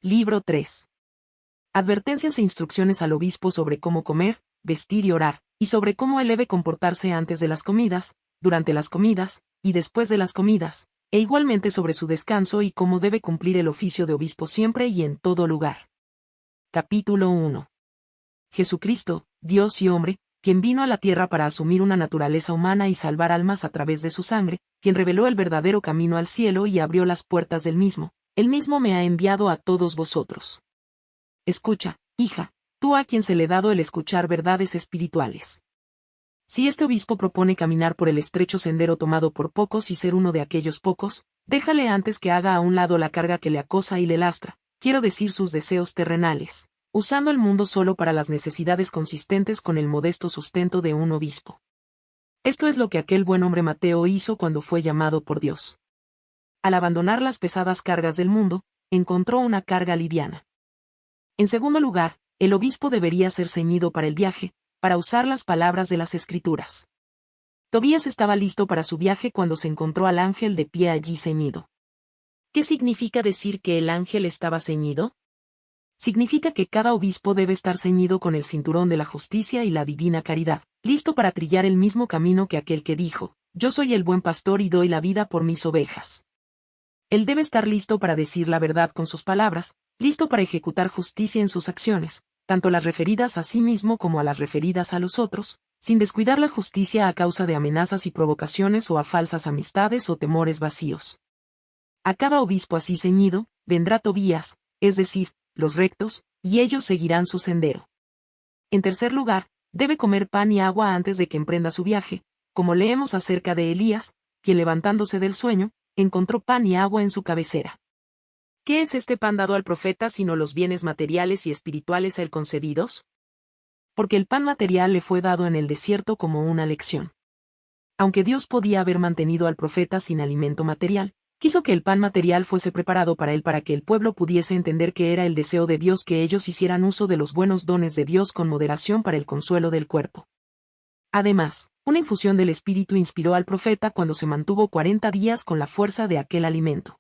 Libro 3. Advertencias e instrucciones al obispo sobre cómo comer, vestir y orar, y sobre cómo él debe comportarse antes de las comidas, durante las comidas, y después de las comidas, e igualmente sobre su descanso y cómo debe cumplir el oficio de obispo siempre y en todo lugar. Capítulo 1. Jesucristo, Dios y hombre, quien vino a la tierra para asumir una naturaleza humana y salvar almas a través de su sangre, quien reveló el verdadero camino al cielo y abrió las puertas del mismo, él mismo me ha enviado a todos vosotros. Escucha, hija, tú a quien se le ha dado el escuchar verdades espirituales. Si este obispo propone caminar por el estrecho sendero tomado por pocos y ser uno de aquellos pocos, déjale antes que haga a un lado la carga que le acosa y le lastra, quiero decir sus deseos terrenales, usando el mundo solo para las necesidades consistentes con el modesto sustento de un obispo. Esto es lo que aquel buen hombre Mateo hizo cuando fue llamado por Dios. Al abandonar las pesadas cargas del mundo, encontró una carga liviana. En segundo lugar, el obispo debería ser ceñido para el viaje, para usar las palabras de las Escrituras. Tobías estaba listo para su viaje cuando se encontró al ángel de pie allí ceñido. ¿Qué significa decir que el ángel estaba ceñido? Significa que cada obispo debe estar ceñido con el cinturón de la justicia y la divina caridad, listo para trillar el mismo camino que aquel que dijo, yo soy el buen pastor y doy la vida por mis ovejas. Él debe estar listo para decir la verdad con sus palabras, listo para ejecutar justicia en sus acciones, tanto las referidas a sí mismo como a las referidas a los otros, sin descuidar la justicia a causa de amenazas y provocaciones o a falsas amistades o temores vacíos. A cada obispo así ceñido, vendrá Tobías, es decir, los rectos, y ellos seguirán su sendero. En tercer lugar, debe comer pan y agua antes de que emprenda su viaje, como leemos acerca de Elías, quien levantándose del sueño, encontró pan y agua en su cabecera. ¿Qué es este pan dado al profeta sino los bienes materiales y espirituales a él concedidos? Porque el pan material le fue dado en el desierto como una lección. Aunque Dios podía haber mantenido al profeta sin alimento material, quiso que el pan material fuese preparado para él para que el pueblo pudiese entender que era el deseo de Dios que ellos hicieran uso de los buenos dones de Dios con moderación para el consuelo del cuerpo. Además, una infusión del Espíritu inspiró al profeta cuando se mantuvo 40 días con la fuerza de aquel alimento.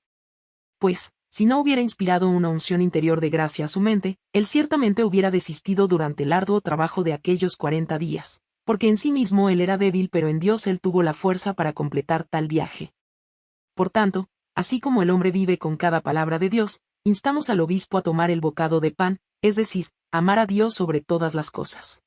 Pues, si no hubiera inspirado una unción interior de gracia a su mente, él ciertamente hubiera desistido durante el arduo trabajo de aquellos 40 días, porque en sí mismo él era débil pero en Dios él tuvo la fuerza para completar tal viaje. Por tanto, así como el hombre vive con cada palabra de Dios, instamos al obispo a tomar el bocado de pan, es decir, amar a Dios sobre todas las cosas.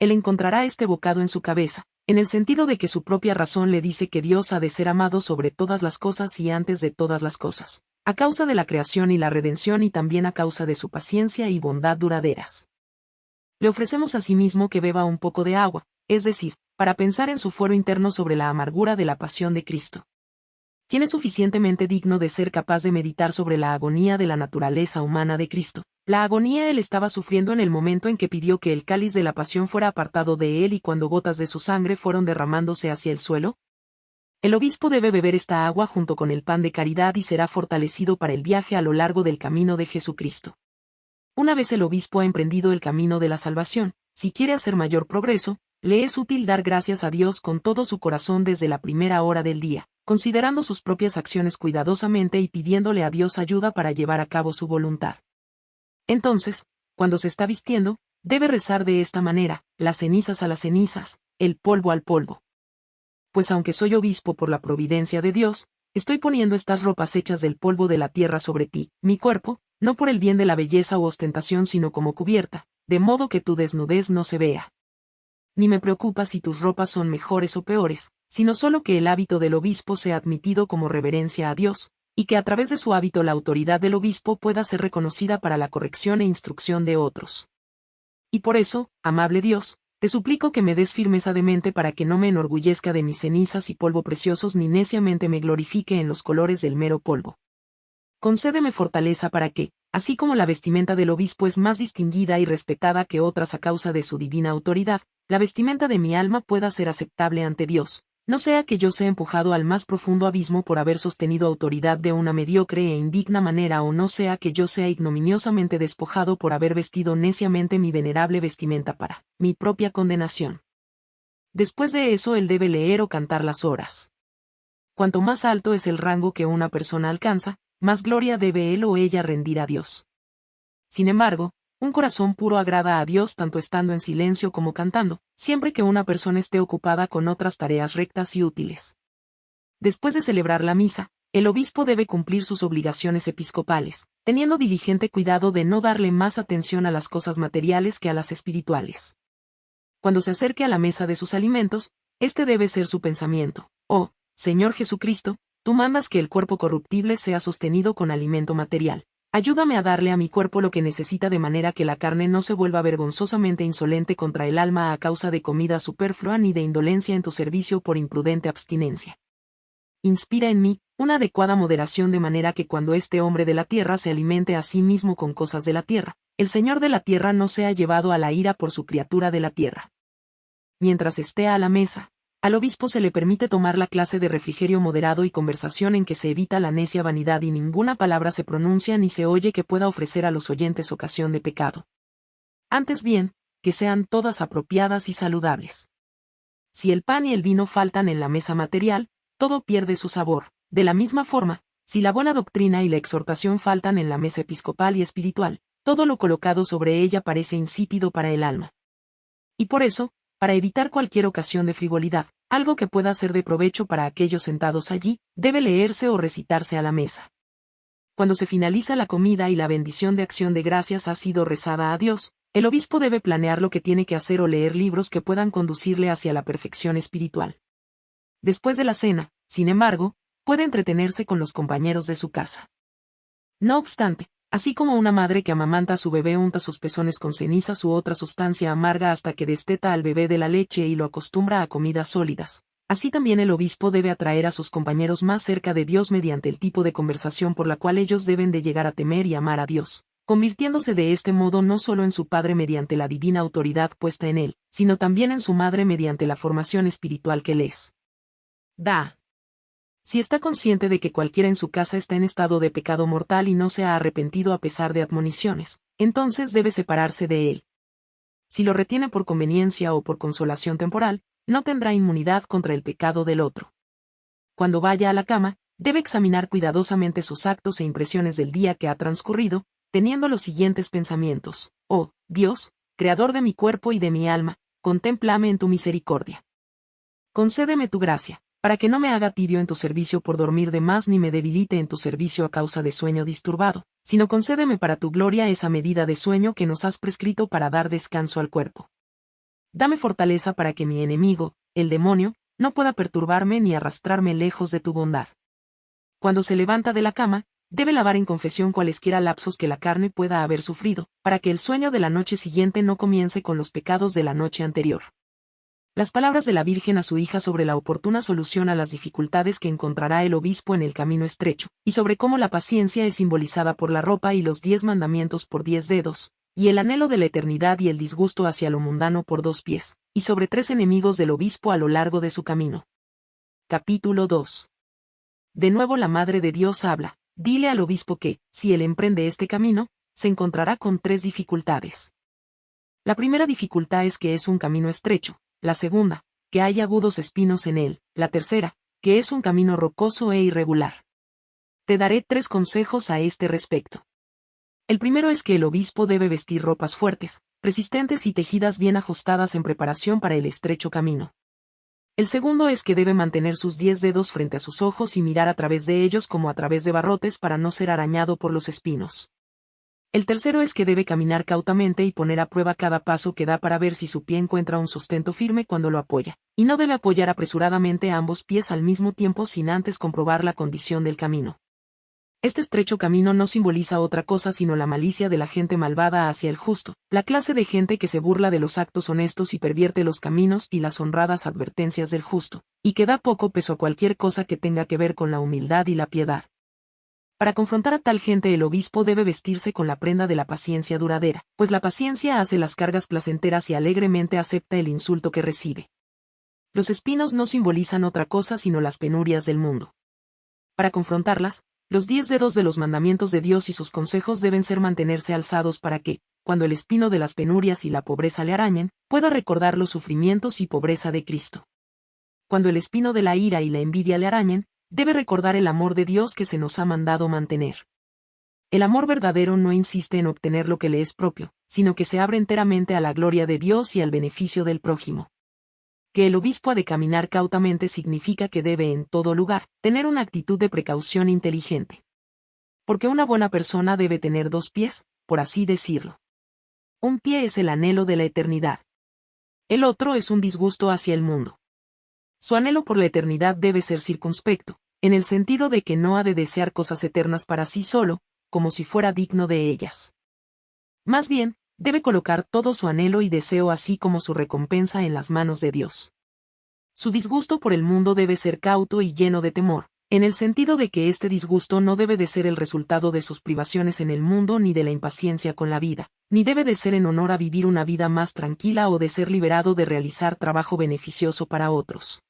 Él encontrará este bocado en su cabeza, en el sentido de que su propia razón le dice que Dios ha de ser amado sobre todas las cosas y antes de todas las cosas, a causa de la creación y la redención y también a causa de su paciencia y bondad duraderas. Le ofrecemos asimismo que beba un poco de agua, es decir, para pensar en su fuero interno sobre la amargura de la pasión de Cristo. ¿Quién es suficientemente digno de ser capaz de meditar sobre la agonía de la naturaleza humana de Cristo? La agonía él estaba sufriendo en el momento en que pidió que el cáliz de la pasión fuera apartado de él y cuando gotas de su sangre fueron derramándose hacia el suelo. El obispo debe beber esta agua junto con el pan de caridad y será fortalecido para el viaje a lo largo del camino de Jesucristo. Una vez el obispo ha emprendido el camino de la salvación, si quiere hacer mayor progreso, le es útil dar gracias a Dios con todo su corazón desde la primera hora del día, considerando sus propias acciones cuidadosamente y pidiéndole a Dios ayuda para llevar a cabo su voluntad. Entonces, cuando se está vistiendo, debe rezar de esta manera, las cenizas a las cenizas, el polvo al polvo. Pues aunque soy obispo por la providencia de Dios, estoy poniendo estas ropas hechas del polvo de la tierra sobre ti, mi cuerpo, no por el bien de la belleza u ostentación sino como cubierta, de modo que tu desnudez no se vea. Ni me preocupa si tus ropas son mejores o peores, sino solo que el hábito del obispo sea admitido como reverencia a Dios, y que a través de su hábito la autoridad del obispo pueda ser reconocida para la corrección e instrucción de otros. Y por eso, amable Dios, te suplico que me des firmeza de mente para que no me enorgullezca de mis cenizas y polvo preciosos ni neciamente me glorifique en los colores del mero polvo. Concédeme fortaleza para que, así como la vestimenta del obispo es más distinguida y respetada que otras a causa de su divina autoridad, la vestimenta de mi alma pueda ser aceptable ante Dios, no sea que yo sea empujado al más profundo abismo por haber sostenido autoridad de una mediocre e indigna manera o no sea que yo sea ignominiosamente despojado por haber vestido neciamente mi venerable vestimenta para mi propia condenación. Después de eso él debe leer o cantar las horas. Cuanto más alto es el rango que una persona alcanza, más gloria debe él o ella rendir a Dios. Sin embargo, un corazón puro agrada a Dios tanto estando en silencio como cantando, siempre que una persona esté ocupada con otras tareas rectas y útiles. Después de celebrar la misa, el obispo debe cumplir sus obligaciones episcopales, teniendo diligente cuidado de no darle más atención a las cosas materiales que a las espirituales. Cuando se acerque a la mesa de sus alimentos, este debe ser su pensamiento: oh, Señor Jesucristo, tú mandas que el cuerpo corruptible sea sostenido con alimento material. Ayúdame a darle a mi cuerpo lo que necesita de manera que la carne no se vuelva vergonzosamente insolente contra el alma a causa de comida superflua ni de indolencia en tu servicio por imprudente abstinencia. Inspira en mí una adecuada moderación de manera que cuando este hombre de la tierra se alimente a sí mismo con cosas de la tierra, el Señor de la tierra no sea llevado a la ira por su criatura de la tierra. Mientras esté a la mesa, al obispo se le permite tomar la clase de refrigerio moderado y conversación en que se evita la necia vanidad y ninguna palabra se pronuncia ni se oye que pueda ofrecer a los oyentes ocasión de pecado. Antes bien, que sean todas apropiadas y saludables. Si el pan y el vino faltan en la mesa material, todo pierde su sabor. De la misma forma, si la buena doctrina y la exhortación faltan en la mesa episcopal y espiritual, todo lo colocado sobre ella parece insípido para el alma. Y por eso, para evitar cualquier ocasión de frivolidad, algo que pueda ser de provecho para aquellos sentados allí, debe leerse o recitarse a la mesa. Cuando se finaliza la comida y la bendición de acción de gracias ha sido rezada a Dios, el obispo debe planear lo que tiene que hacer o leer libros que puedan conducirle hacia la perfección espiritual. Después de la cena, sin embargo, puede entretenerse con los compañeros de su casa. No obstante, así como una madre que amamanta a su bebé unta sus pezones con cenizas u otra sustancia amarga hasta que desteta al bebé de la leche y lo acostumbra a comidas sólidas, así también el obispo debe atraer a sus compañeros más cerca de Dios mediante el tipo de conversación por la cual ellos deben de llegar a temer y amar a Dios, convirtiéndose de este modo no solo en su padre mediante la divina autoridad puesta en él, sino también en su madre mediante la formación espiritual que les da. Si está consciente de que cualquiera en su casa está en estado de pecado mortal y no se ha arrepentido a pesar de admoniciones, entonces debe separarse de él. Si lo retiene por conveniencia o por consolación temporal, no tendrá inmunidad contra el pecado del otro. Cuando vaya a la cama, debe examinar cuidadosamente sus actos e impresiones del día que ha transcurrido, teniendo los siguientes pensamientos: oh, Dios, creador de mi cuerpo y de mi alma, contémplame en tu misericordia. Concédeme tu gracia, para que no me haga tibio en tu servicio por dormir de más ni me debilite en tu servicio a causa de sueño disturbado, sino concédeme para tu gloria esa medida de sueño que nos has prescrito para dar descanso al cuerpo. Dame fortaleza para que mi enemigo, el demonio, no pueda perturbarme ni arrastrarme lejos de tu bondad. Cuando se levanta de la cama, debe lavar en confesión cualesquiera lapsos que la carne pueda haber sufrido, para que el sueño de la noche siguiente no comience con los pecados de la noche anterior. Las palabras de la Virgen a su hija sobre la oportuna solución a las dificultades que encontrará el obispo en el camino estrecho, y sobre cómo la paciencia es simbolizada por la ropa y los 10 mandamientos por 10 dedos, y el anhelo de la eternidad y el disgusto hacia lo mundano por 2 pies, y sobre 3 enemigos del obispo a lo largo de su camino. Capítulo 2. De nuevo la Madre de Dios habla: dile al obispo que, si él emprende este camino, se encontrará con 3 dificultades. La primera dificultad es que es un camino estrecho. La segunda, que hay agudos espinos en él. La tercera, que es un camino rocoso e irregular. Te daré 3 consejos a este respecto. El primero es que el obispo debe vestir ropas fuertes, resistentes y tejidas bien ajustadas en preparación para el estrecho camino. El segundo es que debe mantener sus 10 dedos frente a sus ojos y mirar a través de ellos como a través de barrotes para no ser arañado por los espinos. El tercero es que debe caminar cautamente y poner a prueba cada paso que da para ver si su pie encuentra un sustento firme cuando lo apoya, y no debe apoyar apresuradamente ambos pies al mismo tiempo sin antes comprobar la condición del camino. Este estrecho camino no simboliza otra cosa sino la malicia de la gente malvada hacia el justo, la clase de gente que se burla de los actos honestos y pervierte los caminos y las honradas advertencias del justo, y que da poco peso a cualquier cosa que tenga que ver con la humildad y la piedad. Para confrontar a tal gente el obispo debe vestirse con la prenda de la paciencia duradera, pues la paciencia hace las cargas placenteras y alegremente acepta el insulto que recibe. Los espinos no simbolizan otra cosa sino las penurias del mundo. Para confrontarlas, los 10 dedos de los mandamientos de Dios y sus consejos deben ser mantenerse alzados para que, cuando el espino de las penurias y la pobreza le arañen, pueda recordar los sufrimientos y pobreza de Cristo. Cuando el espino de la ira y la envidia le arañen, debe recordar el amor de Dios que se nos ha mandado mantener. El amor verdadero no insiste en obtener lo que le es propio, sino que se abre enteramente a la gloria de Dios y al beneficio del prójimo. Que el obispo ha de caminar cautamente significa que debe en todo lugar tener una actitud de precaución inteligente. Porque una buena persona debe tener dos pies, por así decirlo. Un pie es el anhelo de la eternidad. El otro es un disgusto hacia el mundo. Su anhelo por la eternidad debe ser circunspecto, en el sentido de que no ha de desear cosas eternas para sí solo, como si fuera digno de ellas. Más bien, debe colocar todo su anhelo y deseo así como su recompensa en las manos de Dios. Su disgusto por el mundo debe ser cauto y lleno de temor, en el sentido de que este disgusto no debe de ser el resultado de sus privaciones en el mundo ni de la impaciencia con la vida, ni debe de ser en honor a vivir una vida más tranquila o de ser liberado de realizar trabajo beneficioso para otros.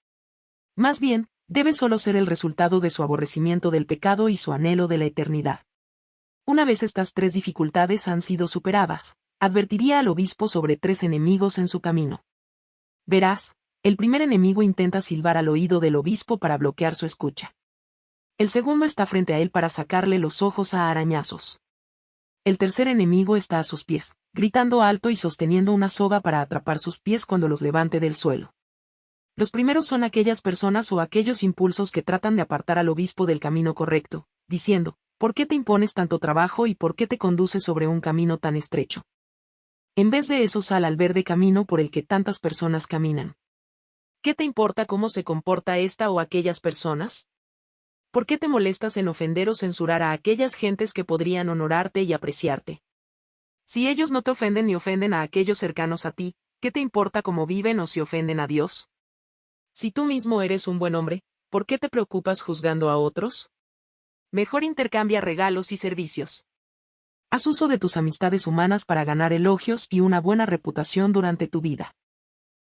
Más bien, debe solo ser el resultado de su aborrecimiento del pecado y su anhelo de la eternidad. Una vez estas tres dificultades han sido superadas, advertiría al obispo sobre tres enemigos en su camino. Verás, el primer enemigo intenta silbar al oído del obispo para bloquear su escucha. El segundo está frente a él para sacarle los ojos a arañazos. El tercer enemigo está a sus pies, gritando alto y sosteniendo una soga para atrapar sus pies cuando los levante del suelo. Los primeros son aquellas personas o aquellos impulsos que tratan de apartar al obispo del camino correcto, diciendo, ¿por qué te impones tanto trabajo y por qué te conduces sobre un camino tan estrecho? En vez de eso sal al verde camino por el que tantas personas caminan. ¿Qué te importa cómo se comporta esta o aquellas personas? ¿Por qué te molestas en ofender o censurar a aquellas gentes que podrían honorarte y apreciarte? Si ellos no te ofenden ni ofenden a aquellos cercanos a ti, ¿qué te importa cómo viven o si ofenden a Dios? Si tú mismo eres un buen hombre, ¿por qué te preocupas juzgando a otros? Mejor intercambia regalos y servicios. Haz uso de tus amistades humanas para ganar elogios y una buena reputación durante tu vida.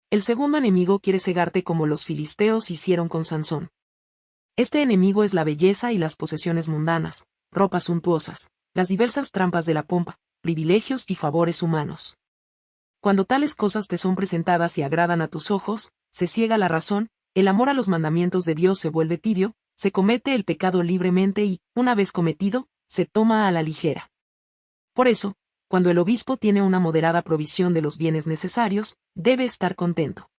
El segundo enemigo quiere cegarte como los filisteos hicieron con Sansón. Este enemigo es la belleza y las posesiones mundanas, ropas suntuosas, las diversas trampas de la pompa, privilegios y favores humanos. Cuando tales cosas te son presentadas y agradan a tus ojos, se ciega la razón, el amor a los mandamientos de Dios se vuelve tibio, se comete el pecado libremente y, una vez cometido, se toma a la ligera. Por eso, cuando el obispo tiene una moderada provisión de los bienes necesarios, debe estar contento.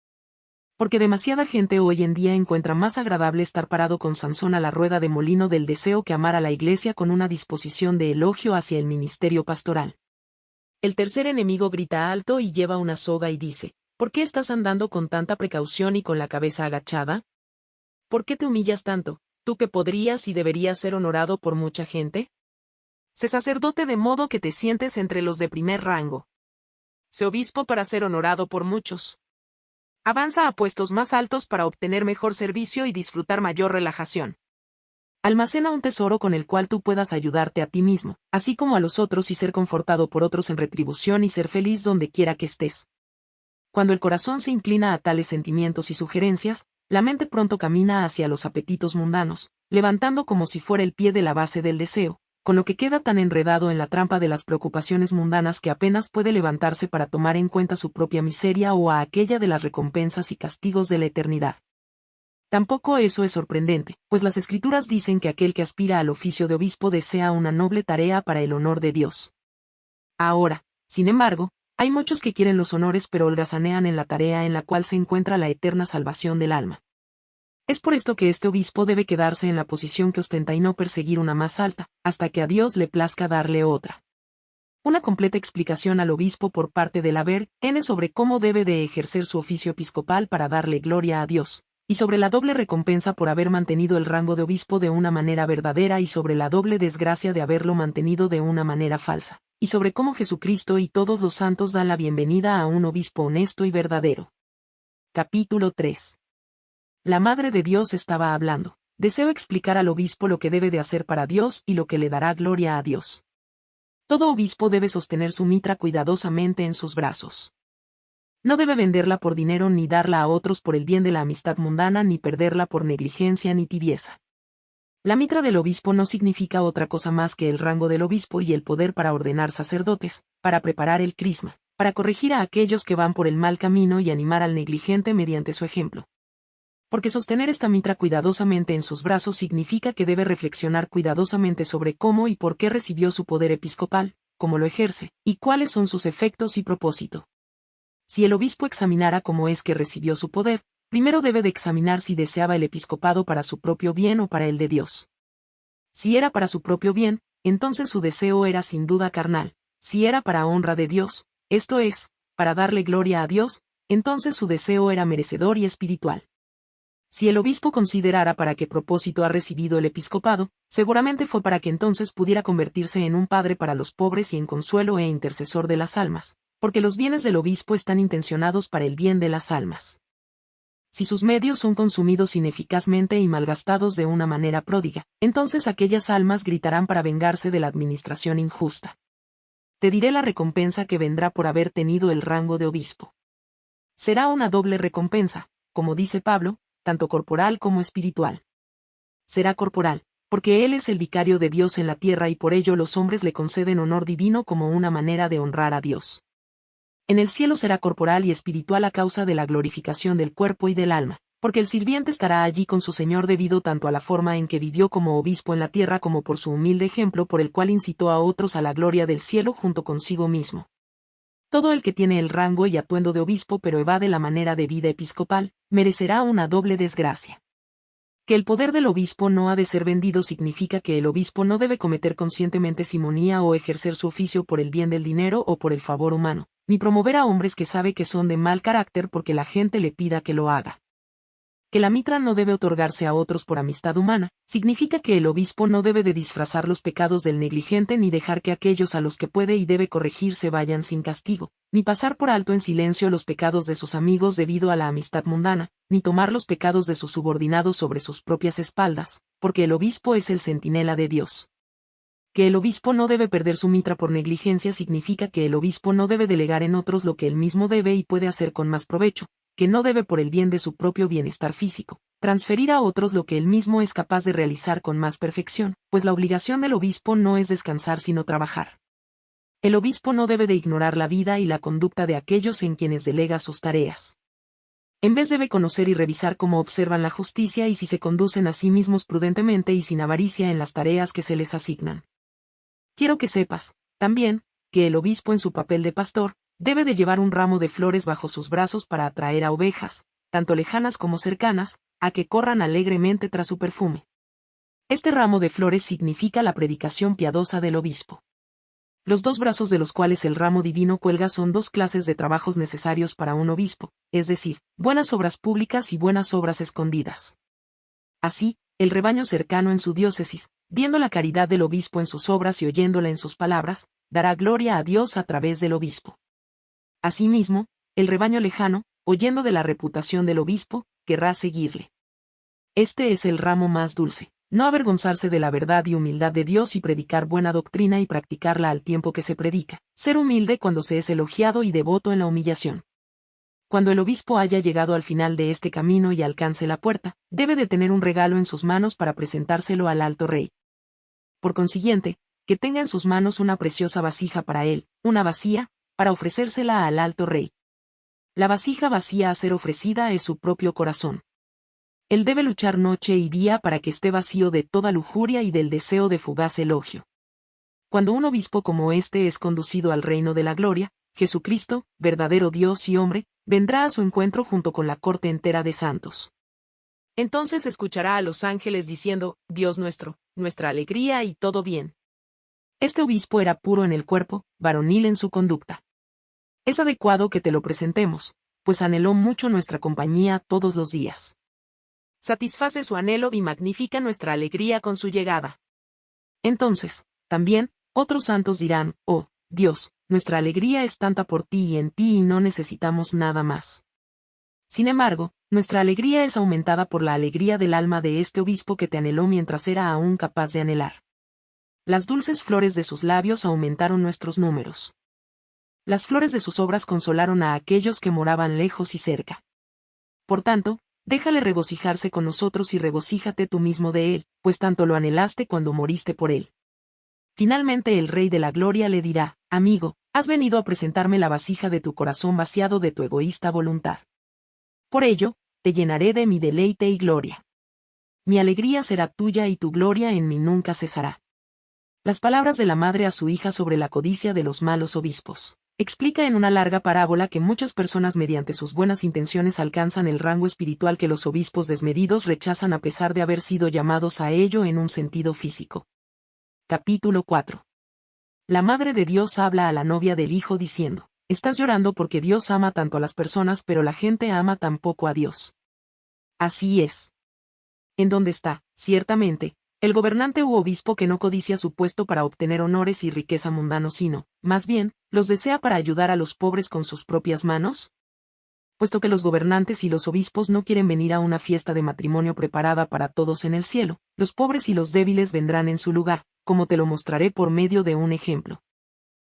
Porque demasiada gente hoy en día encuentra más agradable estar parado con Sansón a la rueda de molino del deseo que amar a la iglesia con una disposición de elogio hacia el ministerio pastoral. El tercer enemigo grita alto y lleva una soga y dice, ¿por qué estás andando con tanta precaución y con la cabeza agachada? ¿Por qué te humillas tanto, tú que podrías y deberías ser honorado por mucha gente? Sé sacerdote de modo que te sientes entre los de primer rango. Sé obispo para ser honorado por muchos. Avanza a puestos más altos para obtener mejor servicio y disfrutar mayor relajación. Almacena un tesoro con el cual tú puedas ayudarte a ti mismo, así como a los otros y ser confortado por otros en retribución y ser feliz donde quiera que estés. Cuando el corazón se inclina a tales sentimientos y sugerencias, la mente pronto camina hacia los apetitos mundanos, levantando como si fuera el pie de la base del deseo, con lo que queda tan enredado en la trampa de las preocupaciones mundanas que apenas puede levantarse para tomar en cuenta su propia miseria o a aquella de las recompensas y castigos de la eternidad. Tampoco eso es sorprendente, pues las Escrituras dicen que aquel que aspira al oficio de obispo desea una noble tarea para el honor de Dios. Ahora, sin embargo, hay muchos que quieren los honores pero holgazanean en la tarea en la cual se encuentra la eterna salvación del alma. Es por esto que este obispo debe quedarse en la posición que ostenta y no perseguir una más alta, hasta que a Dios le plazca darle otra. Una completa explicación al obispo por parte del Haber N sobre cómo debe de ejercer su oficio episcopal para darle gloria a Dios, y sobre la doble recompensa por haber mantenido el rango de obispo de una manera verdadera y sobre la doble desgracia de haberlo mantenido de una manera falsa, y sobre cómo Jesucristo y todos los santos dan la bienvenida a un obispo honesto y verdadero. Capítulo 3. La Madre de Dios estaba hablando. Deseo explicar al obispo lo que debe de hacer para Dios y lo que le dará gloria a Dios. Todo obispo debe sostener su mitra cuidadosamente en sus brazos. No debe venderla por dinero ni darla a otros por el bien de la amistad mundana ni perderla por negligencia ni tibieza. La mitra del obispo no significa otra cosa más que el rango del obispo y el poder para ordenar sacerdotes, para preparar el crisma, para corregir a aquellos que van por el mal camino y animar al negligente mediante su ejemplo. Porque sostener esta mitra cuidadosamente en sus brazos significa que debe reflexionar cuidadosamente sobre cómo y por qué recibió su poder episcopal, cómo lo ejerce, y cuáles son sus efectos y propósito. Si el obispo examinara cómo es que recibió su poder, primero debe de examinar si deseaba el episcopado para su propio bien o para el de Dios. Si era para su propio bien, entonces su deseo era sin duda carnal. Si era para honra de Dios, esto es, para darle gloria a Dios, entonces su deseo era merecedor y espiritual. Si el obispo considerara para qué propósito ha recibido el episcopado, seguramente fue para que entonces pudiera convertirse en un padre para los pobres y en consuelo e intercesor de las almas, porque los bienes del obispo están intencionados para el bien de las almas. Si sus medios son consumidos ineficazmente y malgastados de una manera pródiga, entonces aquellas almas gritarán para vengarse de la administración injusta. Te diré la recompensa que vendrá por haber tenido el rango de obispo. Será una doble recompensa, como dice Pablo, tanto corporal como espiritual. Será corporal, porque Él es el vicario de Dios en la tierra y por ello los hombres le conceden honor divino como una manera de honrar a Dios. En el cielo será corporal y espiritual a causa de la glorificación del cuerpo y del alma, porque el sirviente estará allí con su Señor debido tanto a la forma en que vivió como obispo en la tierra como por su humilde ejemplo por el cual incitó a otros a la gloria del cielo junto consigo mismo. Todo el que tiene el rango y atuendo de obispo pero evade la manera de vida episcopal, merecerá una doble desgracia. Que el poder del obispo no ha de ser vendido significa que el obispo no debe cometer conscientemente simonía o ejercer su oficio por el bien del dinero o por el favor humano, ni promover a hombres que sabe que son de mal carácter porque la gente le pida que lo haga. Que la mitra no debe otorgarse a otros por amistad humana, significa que el obispo no debe de disfrazar los pecados del negligente ni dejar que aquellos a los que puede y debe corregir se vayan sin castigo, ni pasar por alto en silencio los pecados de sus amigos debido a la amistad mundana, ni tomar los pecados de sus subordinados sobre sus propias espaldas, porque el obispo es el centinela de Dios. Que el obispo no debe perder su mitra por negligencia significa que el obispo no debe delegar en otros lo que él mismo debe y puede hacer con más provecho, que no debe por el bien de su propio bienestar físico, transferir a otros lo que él mismo es capaz de realizar con más perfección, pues la obligación del obispo no es descansar sino trabajar. El obispo no debe de ignorar la vida y la conducta de aquellos en quienes delega sus tareas. En vez debe conocer y revisar cómo observan la justicia y si se conducen a sí mismos prudentemente y sin avaricia en las tareas que se les asignan. Quiero que sepas, también, que el obispo en su papel de pastor, debe de llevar un ramo de flores bajo sus brazos para atraer a ovejas, tanto lejanas como cercanas, a que corran alegremente tras su perfume. Este ramo de flores significa la predicación piadosa del obispo. Los dos brazos de los cuales el ramo divino cuelga son dos clases de trabajos necesarios para un obispo, es decir, buenas obras públicas y buenas obras escondidas. Así, el rebaño cercano en su diócesis, viendo la caridad del obispo en sus obras y oyéndola en sus palabras, dará gloria a Dios a través del obispo. Asimismo, el rebaño lejano, oyendo de la reputación del obispo, querrá seguirle. Este es el ramo más dulce, no avergonzarse de la verdad y humildad de Dios y predicar buena doctrina y practicarla al tiempo que se predica, ser humilde cuando se es elogiado y devoto en la humillación. Cuando el obispo haya llegado al final de este camino y alcance la puerta, debe de tener un regalo en sus manos para presentárselo al alto rey. Por consiguiente, que tenga en sus manos una preciosa vasija para él, una vacía, para ofrecérsela al alto rey. La vasija vacía a ser ofrecida es su propio corazón. Él debe luchar noche y día para que esté vacío de toda lujuria y del deseo de fugaz elogio. Cuando un obispo como este es conducido al reino de la gloria, Jesucristo, verdadero Dios y hombre, vendrá a su encuentro junto con la corte entera de santos. Entonces escuchará a los ángeles diciendo, Dios nuestro, nuestra alegría y todo bien. Este obispo era puro en el cuerpo, varonil en su conducta. Es adecuado que te lo presentemos, pues anheló mucho nuestra compañía todos los días. Satisface su anhelo y magnifica nuestra alegría con su llegada. Entonces, también, otros santos dirán, oh, Dios, nuestra alegría es tanta por ti y en ti y no necesitamos nada más. Sin embargo, nuestra alegría es aumentada por la alegría del alma de este obispo que te anheló mientras era aún capaz de anhelar. Las dulces flores de sus labios aumentaron nuestros números. Las flores de sus obras consolaron a aquellos que moraban lejos y cerca. Por tanto, déjale regocijarse con nosotros y regocíjate tú mismo de él, pues tanto lo anhelaste cuando moriste por él. Finalmente el Rey de la Gloria le dirá, amigo, has venido a presentarme la vasija de tu corazón vaciado de tu egoísta voluntad. Por ello, te llenaré de mi deleite y gloria. Mi alegría será tuya y tu gloria en mí nunca cesará. Las palabras de la madre a su hija sobre la codicia de los malos obispos. Explica en una larga parábola que muchas personas mediante sus buenas intenciones alcanzan el rango espiritual que los obispos desmedidos rechazan a pesar de haber sido llamados a ello en un sentido físico. Capítulo 4. La Madre de Dios habla a la novia del Hijo diciendo: estás llorando porque Dios ama tanto a las personas pero la gente ama tan poco a Dios. Así es. ¿En dónde está, ciertamente, el gobernante u obispo que no codicia su puesto para obtener honores y riqueza mundanos sino, más bien, los desea para ayudar a los pobres con sus propias manos? Puesto que los gobernantes y los obispos no quieren venir a una fiesta de matrimonio preparada para todos en el cielo, los pobres y los débiles vendrán en su lugar, como te lo mostraré por medio de un ejemplo.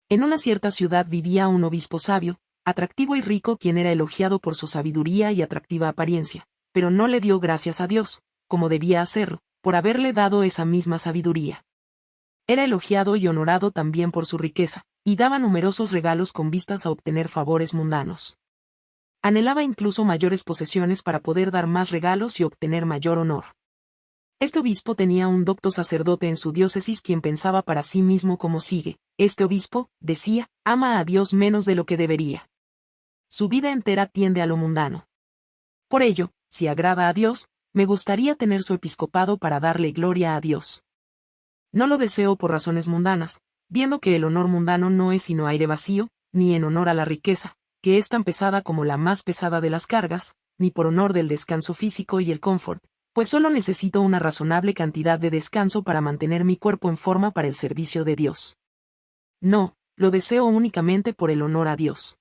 En una cierta ciudad vivía un obispo sabio, atractivo y rico quien era elogiado por su sabiduría y atractiva apariencia, pero no le dio gracias a Dios, como debía hacerlo, por haberle dado esa misma sabiduría. Era elogiado y honorado también por su riqueza, y daba numerosos regalos con vistas a obtener favores mundanos. Anhelaba incluso mayores posesiones para poder dar más regalos y obtener mayor honor. Este obispo tenía un docto sacerdote en su diócesis quien pensaba para sí mismo como sigue: este obispo, decía, ama a Dios menos de lo que debería. Su vida entera tiende a lo mundano. Por ello, si agrada a Dios, me gustaría tener su episcopado para darle gloria a Dios. No lo deseo por razones mundanas, viendo que el honor mundano no es sino aire vacío, ni en honor a la riqueza, que es tan pesada como la más pesada de las cargas, ni por honor del descanso físico y el confort, pues solo necesito una razonable cantidad de descanso para mantener mi cuerpo en forma para el servicio de Dios. No, lo deseo únicamente por el honor a Dios.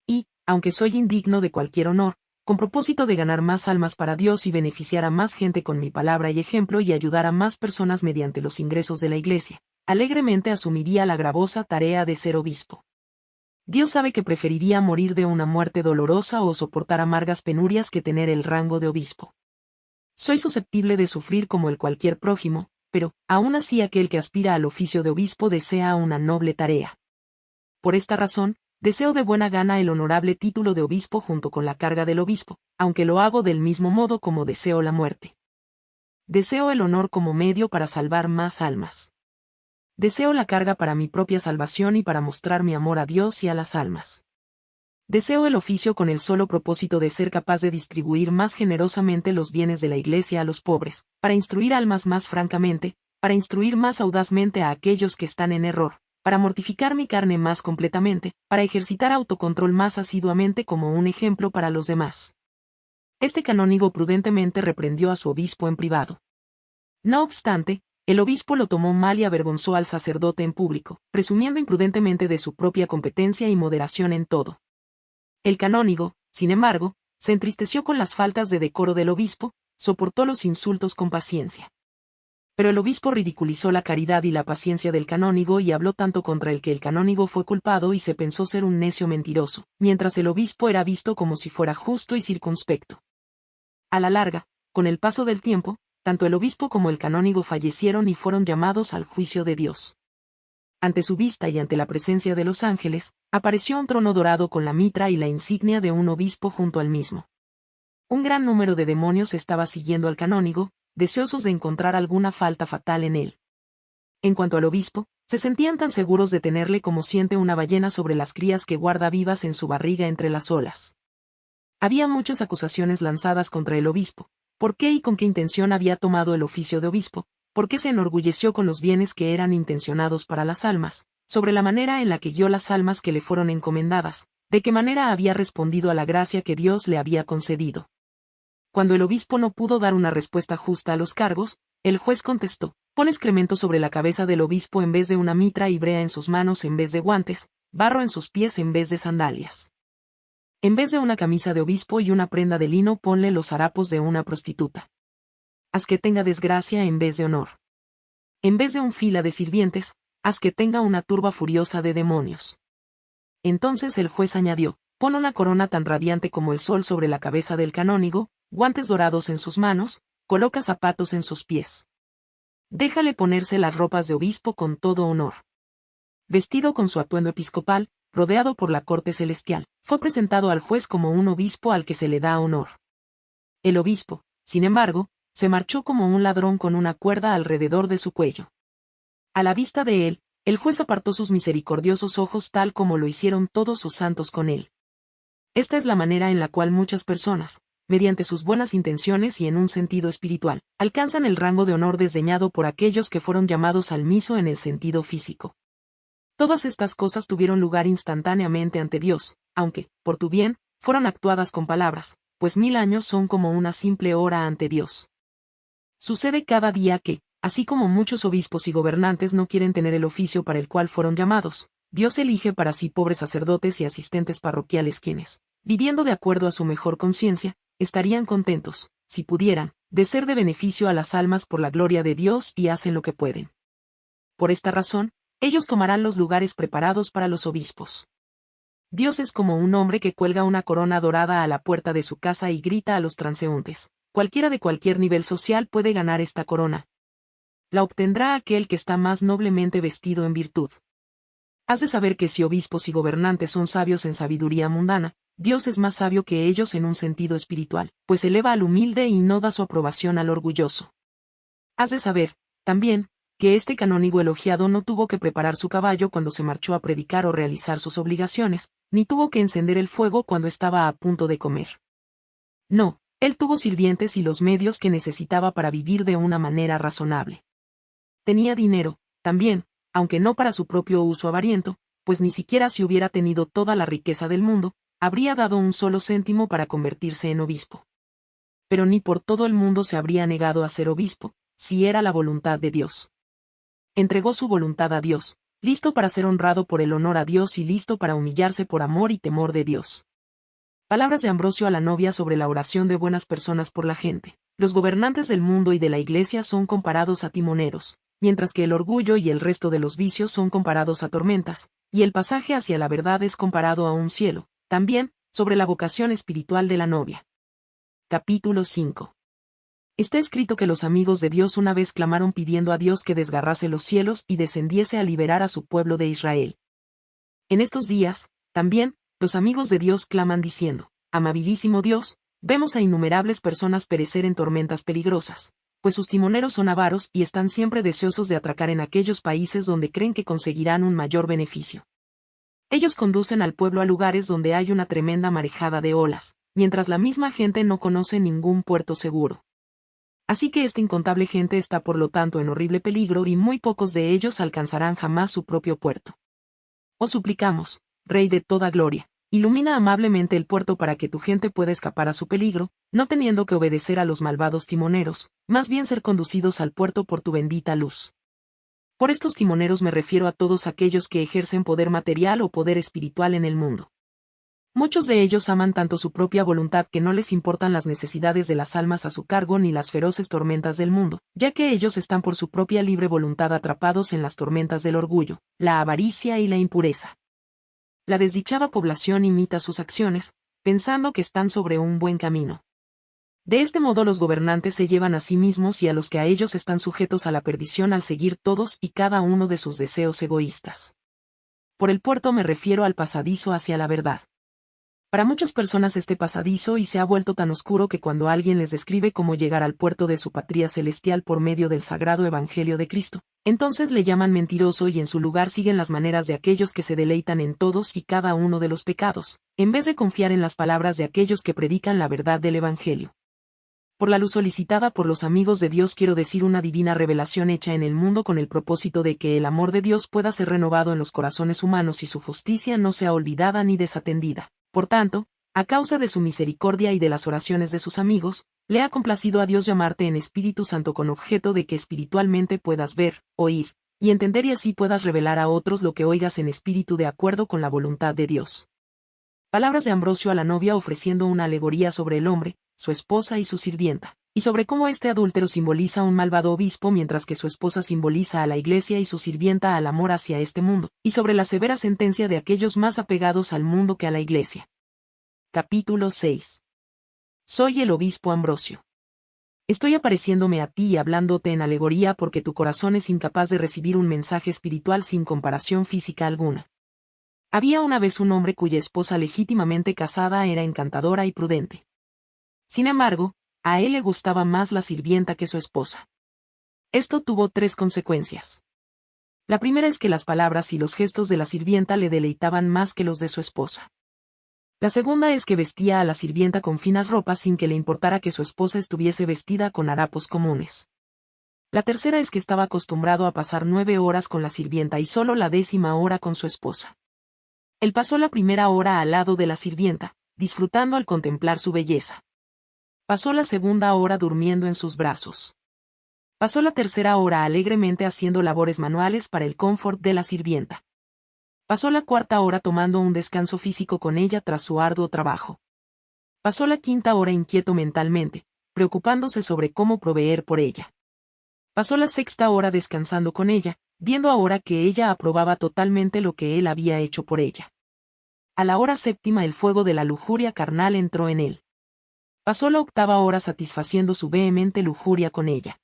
Y, aunque soy indigno de cualquier honor, con propósito de ganar más almas para Dios y beneficiar a más gente con mi palabra y ejemplo y ayudar a más personas mediante los ingresos de la Iglesia, alegremente asumiría la gravosa tarea de ser obispo. Dios sabe que preferiría morir de una muerte dolorosa o soportar amargas penurias que tener el rango de obispo. Soy susceptible de sufrir como el cualquier prójimo, pero, aún así aquel que aspira al oficio de obispo desea una noble tarea. Por esta razón, deseo de buena gana el honorable título de obispo junto con la carga del obispo, aunque lo hago del mismo modo como deseo la muerte. Deseo el honor como medio para salvar más almas. Deseo la carga para mi propia salvación y para mostrar mi amor a Dios y a las almas. Deseo el oficio con el solo propósito de ser capaz de distribuir más generosamente los bienes de la Iglesia a los pobres, para instruir almas más francamente, para instruir más audazmente a aquellos que están en error, para mortificar mi carne más completamente, para ejercitar autocontrol más asiduamente como un ejemplo para los demás. Este canónigo prudentemente reprendió a su obispo en privado. No obstante, el obispo lo tomó mal y avergonzó al sacerdote en público, presumiendo imprudentemente de su propia competencia y moderación en todo. El canónigo, sin embargo, se entristeció con las faltas de decoro del obispo, soportó los insultos con paciencia. Pero el obispo ridiculizó la caridad y la paciencia del canónigo y habló tanto contra el que el canónigo fue culpado y se pensó ser un necio mentiroso, mientras el obispo era visto como si fuera justo y circunspecto. A la larga, con el paso del tiempo, tanto el obispo como el canónigo fallecieron y fueron llamados al juicio de Dios. Ante su vista y ante la presencia de los ángeles, apareció un trono dorado con la mitra y la insignia de un obispo junto al mismo. Un gran número de demonios estaba siguiendo al canónigo, deseosos de encontrar alguna falta fatal en él. En cuanto al obispo, se sentían tan seguros de tenerle como siente una ballena sobre las crías que guarda vivas en su barriga entre las olas. Había muchas acusaciones lanzadas contra el obispo: ¿por qué y con qué intención había tomado el oficio de obispo? ¿Por qué se enorgulleció con los bienes que eran intencionados para las almas? Sobre la manera en la que guió las almas que le fueron encomendadas, de qué manera había respondido a la gracia que Dios le había concedido. Cuando el obispo no pudo dar una respuesta justa a los cargos, el juez contestó: pon excremento sobre la cabeza del obispo en vez de una mitra y brea en sus manos en vez de guantes, barro en sus pies en vez de sandalias. En vez de una camisa de obispo y una prenda de lino ponle los harapos de una prostituta. Haz que tenga desgracia en vez de honor. En vez de un fila de sirvientes, haz que tenga una turba furiosa de demonios. Entonces el juez añadió: pon una corona tan radiante como el sol sobre la cabeza del canónigo, guantes dorados en sus manos, coloca zapatos en sus pies. Déjale ponerse las ropas de obispo con todo honor. Vestido con su atuendo episcopal, rodeado por la corte celestial, fue presentado al juez como un obispo al que se le da honor. El obispo, sin embargo, se marchó como un ladrón con una cuerda alrededor de su cuello. A la vista de él, el juez apartó sus misericordiosos ojos tal como lo hicieron todos sus santos con él. Esta es la manera en la cual muchas personas, mediante sus buenas intenciones y en un sentido espiritual, alcanzan el rango de honor desdeñado por aquellos que fueron llamados al miso en el sentido físico. Todas estas cosas tuvieron lugar instantáneamente ante Dios, aunque, por tu bien, fueron actuadas con palabras, pues 1000 años son como una simple hora ante Dios. Sucede cada día que, así como muchos obispos y gobernantes no quieren tener el oficio para el cual fueron llamados, Dios elige para sí pobres sacerdotes y asistentes parroquiales quienes, viviendo de acuerdo a su mejor conciencia, estarían contentos, si pudieran, de ser de beneficio a las almas por la gloria de Dios y hacen lo que pueden. Por esta razón, ellos tomarán los lugares preparados para los obispos. Dios es como un hombre que cuelga una corona dorada a la puerta de su casa y grita a los transeúntes: cualquiera de cualquier nivel social puede ganar esta corona. La obtendrá aquel que está más noblemente vestido en virtud. Has de saber que si obispos y gobernantes son sabios en sabiduría mundana, Dios es más sabio que ellos en un sentido espiritual, pues eleva al humilde y no da su aprobación al orgulloso. Has de saber, también, que este canónigo elogiado no tuvo que preparar su caballo cuando se marchó a predicar o realizar sus obligaciones, ni tuvo que encender el fuego cuando estaba a punto de comer. No, él tuvo sirvientes y los medios que necesitaba para vivir de una manera razonable. Tenía dinero, también, aunque no para su propio uso avariento, pues ni siquiera si hubiera tenido toda la riqueza del mundo, habría dado un solo céntimo para convertirse en obispo. Pero ni por todo el mundo se habría negado a ser obispo, si era la voluntad de Dios. Entregó su voluntad a Dios, listo para ser honrado por el honor a Dios y listo para humillarse por amor y temor de Dios. Palabras de Ambrosio a la novia sobre la oración de buenas personas por la gente. Los gobernantes del mundo y de la Iglesia son comparados a timoneros, mientras que el orgullo y el resto de los vicios son comparados a tormentas, y el pasaje hacia la verdad es comparado a un cielo. También, sobre la vocación espiritual de la novia. Capítulo 5. Está escrito que los amigos de Dios una vez clamaron pidiendo a Dios que desgarrase los cielos y descendiese a liberar a su pueblo de Israel. En estos días, también, los amigos de Dios claman diciendo: amabilísimo Dios, vemos a innumerables personas perecer en tormentas peligrosas, pues sus timoneros son avaros y están siempre deseosos de atracar en aquellos países donde creen que conseguirán un mayor beneficio. Ellos conducen al pueblo a lugares donde hay una tremenda marejada de olas, mientras la misma gente no conoce ningún puerto seguro. Así que esta incontable gente está por lo tanto en horrible peligro y muy pocos de ellos alcanzarán jamás su propio puerto. Os suplicamos, Rey de toda gloria, ilumina amablemente el puerto para que tu gente pueda escapar a su peligro, no teniendo que obedecer a los malvados timoneros, más bien ser conducidos al puerto por tu bendita luz. Por estos timoneros me refiero a todos aquellos que ejercen poder material o poder espiritual en el mundo. Muchos de ellos aman tanto su propia voluntad que no les importan las necesidades de las almas a su cargo ni las feroces tormentas del mundo, ya que ellos están por su propia libre voluntad atrapados en las tormentas del orgullo, la avaricia y la impureza. La desdichada población imita sus acciones, pensando que están sobre un buen camino. De este modo los gobernantes se llevan a sí mismos y a los que a ellos están sujetos a la perdición al seguir todos y cada uno de sus deseos egoístas. Por el puerto me refiero al pasadizo hacia la verdad. Para muchas personas este pasadizo y se ha vuelto tan oscuro que cuando alguien les describe cómo llegar al puerto de su patria celestial por medio del sagrado Evangelio de Cristo, entonces le llaman mentiroso y en su lugar siguen las maneras de aquellos que se deleitan en todos y cada uno de los pecados, en vez de confiar en las palabras de aquellos que predican la verdad del Evangelio. Por la luz solicitada por los amigos de Dios quiero decir una divina revelación hecha en el mundo con el propósito de que el amor de Dios pueda ser renovado en los corazones humanos y su justicia no sea olvidada ni desatendida. Por tanto, a causa de su misericordia y de las oraciones de sus amigos, le ha complacido a Dios llamarte en Espíritu Santo con objeto de que espiritualmente puedas ver, oír, y entender y así puedas revelar a otros lo que oigas en espíritu de acuerdo con la voluntad de Dios. Palabras de Ambrosio a la novia ofreciendo una alegoría sobre el hombre, su esposa y su sirvienta, y sobre cómo este adúltero simboliza un malvado obispo mientras que su esposa simboliza a la Iglesia y su sirvienta al amor hacia este mundo, y sobre la severa sentencia de aquellos más apegados al mundo que a la Iglesia. Capítulo 6. Soy el obispo Ambrosio. Estoy apareciéndome a ti y hablándote en alegoría porque tu corazón es incapaz de recibir un mensaje espiritual sin comparación física alguna. Había una vez un hombre cuya esposa legítimamente casada era encantadora y prudente. Sin embargo, a él le gustaba más la sirvienta que su esposa. Esto tuvo 3 consecuencias. La primera es que las palabras y los gestos de la sirvienta le deleitaban más que los de su esposa. La segunda es que vestía a la sirvienta con finas ropas sin que le importara que su esposa estuviese vestida con harapos comunes. La tercera es que estaba acostumbrado a pasar 9 horas con la sirvienta y solo la 10ª hora con su esposa. Él pasó la primera hora al lado de la sirvienta, disfrutando al contemplar su belleza. Pasó la segunda hora durmiendo en sus brazos. Pasó la tercera hora alegremente haciendo labores manuales para el confort de la sirvienta. Pasó la cuarta hora tomando un descanso físico con ella tras su arduo trabajo. Pasó la quinta hora inquieto mentalmente, preocupándose sobre cómo proveer por ella. Pasó la sexta hora descansando con ella, viendo ahora que ella aprobaba totalmente lo que él había hecho por ella. A la hora séptima el fuego de la lujuria carnal entró en él. Pasó la octava hora satisfaciendo su vehemente lujuria con ella.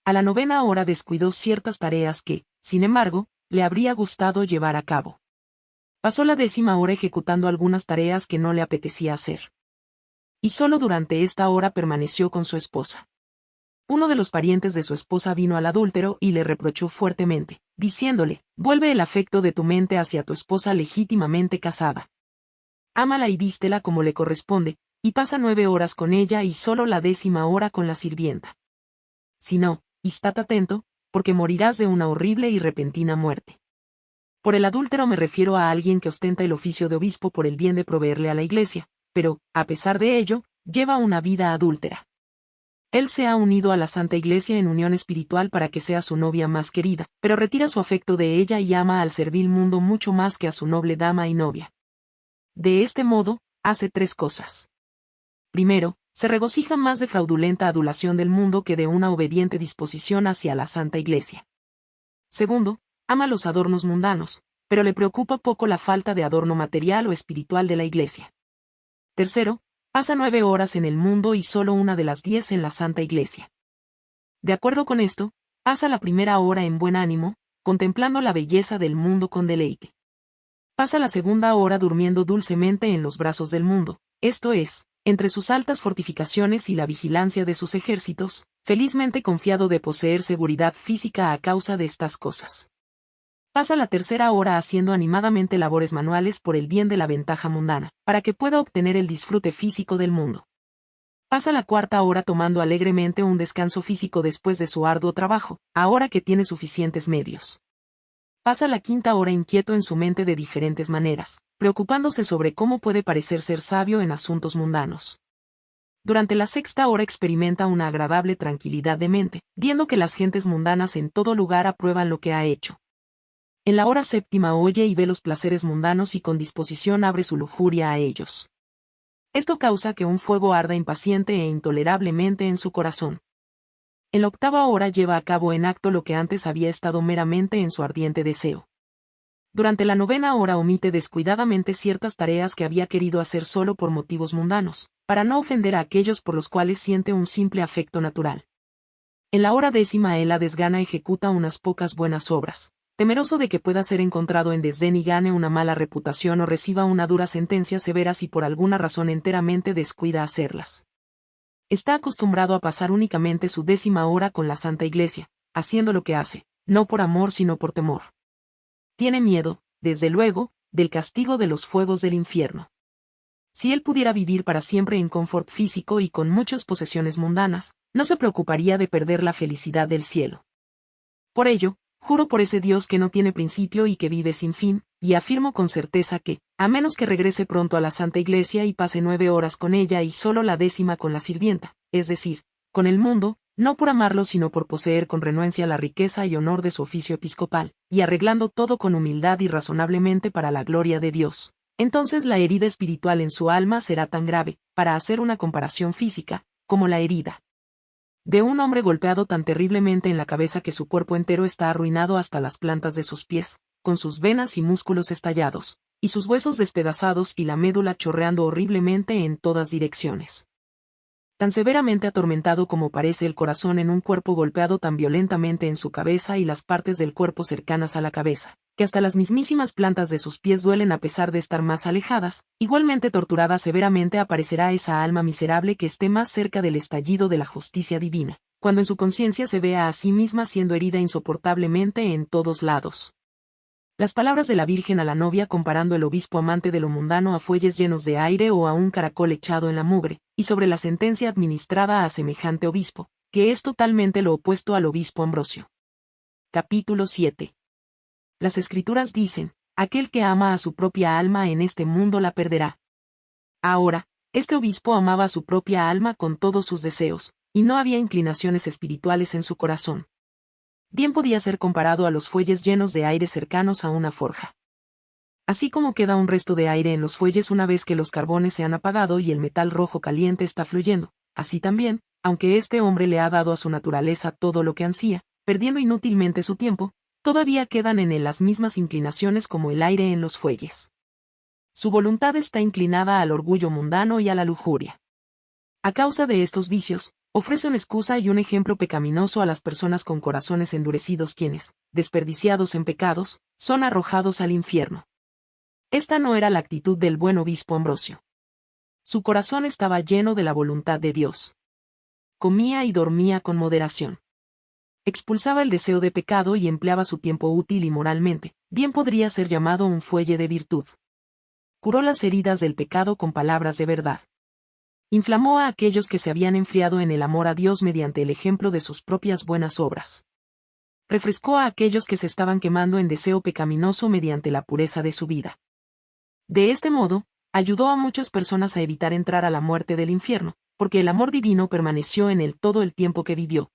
A la 9ª hora descuidó ciertas tareas que, sin embargo, le habría gustado llevar a cabo. Pasó la 10ª hora ejecutando algunas tareas que no le apetecía hacer. Y solo durante esta hora permaneció con su esposa. Uno de los parientes de su esposa vino al adúltero y le reprochó fuertemente, diciéndole: vuelve el afecto de tu mente hacia tu esposa legítimamente casada. Ámala y vístela como le corresponde, y pasa 9 horas con ella y solo la 10ª hora con la sirvienta. Si no, estate atento, porque morirás de una horrible y repentina muerte. Por el adúltero me refiero a alguien que ostenta el oficio de obispo por el bien de proveerle a la iglesia, pero, a pesar de ello, lleva una vida adúltera. Él se ha unido a la Santa Iglesia en unión espiritual para que sea su novia más querida, pero retira su afecto de ella y ama al servil mundo mucho más que a su noble dama y novia. De este modo, hace 3 cosas. Primero, se regocija más de fraudulenta adulación del mundo que de una obediente disposición hacia la Santa Iglesia. Segundo, ama los adornos mundanos, pero le preocupa poco la falta de adorno material o espiritual de la Iglesia. Tercero, pasa 9 horas en el mundo y solo una de las 10 en la Santa Iglesia. De acuerdo con esto, pasa la primera hora en buen ánimo, contemplando la belleza del mundo con deleite. Pasa la segunda hora durmiendo dulcemente en los brazos del mundo, esto es, entre sus altas fortificaciones y la vigilancia de sus ejércitos, felizmente confiado de poseer seguridad física a causa de estas cosas. Pasa la tercera hora haciendo animadamente labores manuales por el bien de la ventaja mundana, para que pueda obtener el disfrute físico del mundo. Pasa la cuarta hora tomando alegremente un descanso físico después de su arduo trabajo, ahora que tiene suficientes medios. Pasa la quinta hora inquieto en su mente de diferentes maneras, preocupándose sobre cómo puede parecer ser sabio en asuntos mundanos. Durante la sexta hora experimenta una agradable tranquilidad de mente, viendo que las gentes mundanas en todo lugar aprueban lo que ha hecho. En la hora séptima oye y ve los placeres mundanos y con disposición abre su lujuria a ellos. Esto causa que un fuego arda impaciente e intolerablemente en su corazón. En la octava hora lleva a cabo en acto lo que antes había estado meramente en su ardiente deseo. Durante la 9ª hora omite descuidadamente ciertas tareas que había querido hacer solo por motivos mundanos, para no ofender a aquellos por los cuales siente un simple afecto natural. En la hora 10ª él a desgana ejecuta unas pocas buenas obras, temeroso de que pueda ser encontrado en desdén y gane una mala reputación o reciba una dura sentencia severa si por alguna razón enteramente descuida hacerlas. Está acostumbrado a pasar únicamente su 10ª hora con la Santa Iglesia, haciendo lo que hace, no por amor sino por temor. Tiene miedo, desde luego, del castigo de los fuegos del infierno. Si él pudiera vivir para siempre en confort físico y con muchas posesiones mundanas, no se preocuparía de perder la felicidad del cielo. Por ello, juro por ese Dios que no tiene principio y que vive sin fin, y afirmo con certeza que, a menos que regrese pronto a la Santa Iglesia y pase 9 horas con ella y solo la 10ª con la sirvienta, es decir, con el mundo, no por amarlo sino por poseer con renuencia la riqueza y honor de su oficio episcopal, y arreglando todo con humildad y razonablemente para la gloria de Dios, entonces la herida espiritual en su alma será tan grave, para hacer una comparación física, como la herida de un hombre golpeado tan terriblemente en la cabeza que su cuerpo entero está arruinado hasta las plantas de sus pies, con sus venas y músculos estallados, y sus huesos despedazados y la médula chorreando horriblemente en todas direcciones. Tan severamente atormentado como parece el corazón en un cuerpo golpeado tan violentamente en su cabeza y las partes del cuerpo cercanas a la cabeza, que hasta las mismísimas plantas de sus pies duelen a pesar de estar más alejadas, igualmente torturada severamente aparecerá esa alma miserable que esté más cerca del estallido de la justicia divina, cuando en su conciencia se vea a sí misma siendo herida insoportablemente en todos lados. Las palabras de la Virgen a la novia comparando el obispo amante de lo mundano a fuelles llenos de aire o a un caracol echado en la mugre, y sobre la sentencia administrada a semejante obispo, que es totalmente lo opuesto al obispo Ambrosio. Capítulo 7. Las Escrituras dicen, aquel que ama a su propia alma en este mundo la perderá. Ahora, este obispo amaba a su propia alma con todos sus deseos, y no había inclinaciones espirituales en su corazón. Bien podía ser comparado a los fuelles llenos de aire cercanos a una forja. Así como queda un resto de aire en los fuelles una vez que los carbones se han apagado y el metal rojo caliente está fluyendo, así también, aunque este hombre le ha dado a su naturaleza todo lo que ansía, perdiendo inútilmente su tiempo, todavía quedan en él las mismas inclinaciones como el aire en los fuelles. Su voluntad está inclinada al orgullo mundano y a la lujuria. A causa de estos vicios, ofrece una excusa y un ejemplo pecaminoso a las personas con corazones endurecidos quienes, desperdiciados en pecados, son arrojados al infierno. Esta no era la actitud del buen obispo Ambrosio. Su corazón estaba lleno de la voluntad de Dios. Comía y dormía con moderación. Expulsaba el deseo de pecado y empleaba su tiempo útil y moralmente, bien podría ser llamado un fuelle de virtud. Curó las heridas del pecado con palabras de verdad. Inflamó a aquellos que se habían enfriado en el amor a Dios mediante el ejemplo de sus propias buenas obras. Refrescó a aquellos que se estaban quemando en deseo pecaminoso mediante la pureza de su vida. De este modo, ayudó a muchas personas a evitar entrar a la muerte del infierno, porque el amor divino permaneció en él todo el tiempo que vivió.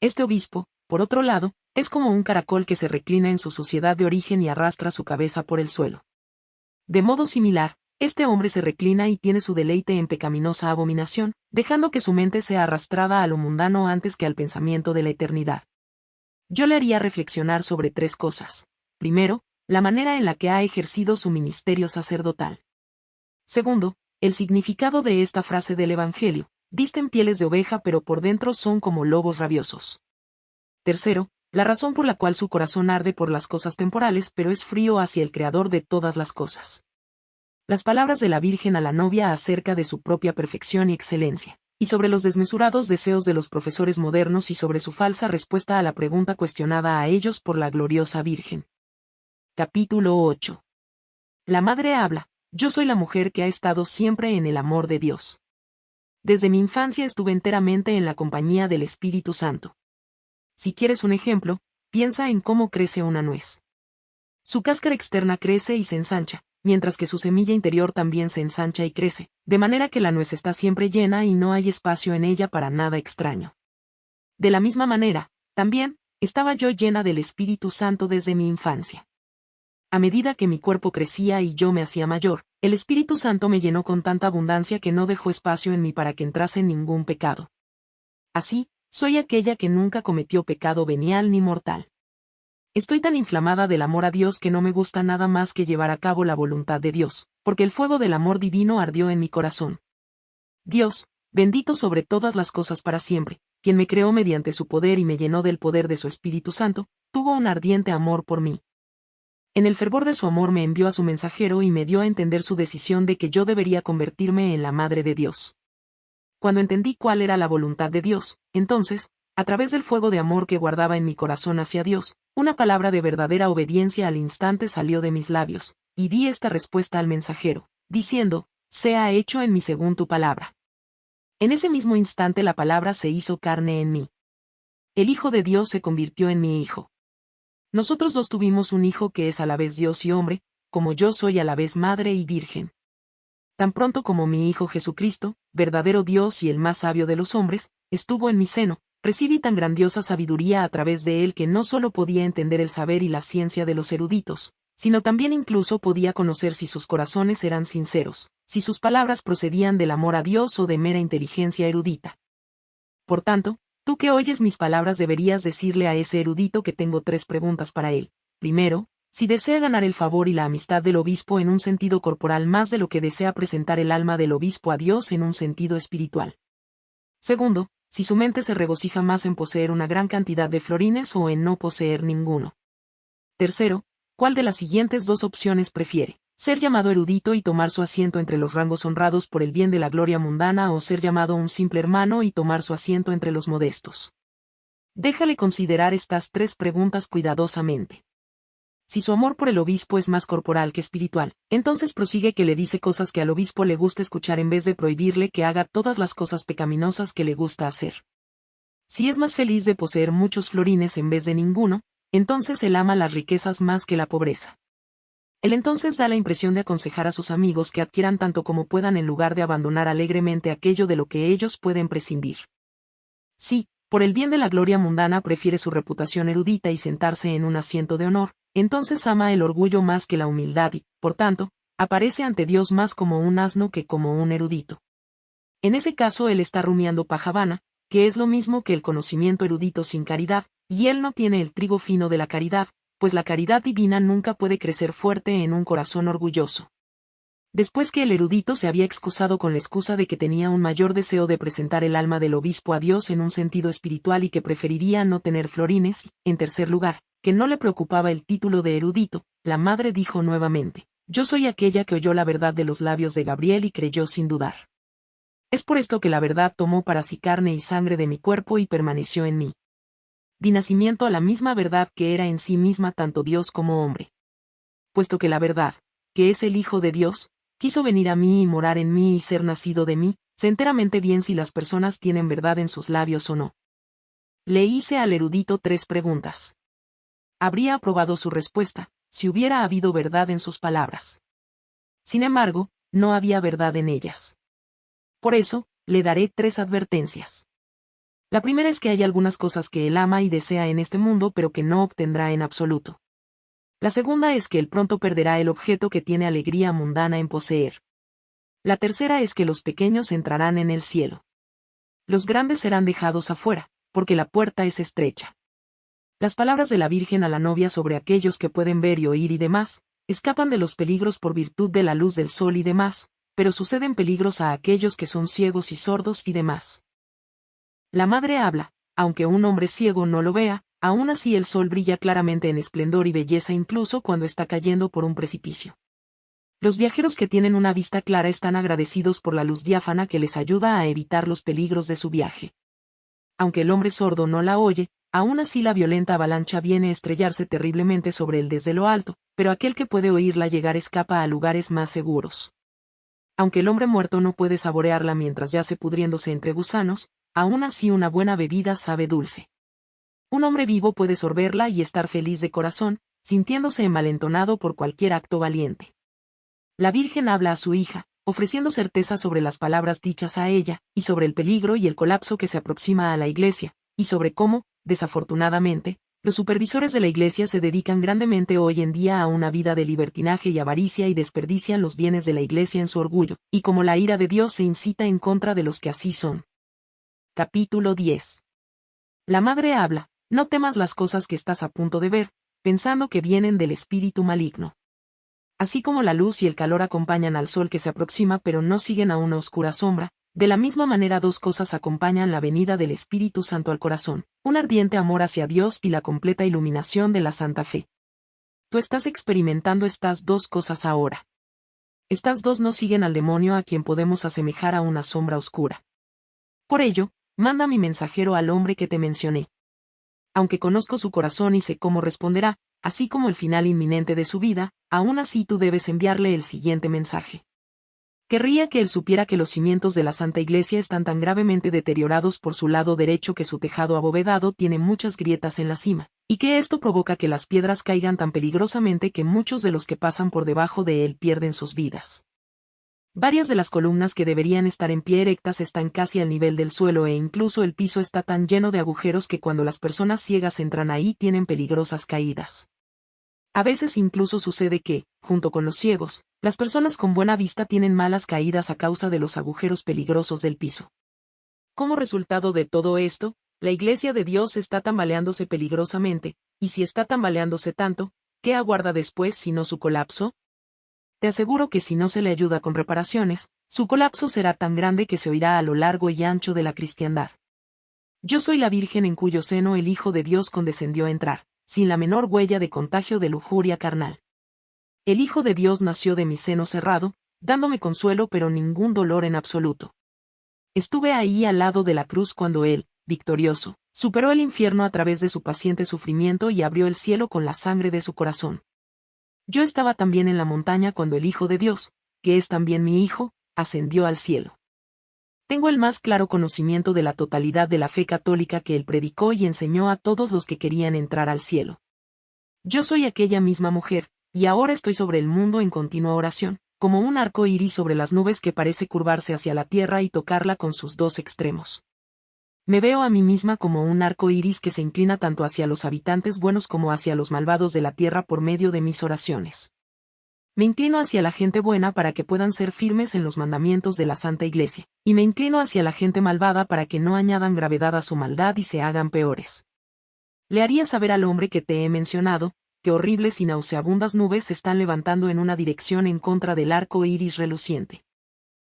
Este obispo, por otro lado, es como un caracol que se reclina en su suciedad de origen y arrastra su cabeza por el suelo. De modo similar, este hombre se reclina y tiene su deleite en pecaminosa abominación, dejando que su mente sea arrastrada a lo mundano antes que al pensamiento de la eternidad. Yo le haría reflexionar sobre tres cosas. Primero, la manera en la que ha ejercido su ministerio sacerdotal. Segundo, el significado de esta frase del Evangelio, visten pieles de oveja pero por dentro son como lobos rabiosos. Tercero, la razón por la cual su corazón arde por las cosas temporales pero es frío hacia el Creador de todas las cosas. Las palabras de la Virgen a la novia acerca de su propia perfección y excelencia, y sobre los desmesurados deseos de los profesores modernos y sobre su falsa respuesta a la pregunta cuestionada a ellos por la gloriosa Virgen. Capítulo 8. La madre habla, yo soy la mujer que ha estado siempre en el amor de Dios. Desde mi infancia estuve enteramente en la compañía del Espíritu Santo. Si quieres un ejemplo, piensa en cómo crece una nuez. Su cáscara externa crece y se ensancha, mientras que su semilla interior también se ensancha y crece, de manera que la nuez está siempre llena y no hay espacio en ella para nada extraño. De la misma manera, también, estaba yo llena del Espíritu Santo desde mi infancia. A medida que mi cuerpo crecía y yo me hacía mayor, el Espíritu Santo me llenó con tanta abundancia que no dejó espacio en mí para que entrase ningún pecado. Así, soy aquella que nunca cometió pecado venial ni mortal. Estoy tan inflamada del amor a Dios que no me gusta nada más que llevar a cabo la voluntad de Dios, porque el fuego del amor divino ardió en mi corazón. Dios, bendito sobre todas las cosas para siempre, quien me creó mediante su poder y me llenó del poder de su Espíritu Santo, tuvo un ardiente amor por mí. En el fervor de su amor me envió a su mensajero y me dio a entender su decisión de que yo debería convertirme en la Madre de Dios. Cuando entendí cuál era la voluntad de Dios, entonces, a través del fuego de amor que guardaba en mi corazón hacia Dios, una palabra de verdadera obediencia al instante salió de mis labios, y di esta respuesta al mensajero, diciendo, sea hecho en mí según tu palabra. En ese mismo instante la palabra se hizo carne en mí. El Hijo de Dios se convirtió en mi Hijo. Nosotros dos tuvimos un Hijo que es a la vez Dios y hombre, como yo soy a la vez madre y virgen. Tan pronto como mi Hijo Jesucristo, verdadero Dios y el más sabio de los hombres, estuvo en mi seno, recibí tan grandiosa sabiduría a través de él que no solo podía entender el saber y la ciencia de los eruditos, sino también incluso podía conocer si sus corazones eran sinceros, si sus palabras procedían del amor a Dios o de mera inteligencia erudita. Por tanto, tú que oyes mis palabras deberías decirle a ese erudito que tengo tres preguntas para él. Primero, si desea ganar el favor y la amistad del obispo en un sentido corporal más de lo que desea presentar el alma del obispo a Dios en un sentido espiritual. Segundo, si su mente se regocija más en poseer una gran cantidad de florines o en no poseer ninguno. Tercero, ¿Cuál de las siguientes dos opciones prefiere? ¿Ser llamado erudito y tomar su asiento entre los rangos honrados por el bien de la gloria mundana o ser llamado un simple hermano y tomar su asiento entre los modestos? Déjale considerar estas tres preguntas cuidadosamente. Si su amor por el obispo es más corporal que espiritual, entonces prosigue que le dice cosas que al obispo le gusta escuchar en vez de prohibirle que haga todas las cosas pecaminosas que le gusta hacer. Si es más feliz de poseer muchos florines en vez de ninguno, entonces él ama las riquezas más que la pobreza. Él entonces da la impresión de aconsejar a sus amigos que adquieran tanto como puedan en lugar de abandonar alegremente aquello de lo que ellos pueden prescindir. Si, por el bien de la gloria mundana prefiere su reputación erudita y sentarse en un asiento de honor, entonces ama el orgullo más que la humildad y, por tanto, aparece ante Dios más como un asno que como un erudito. En ese caso él está rumiando paja vana, que es lo mismo que el conocimiento erudito sin caridad, y él no tiene el trigo fino de la caridad, pues la caridad divina nunca puede crecer fuerte en un corazón orgulloso. Después que el erudito se había excusado con la excusa de que tenía un mayor deseo de presentar el alma del obispo a Dios en un sentido espiritual y que preferiría no tener florines, en tercer lugar, que no le preocupaba el título de erudito, la madre dijo nuevamente: yo soy aquella que oyó la verdad de los labios de Gabriel y creyó sin dudar. Es por esto que la verdad tomó para sí carne y sangre de mi cuerpo y permaneció en mí. Di nacimiento a la misma verdad que era en sí misma tanto Dios como hombre. Puesto que la verdad, que es el Hijo de Dios, quiso venir a mí y morar en mí y ser nacido de mí, sé enteramente bien si las personas tienen verdad en sus labios o no. Le hice al erudito tres preguntas. Habría aprobado su respuesta, si hubiera habido verdad en sus palabras. Sin embargo, no había verdad en ellas. Por eso, le daré tres advertencias. La primera es que hay algunas cosas que él ama y desea en este mundo pero que no obtendrá en absoluto. La segunda es que él pronto perderá el objeto que tiene alegría mundana en poseer. La tercera es que los pequeños entrarán en el cielo. Los grandes serán dejados afuera, porque la puerta es estrecha. Las palabras de la Virgen a la novia sobre aquellos que pueden ver y oír y demás, escapan de los peligros por virtud de la luz del sol y demás, pero suceden peligros a aquellos que son ciegos y sordos y demás. La madre habla, aunque un hombre ciego no lo vea, aún así el sol brilla claramente en esplendor y belleza incluso cuando está cayendo por un precipicio. Los viajeros que tienen una vista clara están agradecidos por la luz diáfana que les ayuda a evitar los peligros de su viaje. Aunque el hombre sordo no la oye, aún así la violenta avalancha viene a estrellarse terriblemente sobre él desde lo alto, pero aquel que puede oírla llegar escapa a lugares más seguros. Aunque el hombre muerto no puede saborearla mientras yace pudriéndose entre gusanos, aún así una buena bebida sabe dulce. Un hombre vivo puede sorberla y estar feliz de corazón, sintiéndose envalentonado por cualquier acto valiente. La Virgen habla a su hija, ofreciendo certeza sobre las palabras dichas a ella, y sobre el peligro y el colapso que se aproxima a la Iglesia, y sobre cómo, desafortunadamente, los supervisores de la Iglesia se dedican grandemente hoy en día a una vida de libertinaje y avaricia y desperdician los bienes de la Iglesia en su orgullo, y cómo la ira de Dios se incita en contra de los que así son. Capítulo 10. La madre habla: no temas las cosas que estás a punto de ver, pensando que vienen del espíritu maligno. Así como la luz y el calor acompañan al sol que se aproxima pero no siguen a una oscura sombra, de la misma manera dos cosas acompañan la venida del Espíritu Santo al corazón: un ardiente amor hacia Dios y la completa iluminación de la santa fe. Tú estás experimentando estas dos cosas ahora. Estas dos no siguen al demonio, a quien podemos asemejar a una sombra oscura. Por ello, manda mi mensajero al hombre que te mencioné. Aunque conozco su corazón y sé cómo responderá, así como el final inminente de su vida, aún así tú debes enviarle el siguiente mensaje. Querría que él supiera que los cimientos de la Santa Iglesia están tan gravemente deteriorados por su lado derecho que su tejado abovedado tiene muchas grietas en la cima, y que esto provoca que las piedras caigan tan peligrosamente que muchos de los que pasan por debajo de él pierden sus vidas. Varias de las columnas que deberían estar en pie erectas están casi al nivel del suelo e incluso el piso está tan lleno de agujeros que cuando las personas ciegas entran ahí tienen peligrosas caídas. A veces incluso sucede que, junto con los ciegos, las personas con buena vista tienen malas caídas a causa de los agujeros peligrosos del piso. Como resultado de todo esto, la Iglesia de Dios está tambaleándose peligrosamente, y si está tambaleándose tanto, ¿qué aguarda después sino su colapso? Te aseguro que si no se le ayuda con reparaciones, su colapso será tan grande que se oirá a lo largo y ancho de la cristiandad. Yo soy la Virgen en cuyo seno el Hijo de Dios condescendió a entrar, sin la menor huella de contagio de lujuria carnal. El Hijo de Dios nació de mi seno cerrado, dándome consuelo pero ningún dolor en absoluto. Estuve ahí al lado de la cruz cuando Él, victorioso, superó el infierno a través de su paciente sufrimiento y abrió el cielo con la sangre de su corazón. Yo estaba también en la montaña cuando el Hijo de Dios, que es también mi Hijo, ascendió al cielo. Tengo el más claro conocimiento de la totalidad de la fe católica que Él predicó y enseñó a todos los que querían entrar al cielo. Yo soy aquella misma mujer, y ahora estoy sobre el mundo en continua oración, como un arco iris sobre las nubes que parece curvarse hacia la tierra y tocarla con sus dos extremos. Me veo a mí misma como un arco iris que se inclina tanto hacia los habitantes buenos como hacia los malvados de la tierra por medio de mis oraciones. Me inclino hacia la gente buena para que puedan ser firmes en los mandamientos de la Santa Iglesia, y me inclino hacia la gente malvada para que no añadan gravedad a su maldad y se hagan peores. Le haría saber al hombre que te he mencionado, que horribles y nauseabundas nubes se están levantando en una dirección en contra del arco iris reluciente.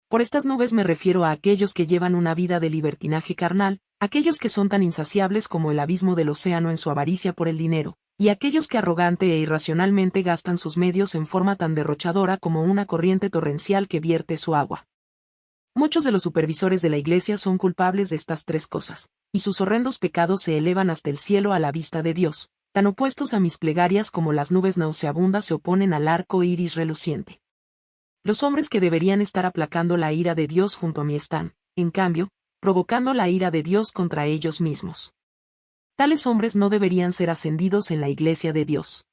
Por estas nubes me refiero a aquellos que llevan una vida de libertinaje carnal, aquellos que son tan insaciables como el abismo del océano en su avaricia por el dinero, y aquellos que arrogante e irracionalmente gastan sus medios en forma tan derrochadora como una corriente torrencial que vierte su agua. Muchos de los supervisores de la Iglesia son culpables de estas tres cosas, y sus horrendos pecados se elevan hasta el cielo a la vista de Dios, tan opuestos a mis plegarias como las nubes nauseabundas se oponen al arco iris reluciente. Los hombres que deberían estar aplacando la ira de Dios junto a mí están, en cambio, provocando la ira de Dios contra ellos mismos. Tales hombres no deberían ser ascendidos en la Iglesia de Dios.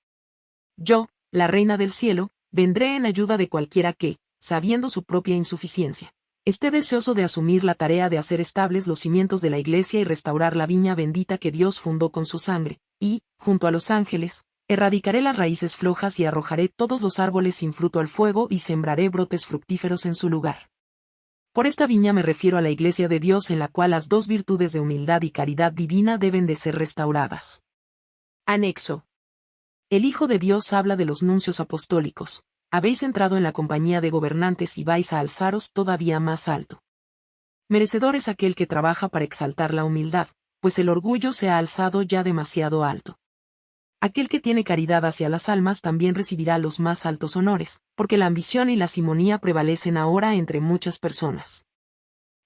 Yo, la Reina del Cielo, vendré en ayuda de cualquiera que, sabiendo su propia insuficiencia, esté deseoso de asumir la tarea de hacer estables los cimientos de la Iglesia y restaurar la viña bendita que Dios fundó con su sangre, y, junto a los ángeles, erradicaré las raíces flojas y arrojaré todos los árboles sin fruto al fuego y sembraré brotes fructíferos en su lugar. Por esta viña me refiero a la Iglesia de Dios en la cual las dos virtudes de humildad y caridad divina deben de ser restauradas. Anexo. El Hijo de Dios habla de los nuncios apostólicos. Habéis entrado en la compañía de gobernantes y vais a alzaros todavía más alto. Merecedor es aquel que trabaja para exaltar la humildad, pues el orgullo se ha alzado ya demasiado alto. Aquel que tiene caridad hacia las almas también recibirá los más altos honores, porque la ambición y la simonía prevalecen ahora entre muchas personas.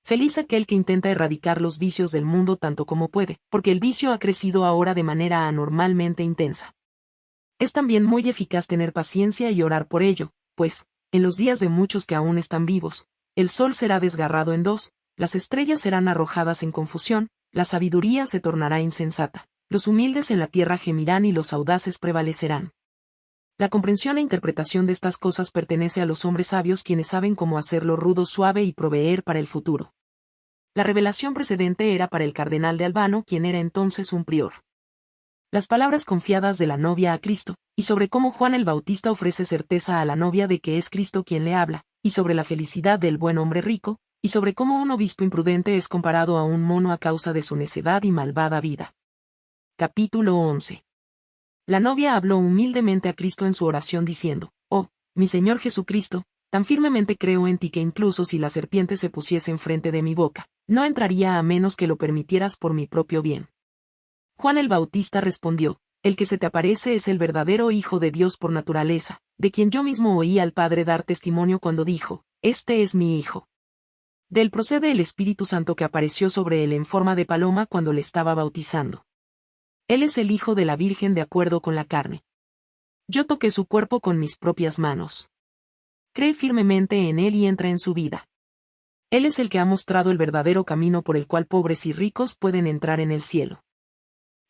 Feliz aquel que intenta erradicar los vicios del mundo tanto como puede, porque el vicio ha crecido ahora de manera anormalmente intensa. Es también muy eficaz tener paciencia y orar por ello, pues, en los días de muchos que aún están vivos, el sol será desgarrado en dos, las estrellas serán arrojadas en confusión, la sabiduría se tornará insensata. Los humildes en la tierra gemirán y los audaces prevalecerán. La comprensión e interpretación de estas cosas pertenece a los hombres sabios quienes saben cómo hacerlo rudo suave y proveer para el futuro. La revelación precedente era para el cardenal de Albano, quien era entonces un prior. Las palabras confiadas de la novia a Cristo, y sobre cómo Juan el Bautista ofrece certeza a la novia de que es Cristo quien le habla, y sobre la felicidad del buen hombre rico, y sobre cómo un obispo imprudente es comparado a un mono a causa de su necedad y malvada vida. Capítulo 11. La novia habló humildemente a Cristo en su oración diciendo, «Oh, mi Señor Jesucristo, tan firmemente creo en ti que incluso si la serpiente se pusiese enfrente de mi boca, no entraría a menos que lo permitieras por mi propio bien». Juan el Bautista respondió, «El que se te aparece es el verdadero Hijo de Dios por naturaleza, de quien yo mismo oí al Padre dar testimonio cuando dijo, Este es mi Hijo». De él procede el Espíritu Santo que apareció sobre él en forma de paloma cuando le estaba bautizando. Él es el Hijo de la Virgen de acuerdo con la carne. Yo toqué su cuerpo con mis propias manos. Cree firmemente en Él y entra en su vida. Él es el que ha mostrado el verdadero camino por el cual pobres y ricos pueden entrar en el cielo.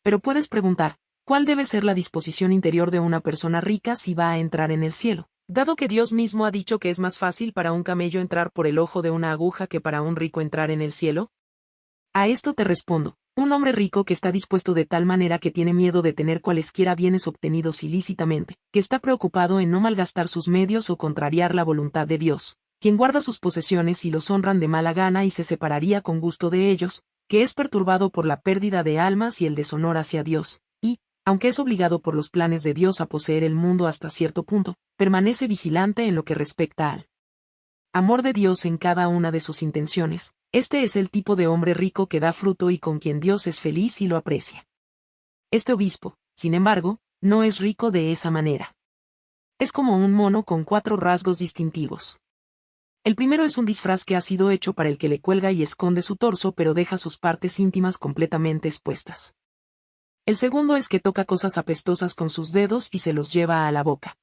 Pero puedes preguntar, ¿cuál debe ser la disposición interior de una persona rica si va a entrar en el cielo? Dado que Dios mismo ha dicho que es más fácil para un camello entrar por el ojo de una aguja que para un rico entrar en el cielo. A esto te respondo. Un hombre rico que está dispuesto de tal manera que tiene miedo de tener cualesquiera bienes obtenidos ilícitamente, que está preocupado en no malgastar sus medios o contrariar la voluntad de Dios, quien guarda sus posesiones y los honran de mala gana y se separaría con gusto de ellos, que es perturbado por la pérdida de almas y el deshonor hacia Dios, y, aunque es obligado por los planes de Dios a poseer el mundo hasta cierto punto, permanece vigilante en lo que respecta al amor de Dios en cada una de sus intenciones. Este es el tipo de hombre rico que da fruto y con quien Dios es feliz y lo aprecia. Este obispo, sin embargo, no es rico de esa manera. Es como un mono con 4 rasgos distintivos. El primero es un disfraz que ha sido hecho para el que le cuelga y esconde su torso pero deja sus partes íntimas completamente expuestas. El segundo es que toca cosas apestosas con sus dedos y se los lleva a la boca.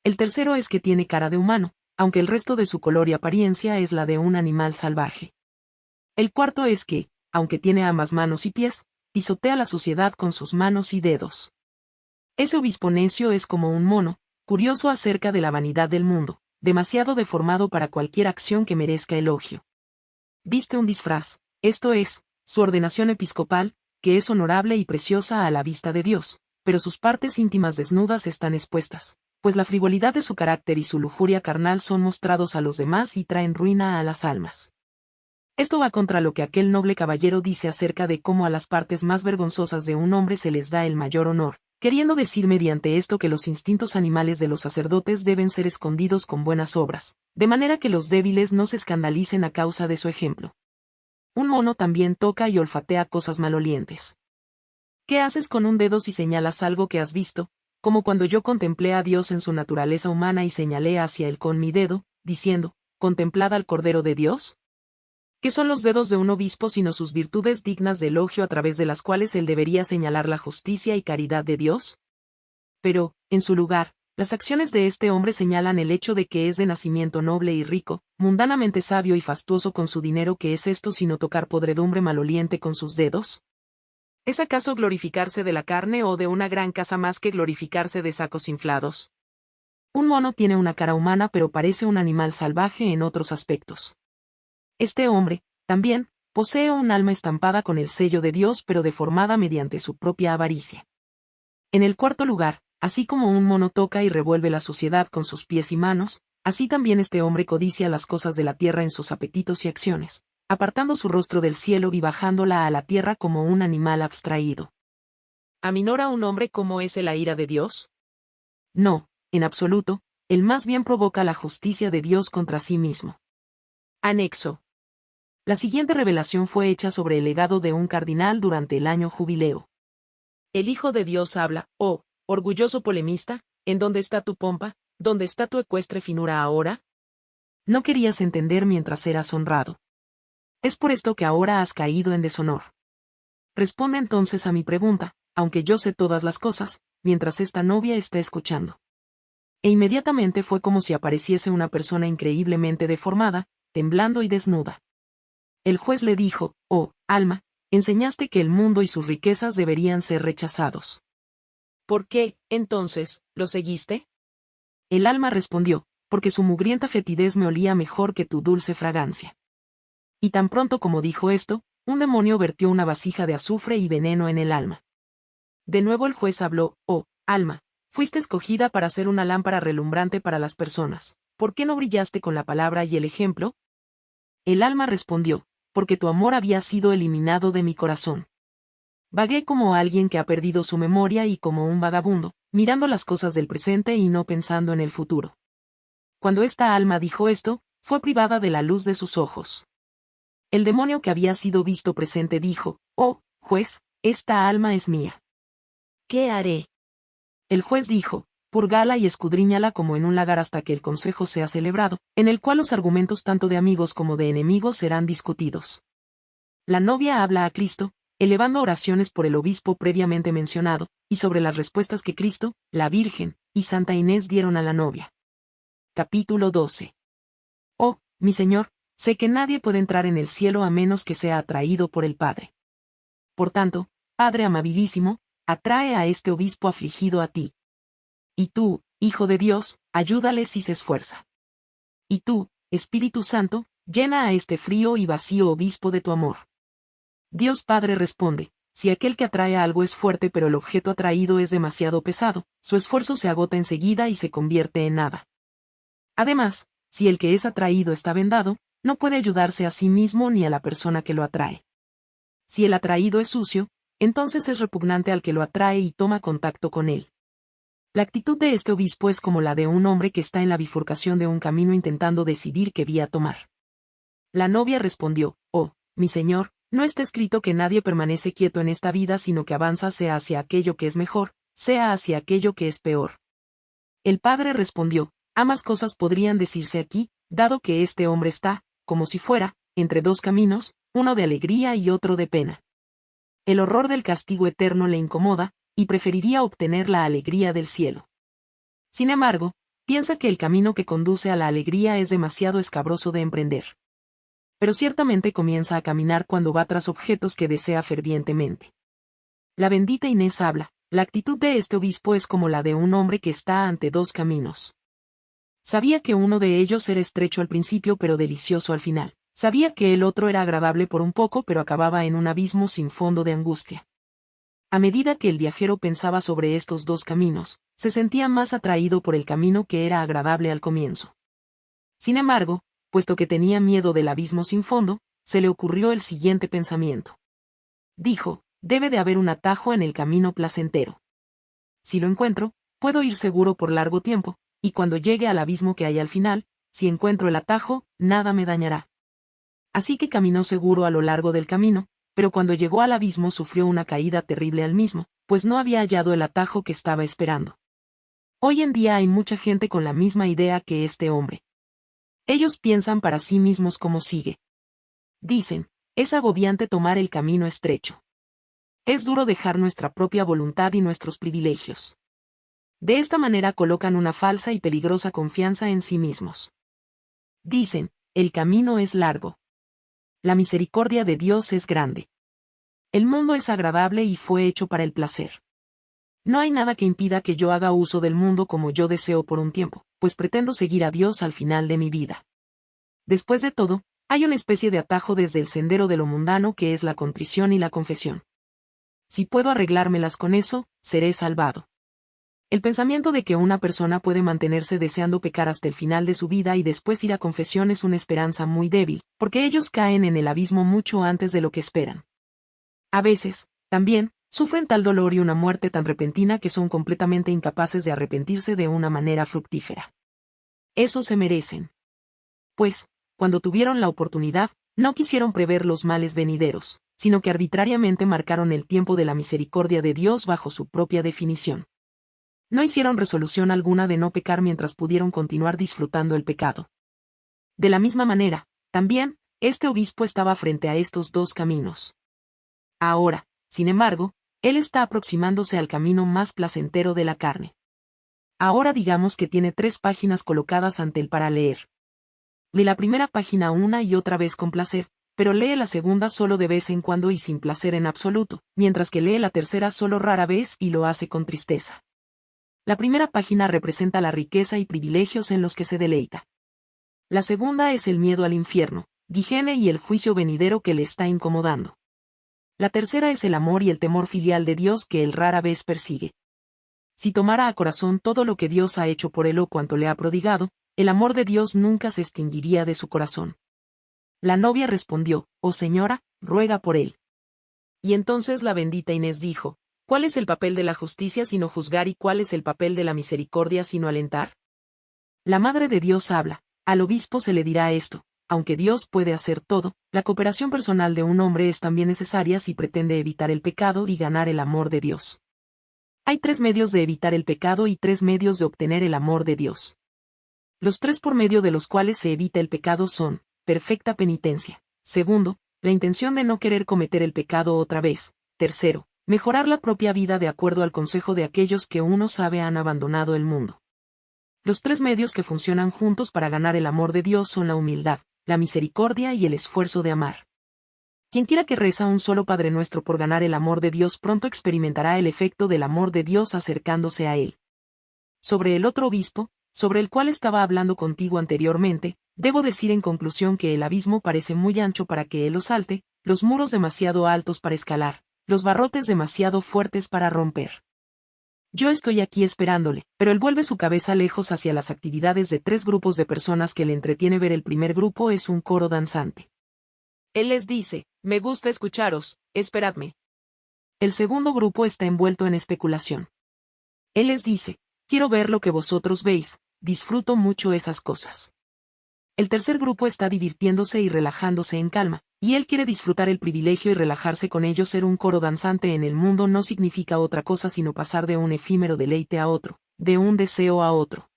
El tercero es que tiene cara de humano, aunque el resto de su color y apariencia es la de un animal salvaje. El cuarto es que, aunque tiene ambas manos y pies, pisotea la suciedad con sus manos y dedos. Ese obispo necio es como un mono, curioso acerca de la vanidad del mundo, demasiado deformado para cualquier acción que merezca elogio. Viste un disfraz, esto es, su ordenación episcopal, que es honorable y preciosa a la vista de Dios, pero sus partes íntimas desnudas están expuestas, pues la frivolidad de su carácter y su lujuria carnal son mostrados a los demás y traen ruina a las almas. Esto va contra lo que aquel noble caballero dice acerca de cómo a las partes más vergonzosas de un hombre se les da el mayor honor, queriendo decir mediante esto que los instintos animales de los sacerdotes deben ser escondidos con buenas obras, de manera que los débiles no se escandalicen a causa de su ejemplo. Un mono también toca y olfatea cosas malolientes. ¿Qué haces con un dedo si señalas algo que has visto, como cuando yo contemplé a Dios en su naturaleza humana y señalé hacia él con mi dedo, diciendo, contemplad al Cordero de Dios? ¿Qué son los dedos de un obispo sino sus virtudes dignas de elogio a través de las cuales él debería señalar la justicia y caridad de Dios? Pero, en su lugar, las acciones de este hombre señalan el hecho de que es de nacimiento noble y rico, mundanamente sabio y fastuoso con su dinero. ¿Qué es esto sino tocar podredumbre maloliente con sus dedos? ¿Es acaso glorificarse de la carne o de una gran casa más que glorificarse de sacos inflados? Un mono tiene una cara humana pero parece un animal salvaje en otros aspectos. Este hombre, también, posee un alma estampada con el sello de Dios pero deformada mediante su propia avaricia. En el cuarto lugar, así como un mono toca y revuelve la suciedad con sus pies y manos, así también este hombre codicia las cosas de la tierra en sus apetitos y acciones, apartando su rostro del cielo y bajándola a la tierra como un animal abstraído. ¿Aminora un hombre como es la ira de Dios? No, en absoluto, él más bien provoca la justicia de Dios contra sí mismo. Anexo. La siguiente revelación fue hecha sobre el legado de un cardinal durante el año jubileo. El Hijo de Dios habla, oh, orgulloso polemista, ¿en dónde está tu pompa? ¿Dónde está tu ecuestre finura ahora? No querías entender mientras eras honrado. Es por esto que ahora has caído en deshonor. Responde entonces a mi pregunta, aunque yo sé todas las cosas, mientras esta novia está escuchando. E inmediatamente fue como si apareciese una persona increíblemente deformada, temblando y desnuda. El juez le dijo, oh, alma, enseñaste que el mundo y sus riquezas deberían ser rechazados. ¿Por qué, entonces, lo seguiste? El alma respondió, porque su mugrienta fetidez me olía mejor que tu dulce fragancia. Y tan pronto como dijo esto, un demonio vertió una vasija de azufre y veneno en el alma. De nuevo el juez habló, oh, alma, fuiste escogida para ser una lámpara relumbrante para las personas, ¿por qué no brillaste con la palabra y el ejemplo? El alma respondió, porque tu amor había sido eliminado de mi corazón. Vagué como alguien que ha perdido su memoria y como un vagabundo, mirando las cosas del presente y no pensando en el futuro. Cuando esta alma dijo esto, fue privada de la luz de sus ojos. El demonio que había sido visto presente dijo, oh, juez, esta alma es mía. ¿Qué haré? El juez dijo, purgala y escudriñala como en un lagar hasta que el consejo sea celebrado, en el cual los argumentos tanto de amigos como de enemigos serán discutidos. La novia habla a Cristo, elevando oraciones por el obispo previamente mencionado, y sobre las respuestas que Cristo, la Virgen, y Santa Inés dieron a la novia. Capítulo 12. Oh, mi Señor, sé que nadie puede entrar en el cielo a menos que sea atraído por el Padre. Por tanto, Padre amabilísimo, atrae a este obispo afligido a ti. Y tú, Hijo de Dios, ayúdale si se esfuerza. Y tú, Espíritu Santo, llena a este frío y vacío obispo de tu amor. Dios Padre responde, si aquel que atrae a algo es fuerte pero el objeto atraído es demasiado pesado, su esfuerzo se agota enseguida y se convierte en nada. Además, si el que es atraído está vendado, no puede ayudarse a sí mismo ni a la persona que lo atrae. Si el atraído es sucio, entonces es repugnante al que lo atrae y toma contacto con él. La actitud de este obispo es como la de un hombre que está en la bifurcación de un camino intentando decidir qué vía tomar. La novia respondió, oh, mi señor, No está escrito que nadie permanece quieto en esta vida, sino que avanza sea hacia aquello que es mejor, sea hacia aquello que es peor. El padre respondió, ambas cosas podrían decirse aquí, dado que este hombre está, como si fuera, entre dos caminos, uno de alegría y otro de pena. El horror del castigo eterno le incomoda, y preferiría obtener la alegría del cielo. Sin embargo, piensa que el camino que conduce a la alegría es demasiado escabroso de emprender. Pero ciertamente comienza a caminar cuando va tras objetos que desea fervientemente. La bendita Inés habla, la actitud de este obispo es como la de un hombre que está ante dos caminos. Sabía que uno de ellos era estrecho al principio pero delicioso al final. Sabía que el otro era agradable por un poco pero acababa en un abismo sin fondo de angustia. A medida que el viajero pensaba sobre estos dos caminos, se sentía más atraído por el camino que era agradable al comienzo. Sin embargo, puesto que tenía miedo del abismo sin fondo, se le ocurrió el siguiente pensamiento. Dijo, debe de haber un atajo en el camino placentero. Si lo encuentro, puedo ir seguro por largo tiempo, y cuando llegue al abismo que hay al final, si encuentro el atajo, nada me dañará. Así que caminó seguro a lo largo del camino, pero cuando llegó al abismo sufrió una caída terrible al mismo, pues no había hallado el atajo que estaba esperando. Hoy en día hay mucha gente con la misma idea que este hombre. Ellos piensan para sí mismos como sigue. Dicen, es agobiante tomar el camino estrecho. Es duro dejar nuestra propia voluntad y nuestros privilegios. De esta manera colocan una falsa y peligrosa confianza en sí mismos. Dicen, el camino es largo. La misericordia de Dios es grande. El mundo es agradable y fue hecho para el placer. No hay nada que impida que yo haga uso del mundo como yo deseo por un tiempo, pues pretendo seguir a Dios al final de mi vida. Después de todo, hay una especie de atajo desde el sendero de lo mundano que es la contrición y la confesión. Si puedo arreglármelas con eso, seré salvado. El pensamiento de que una persona puede mantenerse deseando pecar hasta el final de su vida y después ir a confesión es una esperanza muy débil, porque ellos caen en el abismo mucho antes de lo que esperan. A veces, también, sufren tal dolor y una muerte tan repentina que son completamente incapaces de arrepentirse de una manera fructífera. Eso se merecen. Pues, cuando tuvieron la oportunidad, no quisieron prever los males venideros, sino que arbitrariamente marcaron el tiempo de la misericordia de Dios bajo su propia definición. No hicieron resolución alguna de no pecar mientras pudieron continuar disfrutando el pecado. De la misma manera, también, este obispo estaba frente a estos dos caminos. Ahora, sin embargo, él está aproximándose al camino más placentero de la carne. Ahora digamos que tiene 3 páginas colocadas ante él para leer. Lee la primera página una y otra vez con placer, pero lee la segunda solo de vez en cuando y sin placer en absoluto, mientras que lee la tercera solo rara vez y lo hace con tristeza. La primera página representa la riqueza y privilegios en los que se deleita. La segunda es el miedo al infierno, Gehenna y el juicio venidero que le está incomodando. La tercera es el amor y el temor filial de Dios que él rara vez persigue. Si tomara a corazón todo lo que Dios ha hecho por él o cuanto le ha prodigado, el amor de Dios nunca se extinguiría de su corazón. La novia respondió, oh señora, ruega por él. Y entonces la bendita Inés dijo, ¿cuál es el papel de la justicia sino juzgar y cuál es el papel de la misericordia sino alentar? La Madre de Dios habla, al obispo se le dirá esto, aunque Dios puede hacer todo, la cooperación personal de un hombre es también necesaria si pretende evitar el pecado y ganar el amor de Dios. Hay 3 medios de evitar el pecado y 3 medios de obtener el amor de Dios. Los 3 por medio de los cuales se evita el pecado son, perfecta penitencia. Segundo, la intención de no querer cometer el pecado otra vez. Tercero, mejorar la propia vida de acuerdo al consejo de aquellos que uno sabe han abandonado el mundo. Los 3 medios que funcionan juntos para ganar el amor de Dios son la humildad, la misericordia y el esfuerzo de amar. Quienquiera que reza un solo Padre Nuestro por ganar el amor de Dios pronto experimentará el efecto del amor de Dios acercándose a él. Sobre el otro obispo, sobre el cual estaba hablando contigo anteriormente, debo decir en conclusión que el abismo parece muy ancho para que él lo salte, los muros demasiado altos para escalar, los barrotes demasiado fuertes para romper. Yo estoy aquí esperándole, pero él vuelve su cabeza lejos hacia las actividades de 3 grupos de personas que le entretiene ver. El primer grupo es un coro danzante. Él les dice, me gusta escucharos, esperadme. El segundo grupo está envuelto en especulación. Él les dice, quiero ver lo que vosotros veis, disfruto mucho esas cosas. El tercer grupo está divirtiéndose y relajándose en calma, y él quiere disfrutar el privilegio y relajarse con ellos. Ser un coro danzante en el mundo no significa otra cosa sino pasar de un efímero deleite a otro, de un deseo a otro.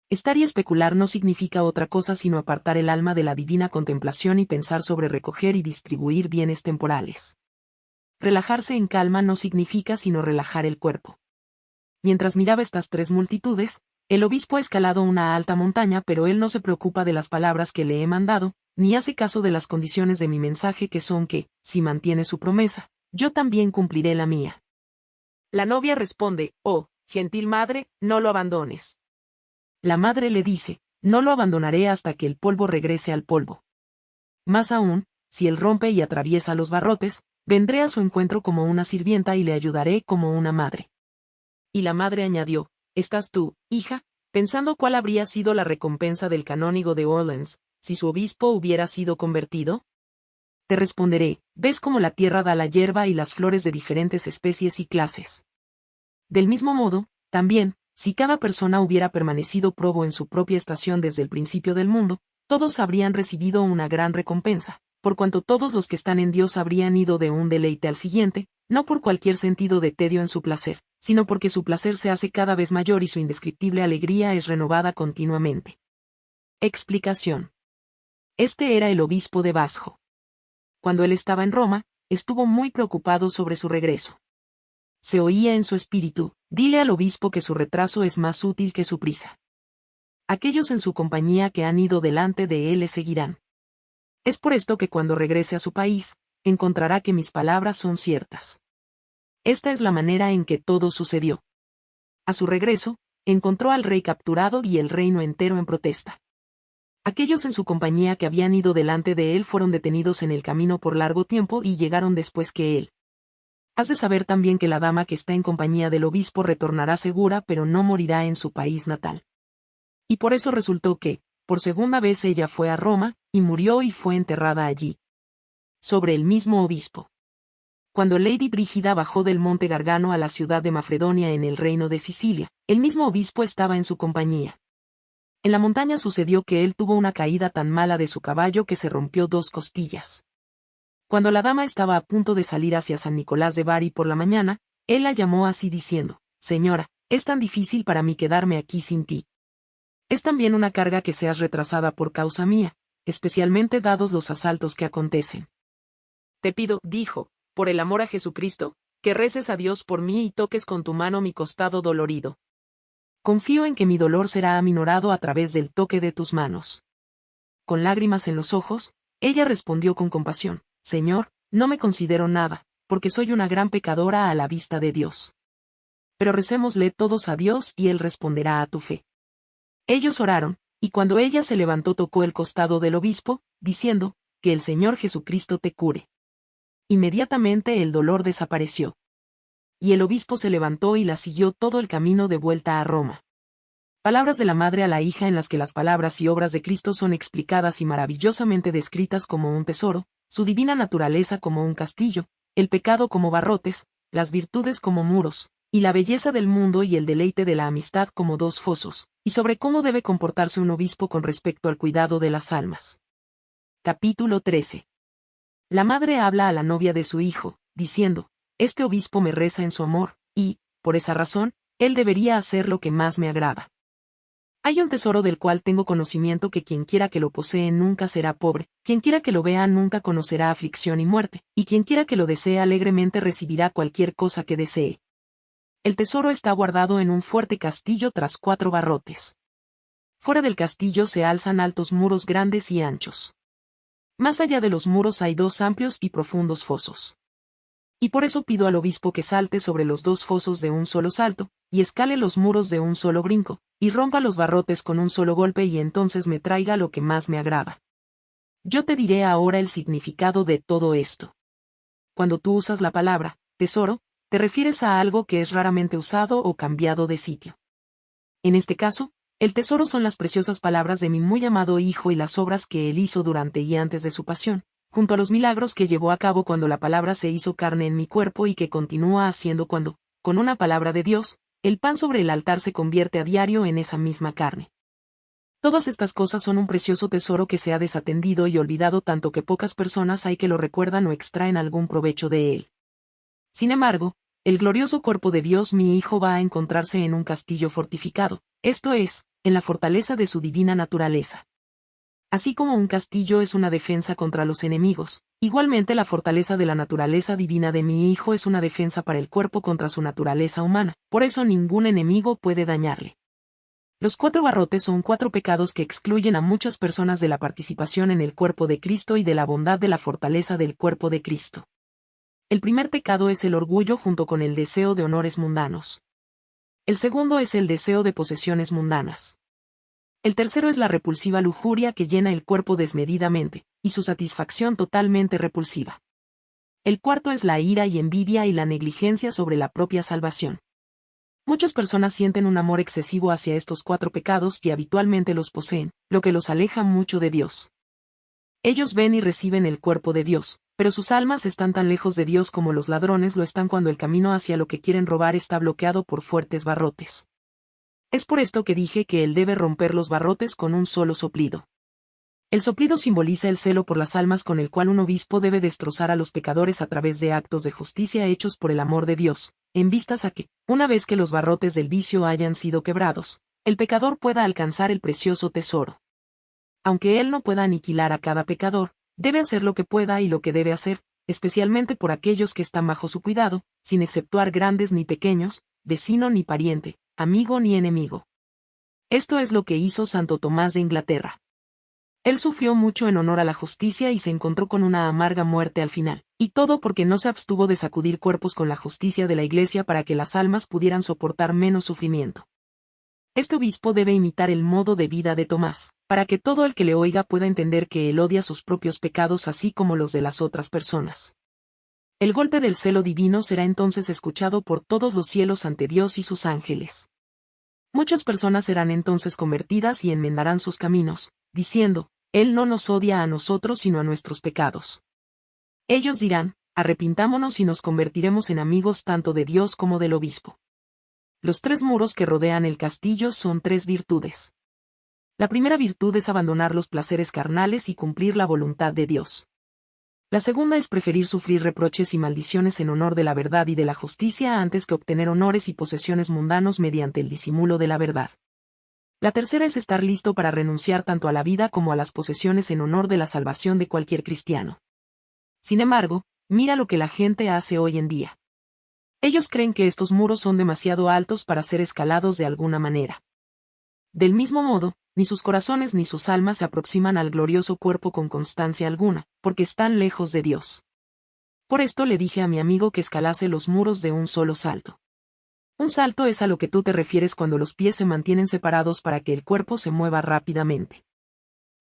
Estar y especular no significa otra cosa sino apartar el alma de la divina contemplación y pensar sobre recoger y distribuir bienes temporales. Relajarse en calma no significa sino relajar el cuerpo. Mientras miraba estas tres multitudes, el obispo ha escalado una alta montaña, pero él no se preocupa de las palabras que le he mandado, ni hace caso de las condiciones de mi mensaje, que son que, si mantiene su promesa, yo también cumpliré la mía. La novia responde: oh, gentil madre, no lo abandones. La madre le dice: no lo abandonaré hasta que el polvo regrese al polvo. Más aún, si él rompe y atraviesa los barrotes, vendré a su encuentro como una sirvienta y le ayudaré como una madre. Y la madre añadió: ¿estás tú, hija, pensando cuál habría sido la recompensa del canónigo de Orleans, si su obispo hubiera sido convertido? Te responderé: ves cómo la tierra da la hierba y las flores de diferentes especies y clases. Del mismo modo, también, si cada persona hubiera permanecido probo en su propia estación desde el principio del mundo, todos habrían recibido una gran recompensa, por cuanto todos los que están en Dios habrían ido de un deleite al siguiente, no por cualquier sentido de tedio en su placer, sino porque su placer se hace cada vez mayor y su indescriptible alegría es renovada continuamente. Explicación. Este era el obispo de Basjo. Cuando él estaba en Roma, estuvo muy preocupado sobre su regreso. Se oía en su espíritu: dile al obispo que su retraso es más útil que su prisa. Aquellos en su compañía que han ido delante de él le seguirán. Es por esto que cuando regrese a su país, encontrará que mis palabras son ciertas. Esta es la manera en que todo sucedió. A su regreso, encontró al rey capturado y el reino entero en protesta. Aquellos en su compañía que habían ido delante de él fueron detenidos en el camino por largo tiempo y llegaron después que él. Has de saber también que la dama que está en compañía del obispo retornará segura, pero no morirá en su país natal. Y por eso resultó que, por segunda vez ella fue a Roma, y murió y fue enterrada allí. Sobre el mismo obispo. Cuando Lady Brígida bajó del monte Gargano a la ciudad de Mafredonia en el reino de Sicilia, el mismo obispo estaba en su compañía. En la montaña sucedió que él tuvo una caída tan mala de su caballo que se rompió 2 costillas. Cuando la dama estaba a punto de salir hacia San Nicolás de Bari por la mañana, él la llamó así diciendo: Señora, es tan difícil para mí quedarme aquí sin ti. Es también una carga que seas retrasada por causa mía, especialmente dados los asaltos que acontecen. Te pido, dijo, por el amor a Jesucristo, que reces a Dios por mí y toques con tu mano mi costado dolorido. Confío en que mi dolor será aminorado a través del toque de tus manos. Con lágrimas en los ojos, ella respondió con compasión: Señor, no me considero nada, porque soy una gran pecadora a la vista de Dios. Pero recémosle todos a Dios y Él responderá a tu fe. Ellos oraron, y cuando ella se levantó tocó el costado del obispo, diciendo: que el Señor Jesucristo te cure. Inmediatamente el dolor desapareció. Y el obispo se levantó y la siguió todo el camino de vuelta a Roma. Palabras de la madre a la hija en las que las palabras y obras de Cristo son explicadas y maravillosamente descritas como un tesoro, su divina naturaleza como un castillo, el pecado como barrotes, las virtudes como muros, y la belleza del mundo y el deleite de la amistad como 2 fosos, y sobre cómo debe comportarse un obispo con respecto al cuidado de las almas. Capítulo 13. La madre habla a la novia de su hijo, diciendo: este obispo me reza en su amor, y, por esa razón, él debería hacer lo que más me agrada. Hay un tesoro del cual tengo conocimiento, que quien quiera que lo posee nunca será pobre, quien quiera que lo vea nunca conocerá aflicción y muerte, y quien quiera que lo desee alegremente recibirá cualquier cosa que desee. El tesoro está guardado en un fuerte castillo tras 4 barrotes. Fuera del castillo se alzan altos muros grandes y anchos. Más allá de los muros hay 2 amplios y profundos fosos. Y por eso pido al obispo que salte sobre los 2 fosos de un solo salto, y escale los muros de un solo brinco, y rompa los barrotes con un solo golpe, y entonces me traiga lo que más me agrada. Yo te diré ahora el significado de todo esto. Cuando tú usas la palabra tesoro, te refieres a algo que es raramente usado o cambiado de sitio. En este caso, el tesoro son las preciosas palabras de mi muy amado Hijo y las obras que él hizo durante y antes de su pasión, junto a los milagros que llevó a cabo cuando la palabra se hizo carne en mi cuerpo y que continúa haciendo cuando, con una palabra de Dios, el pan sobre el altar se convierte a diario en esa misma carne. Todas estas cosas son un precioso tesoro que se ha desatendido y olvidado tanto que pocas personas hay que lo recuerdan o extraen algún provecho de él. Sin embargo, el glorioso cuerpo de Dios mi Hijo va a encontrarse en un castillo fortificado, esto es, en la fortaleza de su divina naturaleza. Así como un castillo es una defensa contra los enemigos, igualmente la fortaleza de la naturaleza divina de mi Hijo es una defensa para el cuerpo contra su naturaleza humana, por eso ningún enemigo puede dañarle. Los 4 barrotes son 4 pecados que excluyen a muchas personas de la participación en el cuerpo de Cristo y de la bondad de la fortaleza del cuerpo de Cristo. El primer pecado es el orgullo junto con el deseo de honores mundanos. El segundo es el deseo de posesiones mundanas. El tercero es la repulsiva lujuria que llena el cuerpo desmedidamente, y su satisfacción totalmente repulsiva. El cuarto es la ira y envidia y la negligencia sobre la propia salvación. Muchas personas sienten un amor excesivo hacia estos 4 pecados y habitualmente los poseen, lo que los aleja mucho de Dios. Ellos ven y reciben el cuerpo de Dios, pero sus almas están tan lejos de Dios como los ladrones lo están cuando el camino hacia lo que quieren robar está bloqueado por fuertes barrotes. Es por esto que dije que él debe romper los barrotes con un solo soplido. El soplido simboliza el celo por las almas con el cual un obispo debe destrozar a los pecadores a través de actos de justicia hechos por el amor de Dios, en vistas a que, una vez que los barrotes del vicio hayan sido quebrados, el pecador pueda alcanzar el precioso tesoro. Aunque él no pueda aniquilar a cada pecador, debe hacer lo que pueda y lo que debe hacer, especialmente por aquellos que están bajo su cuidado, sin exceptuar grandes ni pequeños, vecino ni pariente, amigo ni enemigo. Esto es lo que hizo Santo Tomás de Inglaterra. Él sufrió mucho en honor a la justicia y se encontró con una amarga muerte al final, y todo porque no se abstuvo de sacudir cuerpos con la justicia de la Iglesia para que las almas pudieran soportar menos sufrimiento. Este obispo debe imitar el modo de vida de Tomás, para que todo el que le oiga pueda entender que él odia sus propios pecados así como los de las otras personas. El golpe del celo divino será entonces escuchado por todos los cielos ante Dios y sus ángeles. Muchas personas serán entonces convertidas y enmendarán sus caminos, diciendo, Él no nos odia a nosotros sino a nuestros pecados. Ellos dirán, arrepintámonos y nos convertiremos en amigos tanto de Dios como del obispo. Los 3 muros que rodean el castillo son 3 virtudes. La primera virtud es abandonar los placeres carnales y cumplir la voluntad de Dios. La segunda es preferir sufrir reproches y maldiciones en honor de la verdad y de la justicia antes que obtener honores y posesiones mundanos mediante el disimulo de la verdad. La tercera es estar listo para renunciar tanto a la vida como a las posesiones en honor de la salvación de cualquier cristiano. Sin embargo, mira lo que la gente hace hoy en día. Ellos creen que estos muros son demasiado altos para ser escalados de alguna manera. Del mismo modo, ni sus corazones ni sus almas se aproximan al glorioso cuerpo con constancia alguna, porque están lejos de Dios. Por esto le dije a mi amigo que escalase los muros de un solo salto. Un salto es a lo que tú te refieres cuando los pies se mantienen separados para que el cuerpo se mueva rápidamente.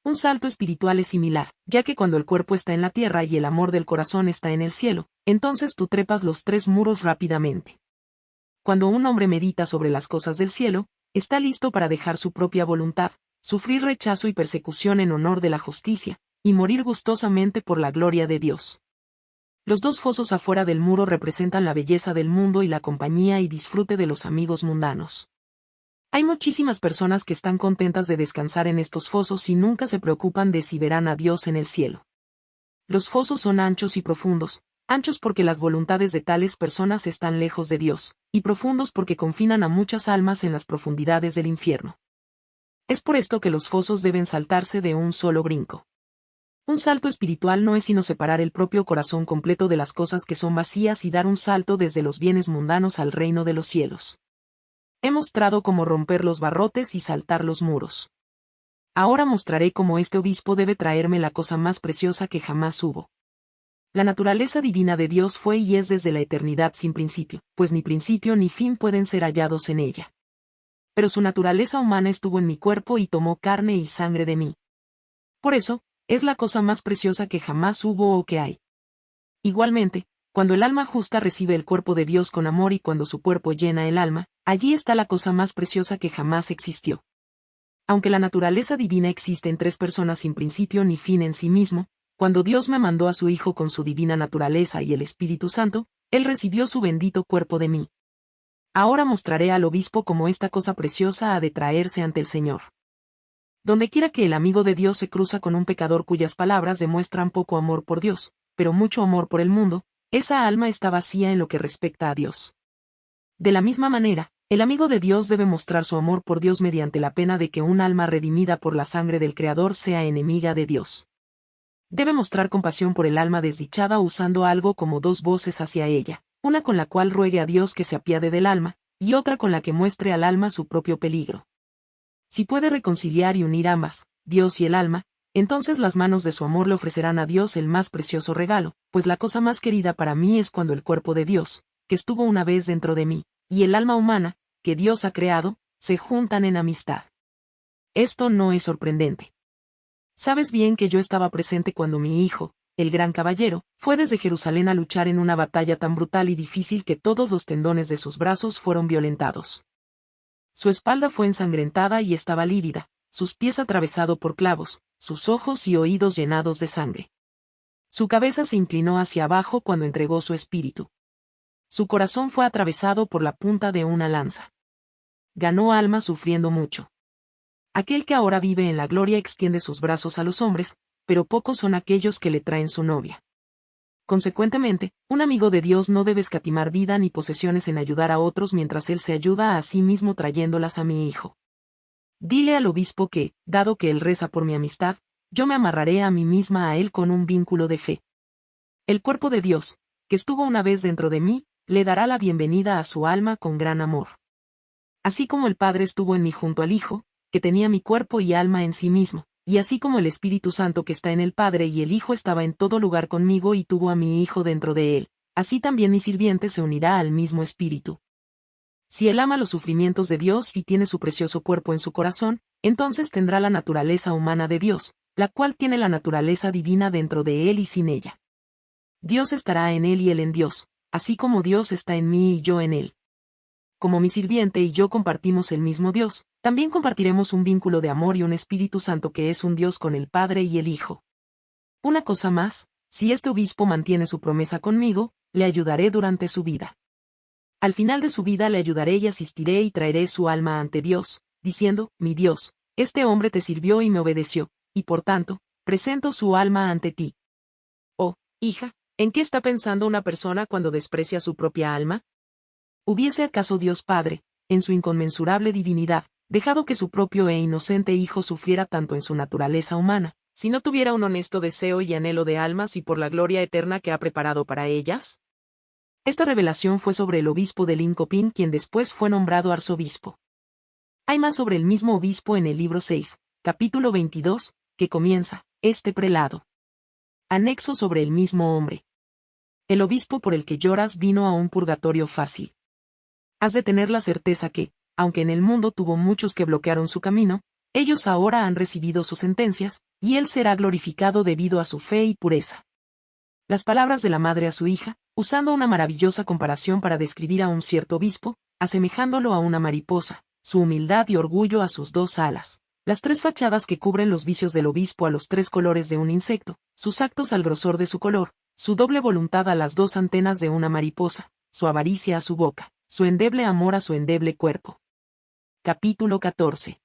Un salto espiritual es similar, ya que cuando el cuerpo está en la tierra y el amor del corazón está en el cielo, entonces tú trepas los 3 muros rápidamente. Cuando un hombre medita sobre las cosas del cielo, está listo para dejar su propia voluntad, sufrir rechazo y persecución en honor de la justicia, y morir gustosamente por la gloria de Dios. Los 2 fosos afuera del muro representan la belleza del mundo y la compañía y disfrute de los amigos mundanos. Hay muchísimas personas que están contentas de descansar en estos fosos y nunca se preocupan de si verán a Dios en el cielo. Los fosos son anchos y profundos, anchos porque las voluntades de tales personas están lejos de Dios, y profundos porque confinan a muchas almas en las profundidades del infierno. Es por esto que los fosos deben saltarse de un solo brinco. Un salto espiritual no es sino separar el propio corazón completo de las cosas que son vacías y dar un salto desde los bienes mundanos al reino de los cielos. He mostrado cómo romper los barrotes y saltar los muros. Ahora mostraré cómo este obispo debe traerme la cosa más preciosa que jamás hubo. La naturaleza divina de Dios fue y es desde la eternidad sin principio, pues ni principio ni fin pueden ser hallados en ella. Pero su naturaleza humana estuvo en mi cuerpo y tomó carne y sangre de mí. Por eso, es la cosa más preciosa que jamás hubo o que hay. Igualmente, cuando el alma justa recibe el cuerpo de Dios con amor y cuando su cuerpo llena el alma, allí está la cosa más preciosa que jamás existió. Aunque la naturaleza divina existe en 3 personas sin principio ni fin en sí mismo, cuando Dios me mandó a su Hijo con su divina naturaleza y el Espíritu Santo, Él recibió su bendito cuerpo de mí. Ahora mostraré al obispo cómo esta cosa preciosa ha de traerse ante el Señor. Dondequiera que el amigo de Dios se cruza con un pecador cuyas palabras demuestran poco amor por Dios, pero mucho amor por el mundo, esa alma está vacía en lo que respecta a Dios. De la misma manera, el amigo de Dios debe mostrar su amor por Dios mediante la pena de que un alma redimida por la sangre del Creador sea enemiga de Dios. Debe mostrar compasión por el alma desdichada usando algo como dos voces hacia ella, una con la cual ruegue a Dios que se apiade del alma, y otra con la que muestre al alma su propio peligro. Si puede reconciliar y unir ambas, Dios y el alma, entonces las manos de su amor le ofrecerán a Dios el más precioso regalo, pues la cosa más querida para mí es cuando el cuerpo de Dios, que estuvo una vez dentro de mí, y el alma humana, que Dios ha creado, se juntan en amistad. Esto no es sorprendente. Sabes bien que yo estaba presente cuando mi hijo, el gran caballero, fue desde Jerusalén a luchar en una batalla tan brutal y difícil que todos los tendones de sus brazos fueron violentados. Su espalda fue ensangrentada y estaba lívida, sus pies atravesado por clavos, sus ojos y oídos llenados de sangre. Su cabeza se inclinó hacia abajo cuando entregó su espíritu. Su corazón fue atravesado por la punta de una lanza. Ganó alma sufriendo mucho. Aquel que ahora vive en la gloria extiende sus brazos a los hombres, pero pocos son aquellos que le traen su novia. Consecuentemente, un amigo de Dios no debe escatimar vida ni posesiones en ayudar a otros mientras él se ayuda a sí mismo trayéndolas a mi hijo. Dile al obispo que, dado que él reza por mi amistad, yo me amarraré a mí misma a él con un vínculo de fe. El cuerpo de Dios, que estuvo una vez dentro de mí, le dará la bienvenida a su alma con gran amor. Así como el Padre estuvo en mí junto al Hijo, que tenía mi cuerpo y alma en sí mismo, y así como el Espíritu Santo que está en el Padre y el Hijo estaba en todo lugar conmigo y tuvo a mi Hijo dentro de él, así también mi sirviente se unirá al mismo Espíritu. Si él ama los sufrimientos de Dios y tiene su precioso cuerpo en su corazón, entonces tendrá la naturaleza humana de Dios, la cual tiene la naturaleza divina dentro de él y sin ella. Dios estará en él y él en Dios, así como Dios está en mí y yo en él. Como mi sirviente y yo compartimos el mismo Dios, también compartiremos un vínculo de amor y un Espíritu Santo que es un Dios con el Padre y el Hijo. Una cosa más, si este obispo mantiene su promesa conmigo, le ayudaré durante su vida. Al final de su vida le ayudaré y asistiré y traeré su alma ante Dios, diciendo, mi Dios, este hombre te sirvió y me obedeció, y por tanto, presento su alma ante ti. Oh, hija, ¿en qué está pensando una persona cuando desprecia su propia alma? ¿Hubiese acaso Dios Padre, en su inconmensurable divinidad, dejado que su propio e inocente Hijo sufriera tanto en su naturaleza humana, si no tuviera un honesto deseo y anhelo de almas y por la gloria eterna que ha preparado para ellas? Esta revelación fue sobre el obispo de Lincopín, quien después fue nombrado arzobispo. Hay más sobre el mismo obispo en el libro 6, capítulo 22, que comienza, este prelado. Anexo sobre el mismo hombre. El obispo por el que lloras vino a un purgatorio fácil. Has de tener la certeza que, aunque en el mundo tuvo muchos que bloquearon su camino, ellos ahora han recibido sus sentencias, y él será glorificado debido a su fe y pureza. Las palabras de la madre a su hija, usando una maravillosa comparación para describir a un cierto obispo, asemejándolo a una mariposa, su humildad y orgullo a sus dos alas, las tres fachadas que cubren los vicios del obispo a los tres colores de un insecto, sus actos al grosor de su color, su doble voluntad a las dos antenas de una mariposa, su avaricia a su boca, su endeble amor a su endeble cuerpo. Capítulo 14.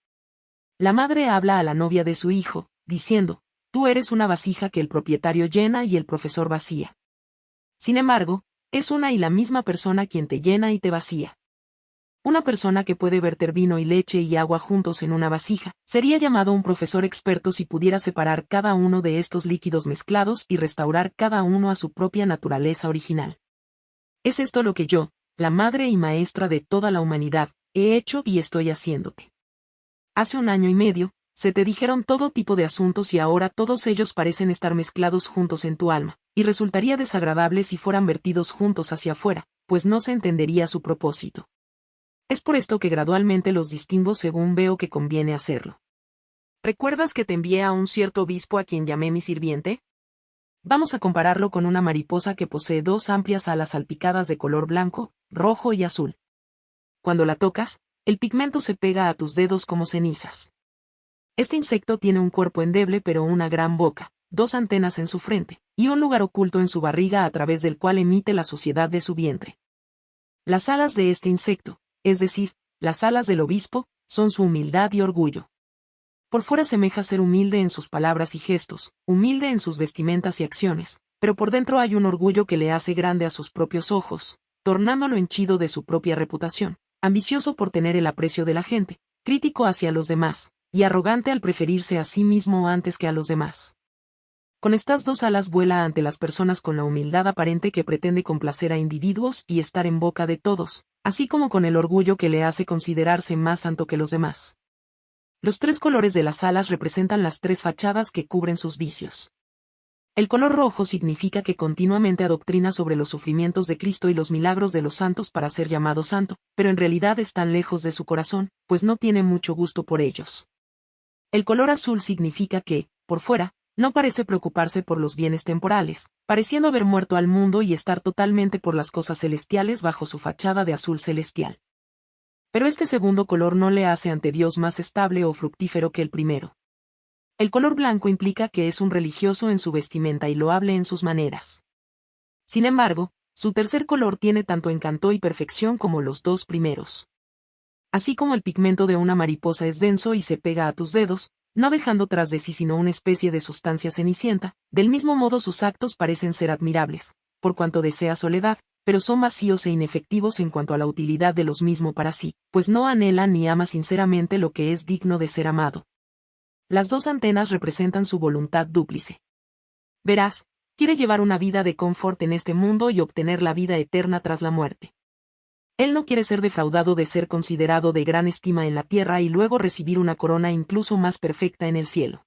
La madre habla a la novia de su hijo, diciendo, tú eres una vasija que el propietario llena y el profesor vacía. Sin embargo, es una y la misma persona quien te llena y te vacía. Una persona que puede verter vino y leche y agua juntos en una vasija, sería llamado un profesor experto si pudiera separar cada uno de estos líquidos mezclados y restaurar cada uno a su propia naturaleza original. Es esto lo que yo, la madre y maestra de toda la humanidad, he hecho y estoy haciéndote. Hace 1 año y medio, se te dijeron todo tipo de asuntos y ahora todos ellos parecen estar mezclados juntos en tu alma, y resultaría desagradable si fueran vertidos juntos hacia afuera, pues no se entendería su propósito. Es por esto que gradualmente los distingo según veo que conviene hacerlo. ¿Recuerdas que te envié a un cierto obispo a quien llamé mi sirviente? Vamos a compararlo con una mariposa que posee 2 amplias alas salpicadas de color blanco, rojo y azul. Cuando la tocas, el pigmento se pega a tus dedos como cenizas. Este insecto tiene un cuerpo endeble pero una gran boca, 2 antenas en su frente, y un lugar oculto en su barriga a través del cual emite la suciedad de su vientre. Las alas de este insecto, es decir, las alas del obispo, son su humildad y orgullo. Por fuera semeja ser humilde en sus palabras y gestos, humilde en sus vestimentas y acciones, pero por dentro hay un orgullo que le hace grande a sus propios ojos, tornándolo henchido de su propia reputación, ambicioso por tener el aprecio de la gente, crítico hacia los demás, y arrogante al preferirse a sí mismo antes que a los demás. Con estas dos alas vuela ante las personas con la humildad aparente que pretende complacer a individuos y estar en boca de todos, así como con el orgullo que le hace considerarse más santo que los demás. Los tres colores de las alas representan las tres fachadas que cubren sus vicios. El color rojo significa que continuamente adoctrina sobre los sufrimientos de Cristo y los milagros de los santos para ser llamado santo, pero en realidad están lejos de su corazón, pues no tiene mucho gusto por ellos. El color azul significa que, por fuera, no parece preocuparse por los bienes temporales, pareciendo haber muerto al mundo y estar totalmente por las cosas celestiales bajo su fachada de azul celestial. Pero este segundo color no le hace ante Dios más estable o fructífero que el primero. El color blanco implica que es un religioso en su vestimenta y loable en sus maneras. Sin embargo, su tercer color tiene tanto encanto y perfección como los dos primeros. Así como el pigmento de una mariposa es denso y se pega a tus dedos, no dejando tras de sí sino una especie de sustancia cenicienta, del mismo modo sus actos parecen ser admirables, por cuanto desea soledad, pero son vacíos e inefectivos en cuanto a la utilidad de los mismos para sí, pues no anhela ni ama sinceramente lo que es digno de ser amado. Las dos antenas representan su voluntad dúplice. Verás, quiere llevar una vida de confort en este mundo y obtener la vida eterna tras la muerte. Él no quiere ser defraudado de ser considerado de gran estima en la tierra y luego recibir una corona incluso más perfecta en el cielo.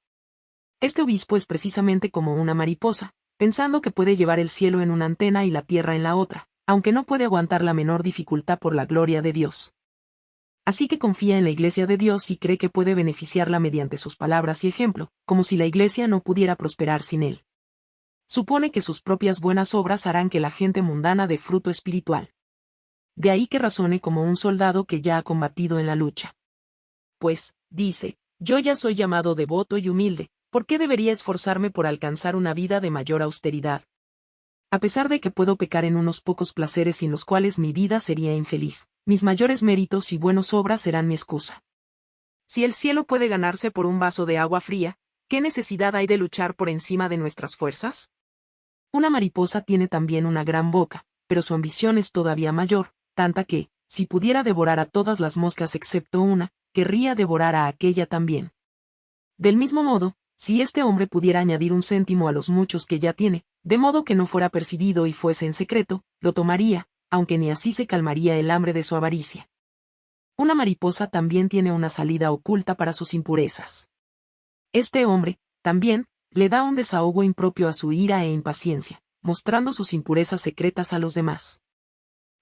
Este obispo es precisamente como una mariposa, pensando que puede llevar el cielo en una antena y la tierra en la otra, aunque no puede aguantar la menor dificultad por la gloria de Dios. Así que confía en la Iglesia de Dios y cree que puede beneficiarla mediante sus palabras y ejemplo, como si la Iglesia no pudiera prosperar sin él. Supone que sus propias buenas obras harán que la gente mundana dé fruto espiritual. De ahí que razone como un soldado que ya ha combatido en la lucha. Pues, dice, yo ya soy llamado devoto y humilde, ¿por qué debería esforzarme por alcanzar una vida de mayor austeridad? A pesar de que puedo pecar en unos pocos placeres sin los cuales mi vida sería infeliz, mis mayores méritos y buenas obras serán mi excusa. Si el cielo puede ganarse por un vaso de agua fría, ¿qué necesidad hay de luchar por encima de nuestras fuerzas? Una mariposa tiene también una gran boca, pero su ambición es todavía mayor, tanta que, si pudiera devorar a todas las moscas excepto una, querría devorar a aquella también. Del mismo modo, si este hombre pudiera añadir un céntimo a los muchos que ya tiene, de modo que no fuera percibido y fuese en secreto, lo tomaría, aunque ni así se calmaría el hambre de su avaricia. Una mariposa también tiene una salida oculta para sus impurezas. Este hombre, también, le da un desahogo impropio a su ira e impaciencia, mostrando sus impurezas secretas a los demás.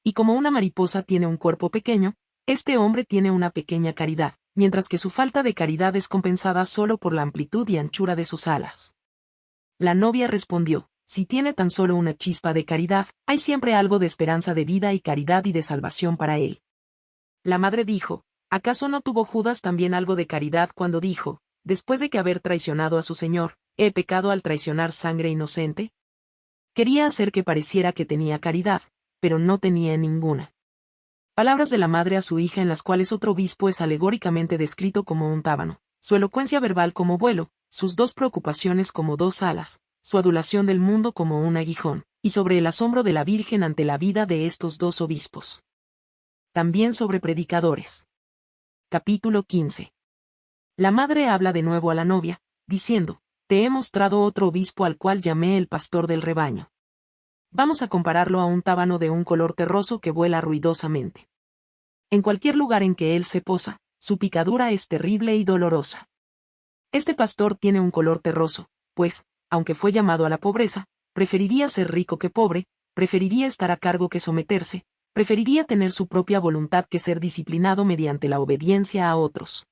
Y como una mariposa tiene un cuerpo pequeño, este hombre tiene una pequeña caridad, mientras que su falta de caridad es compensada solo por la amplitud y anchura de sus alas. La novia respondió, si tiene tan solo una chispa de caridad, hay siempre algo de esperanza de vida y caridad y de salvación para él. La madre dijo, ¿acaso no tuvo Judas también algo de caridad cuando dijo, después de que haber traicionado a su Señor, he pecado al traicionar sangre inocente? Quería hacer que pareciera que tenía caridad, pero no tenía ninguna. Palabras de la madre a su hija en las cuales otro obispo es alegóricamente descrito como un tábano, su elocuencia verbal como vuelo, sus dos preocupaciones como dos alas, su adulación del mundo como un aguijón, y sobre el asombro de la Virgen ante la vida de estos dos obispos. También sobre predicadores. Capítulo 15. La madre habla de nuevo a la novia, diciendo, te he mostrado otro obispo al cual llamé el pastor del rebaño. Vamos a compararlo a un tábano de un color terroso que vuela ruidosamente. En cualquier lugar en que él se posa, su picadura es terrible y dolorosa. Este pastor tiene un color terroso, pues, aunque fue llamado a la pobreza, preferiría ser rico que pobre, preferiría estar a cargo que someterse, preferiría tener su propia voluntad que ser disciplinado mediante la obediencia a otros.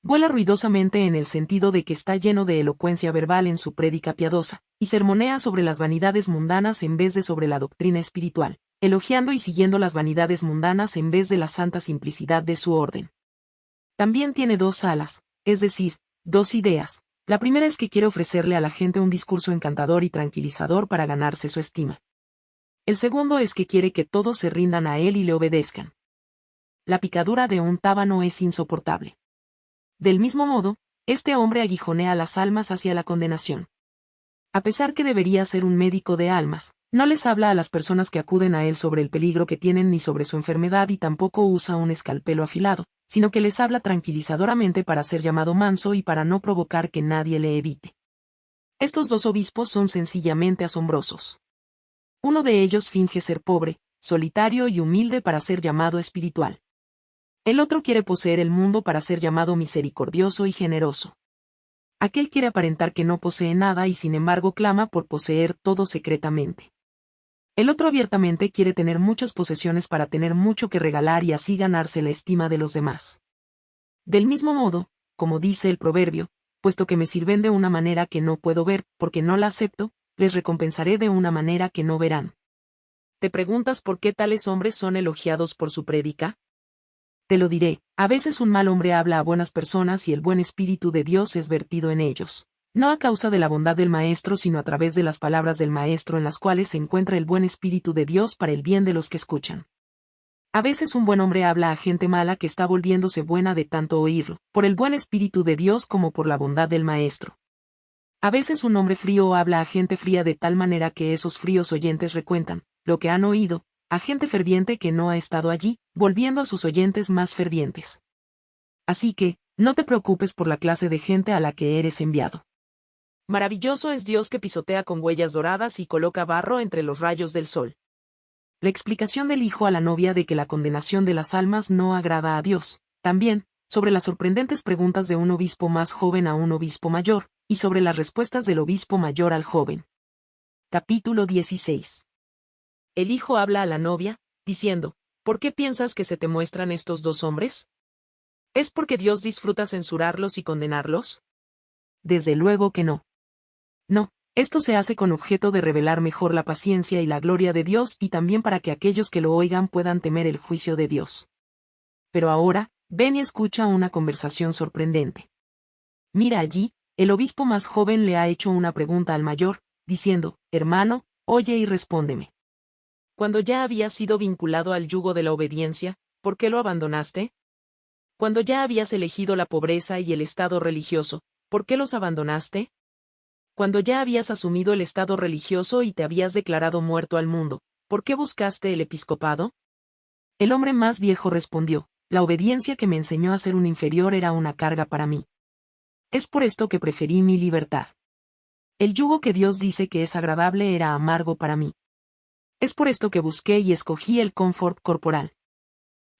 Vuela ruidosamente en el sentido de que está lleno de elocuencia verbal en su prédica piadosa, y sermonea sobre las vanidades mundanas en vez de sobre la doctrina espiritual, elogiando y siguiendo las vanidades mundanas en vez de la santa simplicidad de su orden. También tiene dos alas, es decir, dos ideas. La primera es que quiere ofrecerle a la gente un discurso encantador y tranquilizador para ganarse su estima. El segundo es que quiere que todos se rindan a él y le obedezcan. La picadura de un tábano es insoportable. Del mismo modo, este hombre aguijonea a las almas hacia la condenación. A pesar que debería ser un médico de almas, no les habla a las personas que acuden a él sobre el peligro que tienen ni sobre su enfermedad y tampoco usa un escalpelo afilado, sino que les habla tranquilizadoramente para ser llamado manso y para no provocar que nadie le evite. Estos dos obispos son sencillamente asombrosos. Uno de ellos finge ser pobre, solitario y humilde para ser llamado espiritual. El otro quiere poseer el mundo para ser llamado misericordioso y generoso. Aquel quiere aparentar que no posee nada y sin embargo clama por poseer todo secretamente. El otro abiertamente quiere tener muchas posesiones para tener mucho que regalar y así ganarse la estima de los demás. Del mismo modo, como dice el proverbio, puesto que me sirven de una manera que no puedo ver, porque no la acepto, les recompensaré de una manera que no verán. ¿Te preguntas por qué tales hombres son elogiados por su prédica? Te lo diré, a veces un mal hombre habla a buenas personas y el buen espíritu de Dios es vertido en ellos, no a causa de la bondad del Maestro sino a través de las palabras del Maestro en las cuales se encuentra el buen espíritu de Dios para el bien de los que escuchan. A veces un buen hombre habla a gente mala que está volviéndose buena de tanto oírlo, por el buen espíritu de Dios como por la bondad del Maestro. A veces un hombre frío habla a gente fría de tal manera que esos fríos oyentes recuentan lo que han oído, a gente ferviente que no ha estado allí, volviendo a sus oyentes más fervientes. Así que, no te preocupes por la clase de gente a la que eres enviado. Maravilloso es Dios que pisotea con huellas doradas y coloca barro entre los rayos del sol. La explicación del hijo a la novia de que la condenación de las almas no agrada a Dios, también, sobre las sorprendentes preguntas de un obispo más joven a un obispo mayor, y sobre las respuestas del obispo mayor al joven. Capítulo 16. El hijo habla a la novia, diciendo, ¿por qué piensas que se te muestran estos dos hombres? ¿Es porque Dios disfruta censurarlos y condenarlos? Desde luego que no. No, esto se hace con objeto de revelar mejor la paciencia y la gloria de Dios y también para que aquellos que lo oigan puedan temer el juicio de Dios. Pero ahora, ven y escucha una conversación sorprendente. Mira allí, el obispo más joven le ha hecho una pregunta al mayor, diciendo, hermano, oye y respóndeme. Cuando ya habías sido vinculado al yugo de la obediencia, ¿por qué lo abandonaste? Cuando ya habías elegido la pobreza y el estado religioso, ¿por qué los abandonaste? Cuando ya habías asumido el estado religioso y te habías declarado muerto al mundo, ¿por qué buscaste el episcopado? El hombre más viejo respondió, la obediencia que me enseñó a ser un inferior era una carga para mí. Es por esto que preferí mi libertad. El yugo que Dios dice que es agradable era amargo para mí. Es por esto que busqué y escogí el confort corporal.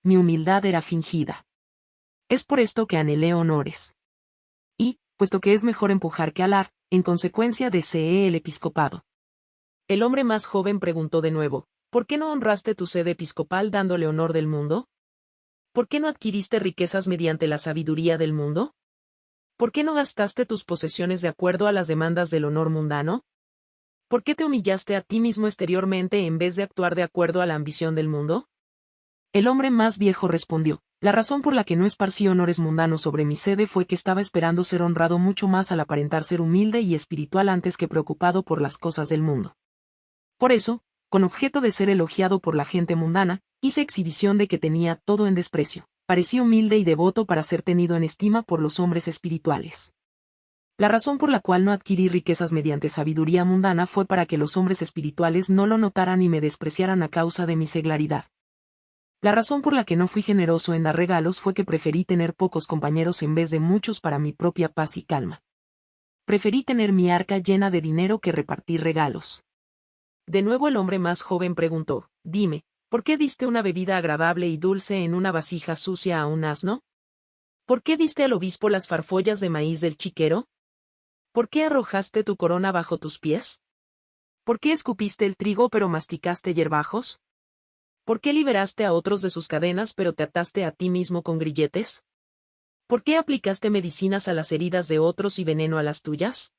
Mi humildad era fingida. Es por esto que anhelé honores. Y, puesto que es mejor empujar que alar, en consecuencia deseé el episcopado. El hombre más joven preguntó de nuevo, ¿por qué no honraste tu sede episcopal dándole honor del mundo? ¿Por qué no adquiriste riquezas mediante la sabiduría del mundo? ¿Por qué no gastaste tus posesiones de acuerdo a las demandas del honor mundano? ¿Por qué te humillaste a ti mismo exteriormente en vez de actuar de acuerdo a la ambición del mundo? El hombre más viejo respondió, la razón por la que no esparcí honores mundanos sobre mi sede fue que estaba esperando ser honrado mucho más al aparentar ser humilde y espiritual antes que preocupado por las cosas del mundo. Por eso, con objeto de ser elogiado por la gente mundana, hice exhibición de que tenía todo en desprecio, parecí humilde y devoto para ser tenido en estima por los hombres espirituales. La razón por la cual no adquirí riquezas mediante sabiduría mundana fue para que los hombres espirituales no lo notaran y me despreciaran a causa de mi seglaridad. La razón por la que no fui generoso en dar regalos fue que preferí tener pocos compañeros en vez de muchos para mi propia paz y calma. Preferí tener mi arca llena de dinero que repartir regalos. De nuevo el hombre más joven preguntó, dime, ¿por qué diste una bebida agradable y dulce en una vasija sucia a un asno? ¿Por qué diste al obispo las farfollas de maíz del chiquero? ¿Por qué arrojaste tu corona bajo tus pies? ¿Por qué escupiste el trigo pero masticaste hierbajos? ¿Por qué liberaste a otros de sus cadenas pero te ataste a ti mismo con grilletes? ¿Por qué aplicaste medicinas a las heridas de otros y veneno a las tuyas?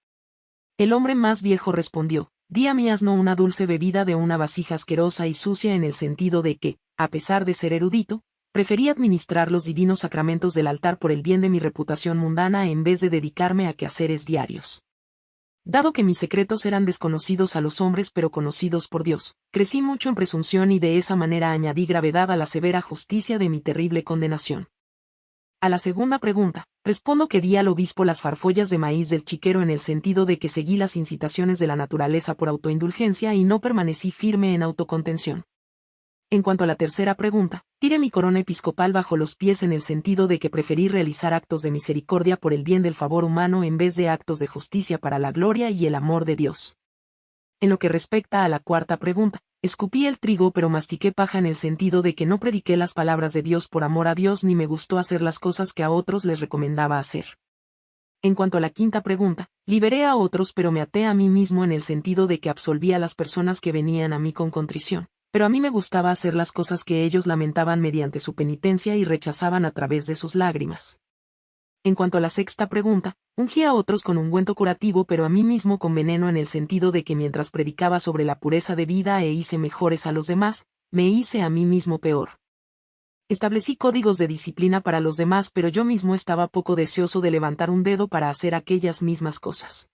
El hombre más viejo respondió, di a mi asno una dulce bebida de una vasija asquerosa y sucia en el sentido de que, a pesar de ser erudito, preferí administrar los divinos sacramentos del altar por el bien de mi reputación mundana en vez de dedicarme a quehaceres diarios. Dado que mis secretos eran desconocidos a los hombres pero conocidos por Dios, crecí mucho en presunción y de esa manera añadí gravedad a la severa justicia de mi terrible condenación. A la segunda pregunta, Respondo que di al obispo las farfollas de maíz del chiquero en el sentido de que seguí las incitaciones de la naturaleza por autoindulgencia y no permanecí firme en autocontención. En cuanto a la tercera pregunta, tiré mi corona episcopal bajo los pies en el sentido de que preferí realizar actos de misericordia por el bien del favor humano en vez de actos de justicia para la gloria y el amor de Dios. En lo que respecta a la cuarta pregunta, escupí el trigo pero mastiqué paja en el sentido de que no prediqué las palabras de Dios por amor a Dios ni me gustó hacer las cosas que a otros les recomendaba hacer. En cuanto a la quinta pregunta, liberé a otros pero me até a mí mismo en el sentido de que absolví a las personas que venían a mí con contrición, pero a mí me gustaba hacer las cosas que ellos lamentaban mediante su penitencia y rechazaban a través de sus lágrimas. En cuanto a la sexta pregunta, ungí a otros con ungüento curativo pero a mí mismo con veneno en el sentido de que mientras predicaba sobre la pureza de vida e hice mejores a los demás, me hice a mí mismo peor. Establecí códigos de disciplina para los demás pero yo mismo estaba poco deseoso de levantar un dedo para hacer aquellas mismas cosas.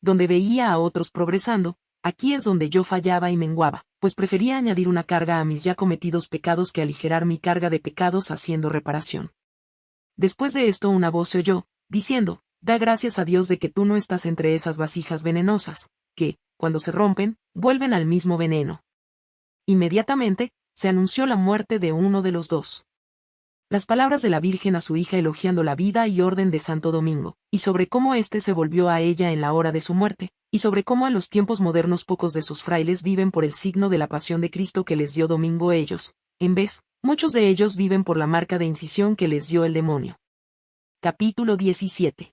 Donde veía a otros progresando, aquí es donde yo fallaba y menguaba, pues prefería añadir una carga a mis ya cometidos pecados que aligerar mi carga de pecados haciendo reparación. Después de esto una voz se oyó, diciendo, da gracias a Dios de que tú no estás entre esas vasijas venenosas, que, cuando se rompen, vuelven al mismo veneno. Inmediatamente, se anunció la muerte de uno de los dos. Las palabras de la Virgen a su hija elogiando la vida y orden de Santo Domingo, y sobre cómo éste se volvió a ella en la hora de su muerte, y sobre cómo en los tiempos modernos pocos de sus frailes viven por el signo de la pasión de Cristo que les dio Domingo ellos, en vez, muchos de ellos viven por la marca de incisión que les dio el demonio. Capítulo 17.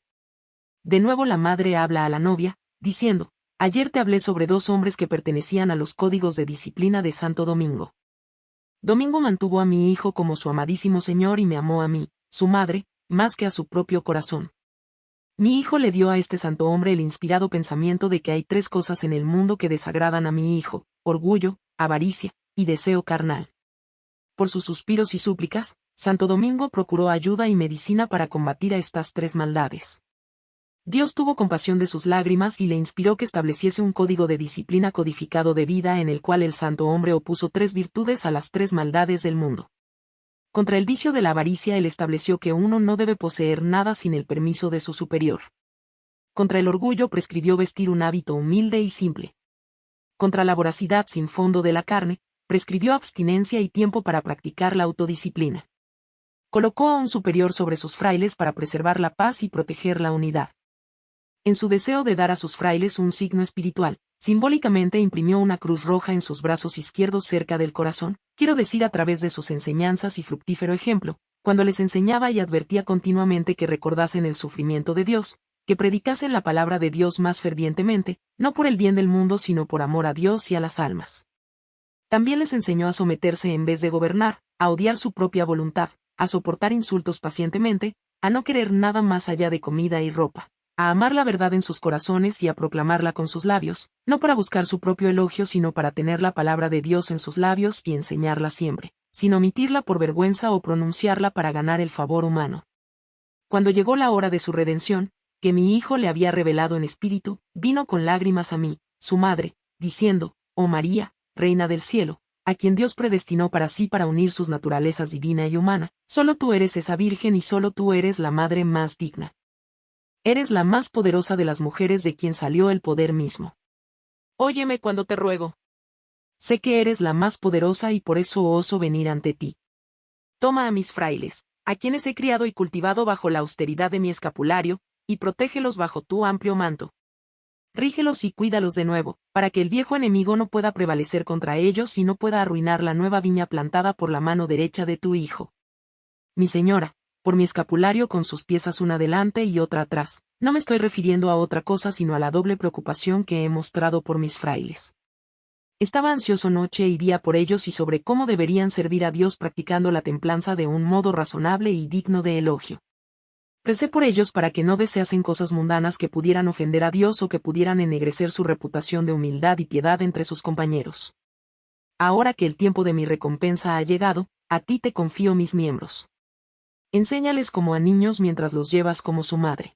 De nuevo la madre habla a la novia, diciendo, ayer te hablé sobre dos hombres que pertenecían a los códigos de disciplina de Santo Domingo. Domingo mantuvo a mi hijo como su amadísimo señor y me amó a mí, su madre, más que a su propio corazón. Mi hijo le dio a este santo hombre el inspirado pensamiento de que hay tres cosas en el mundo que desagradan a mi hijo: orgullo, avaricia y deseo carnal. Por sus suspiros y súplicas, Santo Domingo procuró ayuda y medicina para combatir a estas tres maldades. Dios tuvo compasión de sus lágrimas y le inspiró que estableciese un código de disciplina codificado de vida en el cual el santo hombre opuso tres virtudes a las tres maldades del mundo. Contra el vicio de la avaricia él estableció que uno no debe poseer nada sin el permiso de su superior. Contra el orgullo prescribió vestir un hábito humilde y simple. Contra la voracidad sin fondo de la carne, prescribió abstinencia y tiempo para practicar la autodisciplina. Colocó a un superior sobre sus frailes para preservar la paz y proteger la unidad. En su deseo de dar a sus frailes un signo espiritual, simbólicamente imprimió una cruz roja en sus brazos izquierdos cerca del corazón, quiero decir a través de sus enseñanzas y fructífero ejemplo, cuando les enseñaba y advertía continuamente que recordasen el sufrimiento de Dios, que predicasen la palabra de Dios más fervientemente, no por el bien del mundo sino por amor a Dios y a las almas. También les enseñó a someterse en vez de gobernar, a odiar su propia voluntad, a soportar insultos pacientemente, a no querer nada más allá de comida y ropa, a amar la verdad en sus corazones y a proclamarla con sus labios, no para buscar su propio elogio sino para tener la palabra de Dios en sus labios y enseñarla siempre, sin omitirla por vergüenza o pronunciarla para ganar el favor humano. Cuando llegó la hora de su redención, que mi hijo le había revelado en espíritu, vino con lágrimas a mí, su madre, diciendo, oh María, Reina del cielo, a quien Dios predestinó para sí para unir sus naturalezas divina y humana, solo tú eres esa Virgen y solo tú eres la madre más digna. Eres la más poderosa de las mujeres de quien salió el poder mismo. Óyeme cuando te ruego. Sé que eres la más poderosa y por eso oso venir ante ti. Toma a mis frailes, a quienes he criado y cultivado bajo la austeridad de mi escapulario, y protégelos bajo tu amplio manto. Rígelos y cuídalos de nuevo, para que el viejo enemigo no pueda prevalecer contra ellos y no pueda arruinar la nueva viña plantada por la mano derecha de tu hijo. Mi señora, por mi escapulario con sus piezas una delante y otra atrás, no me estoy refiriendo a otra cosa sino a la doble preocupación que he mostrado por mis frailes. Estaba ansioso noche y día por ellos y sobre cómo deberían servir a Dios practicando la templanza de un modo razonable y digno de elogio. Recé por ellos para que no deseasen cosas mundanas que pudieran ofender a Dios o que pudieran ennegrecer su reputación de humildad y piedad entre sus compañeros. Ahora que el tiempo de mi recompensa ha llegado, a ti te confío mis miembros. Enséñales como a niños mientras los llevas como su madre.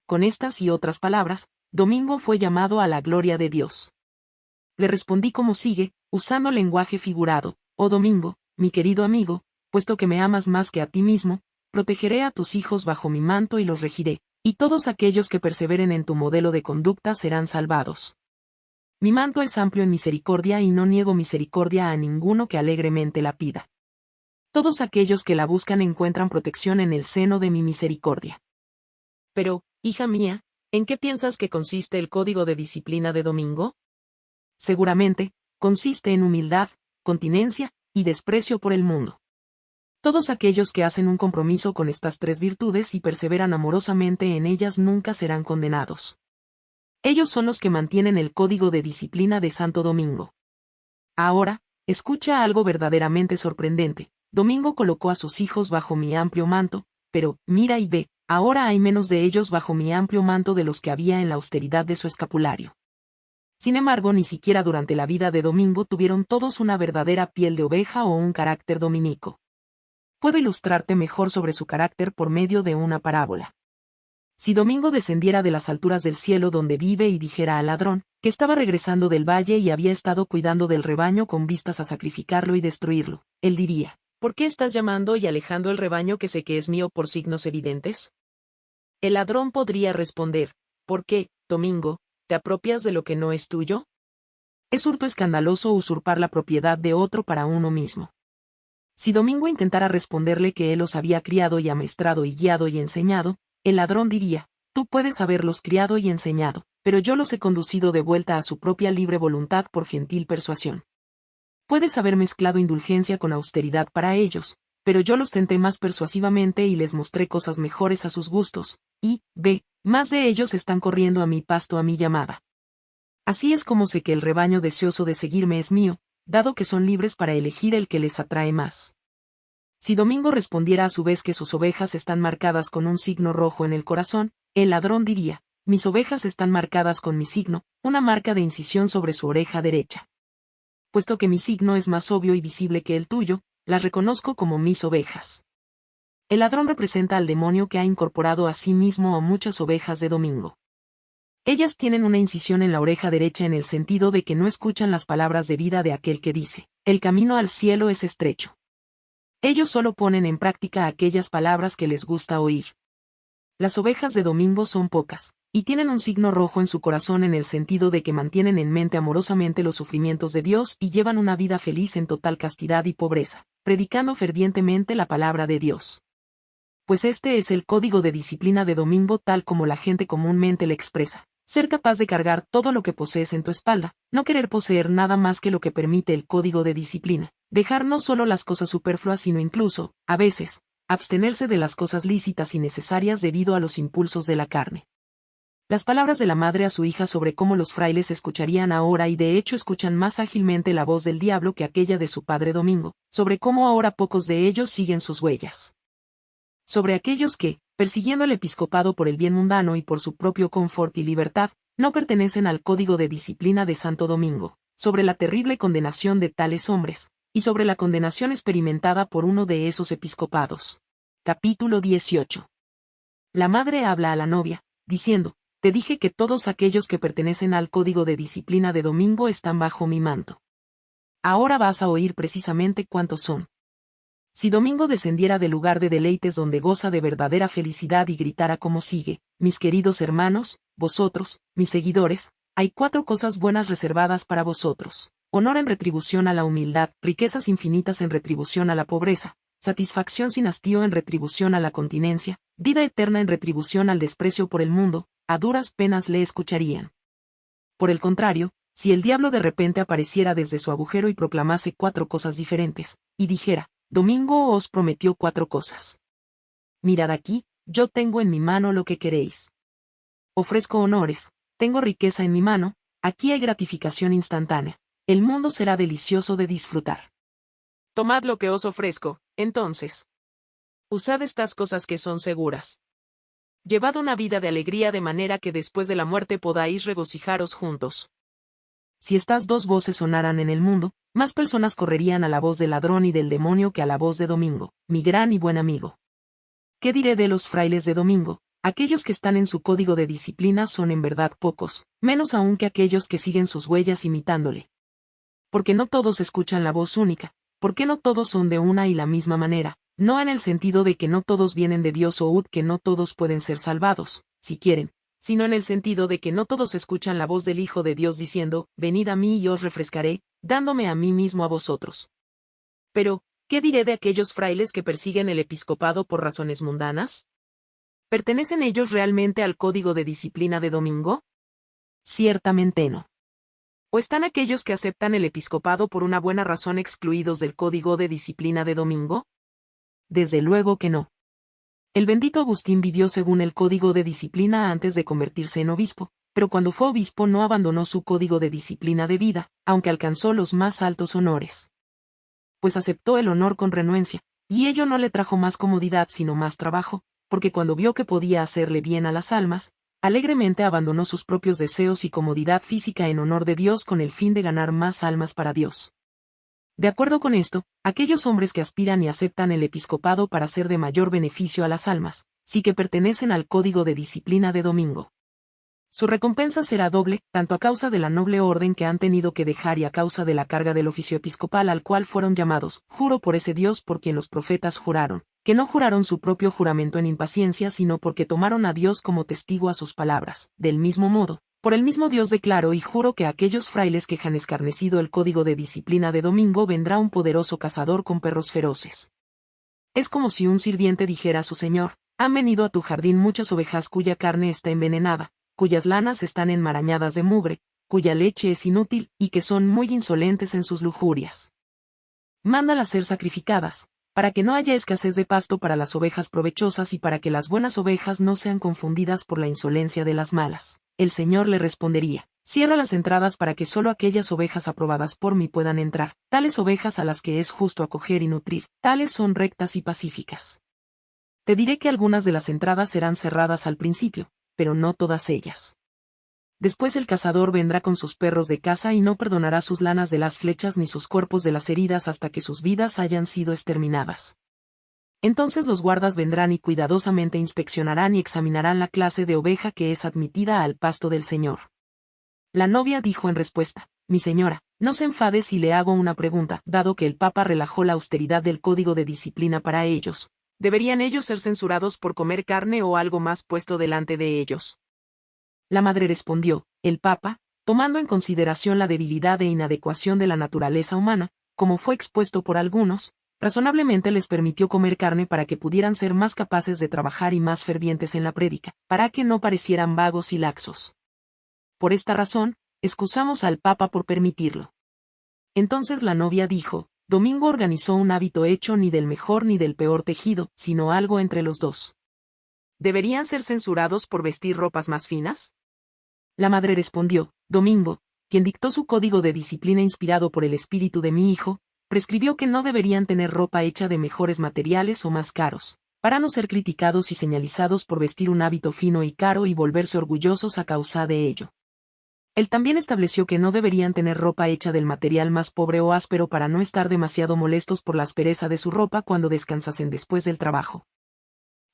Con estas y otras palabras, Domingo fue llamado a la gloria de Dios. Le respondí como sigue, usando lenguaje figurado, oh Domingo, mi querido amigo, puesto que me amas más que a ti mismo, protegeré a tus hijos bajo mi manto y los regiré, y todos aquellos que perseveren en tu modelo de conducta serán salvados. Mi manto es amplio en misericordia y no niego misericordia a ninguno que alegremente la pida. Todos aquellos que la buscan encuentran protección en el seno de mi misericordia. Pero, hija mía, ¿en qué piensas que consiste el código de disciplina de domingo? Seguramente, consiste en humildad, continencia y desprecio por el mundo. Todos aquellos que hacen un compromiso con estas tres virtudes y perseveran amorosamente en ellas nunca serán condenados. Ellos son los que mantienen el código de disciplina de Santo Domingo. Ahora, escucha algo verdaderamente sorprendente. Domingo colocó a sus hijos bajo mi amplio manto, pero, mira y ve, ahora hay menos de ellos bajo mi amplio manto de los que había en la austeridad de su escapulario. Sin embargo, ni siquiera durante la vida de Domingo tuvieron todos una verdadera piel de oveja o un carácter dominico. Puedo ilustrarte mejor sobre su carácter por medio de una parábola. Si Domingo descendiera de las alturas del cielo donde vive y dijera al ladrón, que estaba regresando del valle y había estado cuidando del rebaño con vistas a sacrificarlo y destruirlo, él diría: ¿por qué estás llamando y alejando el rebaño que sé que es mío por signos evidentes? El ladrón podría responder: ¿por qué, Domingo, te apropias de lo que no es tuyo? Es hurto escandaloso usurpar la propiedad de otro para uno mismo. Si Domingo intentara responderle que él los había criado y amestrado y guiado y enseñado, el ladrón diría: tú puedes haberlos criado y enseñado, pero yo los he conducido de vuelta a su propia libre voluntad por gentil persuasión. Puedes haber mezclado indulgencia con austeridad para ellos, pero yo los tenté más persuasivamente y les mostré cosas mejores a sus gustos, y, ve, más de ellos están corriendo a mi pasto a mi llamada. Así es como sé que el rebaño deseoso de seguirme es mío, dado que son libres para elegir el que les atrae más. Si Domingo respondiera a su vez que sus ovejas están marcadas con un signo rojo en el corazón, el ladrón diría: mis ovejas están marcadas con mi signo, una marca de incisión sobre su oreja derecha. Puesto que mi signo es más obvio y visible que el tuyo, las reconozco como mis ovejas. El ladrón representa al demonio que ha incorporado a sí mismo a muchas ovejas de Domingo. Ellas tienen una incisión en la oreja derecha en el sentido de que no escuchan las palabras de vida de aquel que dice: el camino al cielo es estrecho. Ellos solo ponen en práctica aquellas palabras que les gusta oír. Las ovejas de Domingo son pocas, y tienen un signo rojo en su corazón en el sentido de que mantienen en mente amorosamente los sufrimientos de Dios y llevan una vida feliz en total castidad y pobreza, predicando fervientemente la palabra de Dios. Pues este es el código de disciplina de Domingo tal como la gente comúnmente le expresa: ser capaz de cargar todo lo que posees en tu espalda, no querer poseer nada más que lo que permite el código de disciplina, dejar no solo las cosas superfluas sino incluso, a veces, abstenerse de las cosas lícitas y necesarias debido a los impulsos de la carne. Las palabras de la madre a su hija sobre cómo los frailes escucharían ahora y de hecho escuchan más ágilmente la voz del diablo que aquella de su padre Domingo, sobre cómo ahora pocos de ellos siguen sus huellas. Sobre aquellos que, persiguiendo el episcopado por el bien mundano y por su propio confort y libertad, no pertenecen al código de disciplina de Santo Domingo, sobre la terrible condenación de tales hombres, y sobre la condenación experimentada por uno de esos episcopados. Capítulo 18. La madre habla a la novia, diciendo: te dije que todos aquellos que pertenecen al código de disciplina de Domingo están bajo mi manto. Ahora vas a oír precisamente cuántos son. Si Domingo descendiera del lugar de deleites donde goza de verdadera felicidad y gritara como sigue: mis queridos hermanos, vosotros, mis seguidores, hay 4 cosas buenas reservadas para vosotros: honor en retribución a la humildad, riquezas infinitas en retribución a la pobreza, satisfacción sin hastío en retribución a la continencia, vida eterna en retribución al desprecio por el mundo. A duras penas le escucharían. Por el contrario, si el diablo de repente apareciera desde su agujero y proclamase 4 cosas diferentes, y dijera: Domingo os prometió 4 cosas. Mirad aquí, yo tengo en mi mano lo que queréis. Ofrezco honores, tengo riqueza en mi mano, aquí hay gratificación instantánea, el mundo será delicioso de disfrutar. Tomad lo que os ofrezco, entonces. Usad estas cosas que son seguras. Llevad una vida de alegría de manera que después de la muerte podáis regocijaros juntos. Si estas 2 voces sonaran en el mundo, más personas correrían a la voz del ladrón y del demonio que a la voz de Domingo, mi gran y buen amigo. ¿Qué diré de los frailes de Domingo? Aquellos que están en su código de disciplina son en verdad pocos, menos aún que aquellos que siguen sus huellas imitándole. Porque no todos escuchan la voz única, porque no todos son de una y la misma manera, No en el sentido de que no todos vienen de Dios o que no todos pueden ser salvados, si quieren, sino en el sentido de que no todos escuchan la voz del Hijo de Dios diciendo, venid a mí y os refrescaré, dándome a mí mismo a vosotros. Pero, ¿qué diré de aquellos frailes que persiguen el episcopado por razones mundanas? ¿Pertenecen ellos realmente al código de disciplina de domingo? Ciertamente no. ¿O están aquellos que aceptan el episcopado por una buena razón excluidos del código de disciplina de domingo? Desde luego que no. El bendito Agustín vivió según el código de disciplina antes de convertirse en obispo, pero cuando fue obispo no abandonó su código de disciplina de vida, aunque alcanzó los más altos honores. Pues aceptó el honor con renuencia, y ello no le trajo más comodidad sino más trabajo, porque cuando vio que podía hacerle bien a las almas, alegremente abandonó sus propios deseos y comodidad física en honor de Dios con el fin de ganar más almas para Dios. De acuerdo con esto, aquellos hombres que aspiran y aceptan el episcopado para ser de mayor beneficio a las almas, sí que pertenecen al código de disciplina de domingo. Su recompensa será doble, tanto a causa de la noble orden que han tenido que dejar y a causa de la carga del oficio episcopal al cual fueron llamados. Juro por ese Dios por quien los profetas juraron, que no juraron su propio juramento en impaciencia sino porque tomaron a Dios como testigo a sus palabras. Del mismo modo, por el mismo Dios declaro y juro que a aquellos frailes que han escarnecido el código de disciplina de domingo vendrá un poderoso cazador con perros feroces. Es como si un sirviente dijera a su señor, han venido a tu jardín muchas ovejas cuya carne está envenenada, cuyas lanas están enmarañadas de mugre, cuya leche es inútil, y que son muy insolentes en sus lujurias. Mándalas ser sacrificadas, para que no haya escasez de pasto para las ovejas provechosas y para que las buenas ovejas no sean confundidas por la insolencia de las malas. El Señor le respondería, cierra las entradas para que solo aquellas ovejas aprobadas por mí puedan entrar, tales ovejas a las que es justo acoger y nutrir, tales son rectas y pacíficas. Te diré que algunas de las entradas serán cerradas al principio, pero no todas ellas. Después el cazador vendrá con sus perros de caza y no perdonará sus lanas de las flechas ni sus cuerpos de las heridas hasta que sus vidas hayan sido exterminadas. Entonces los guardas vendrán y cuidadosamente inspeccionarán y examinarán la clase de oveja que es admitida al pasto del Señor. La novia dijo en respuesta, mi señora, no se enfade si le hago una pregunta, dado que el Papa relajó la austeridad del código de disciplina para ellos. ¿Deberían ellos ser censurados por comer carne o algo más puesto delante de ellos? La madre respondió, el Papa, tomando en consideración la debilidad e inadecuación de la naturaleza humana, como fue expuesto por algunos, razonablemente les permitió comer carne para que pudieran ser más capaces de trabajar y más fervientes en la prédica, para que no parecieran vagos y laxos. Por esta razón, excusamos al Papa por permitirlo. Entonces la novia dijo, Domingo organizó un hábito hecho ni del mejor ni del peor tejido, sino algo entre los dos. ¿Deberían ser censurados por vestir ropas más finas? La madre respondió, Domingo, quien dictó su código de disciplina inspirado por el espíritu de mi hijo, prescribió que no deberían tener ropa hecha de mejores materiales o más caros, para no ser criticados y señalizados por vestir un hábito fino y caro y volverse orgullosos a causa de ello. Él también estableció que no deberían tener ropa hecha del material más pobre o áspero para no estar demasiado molestos por la aspereza de su ropa cuando descansasen después del trabajo.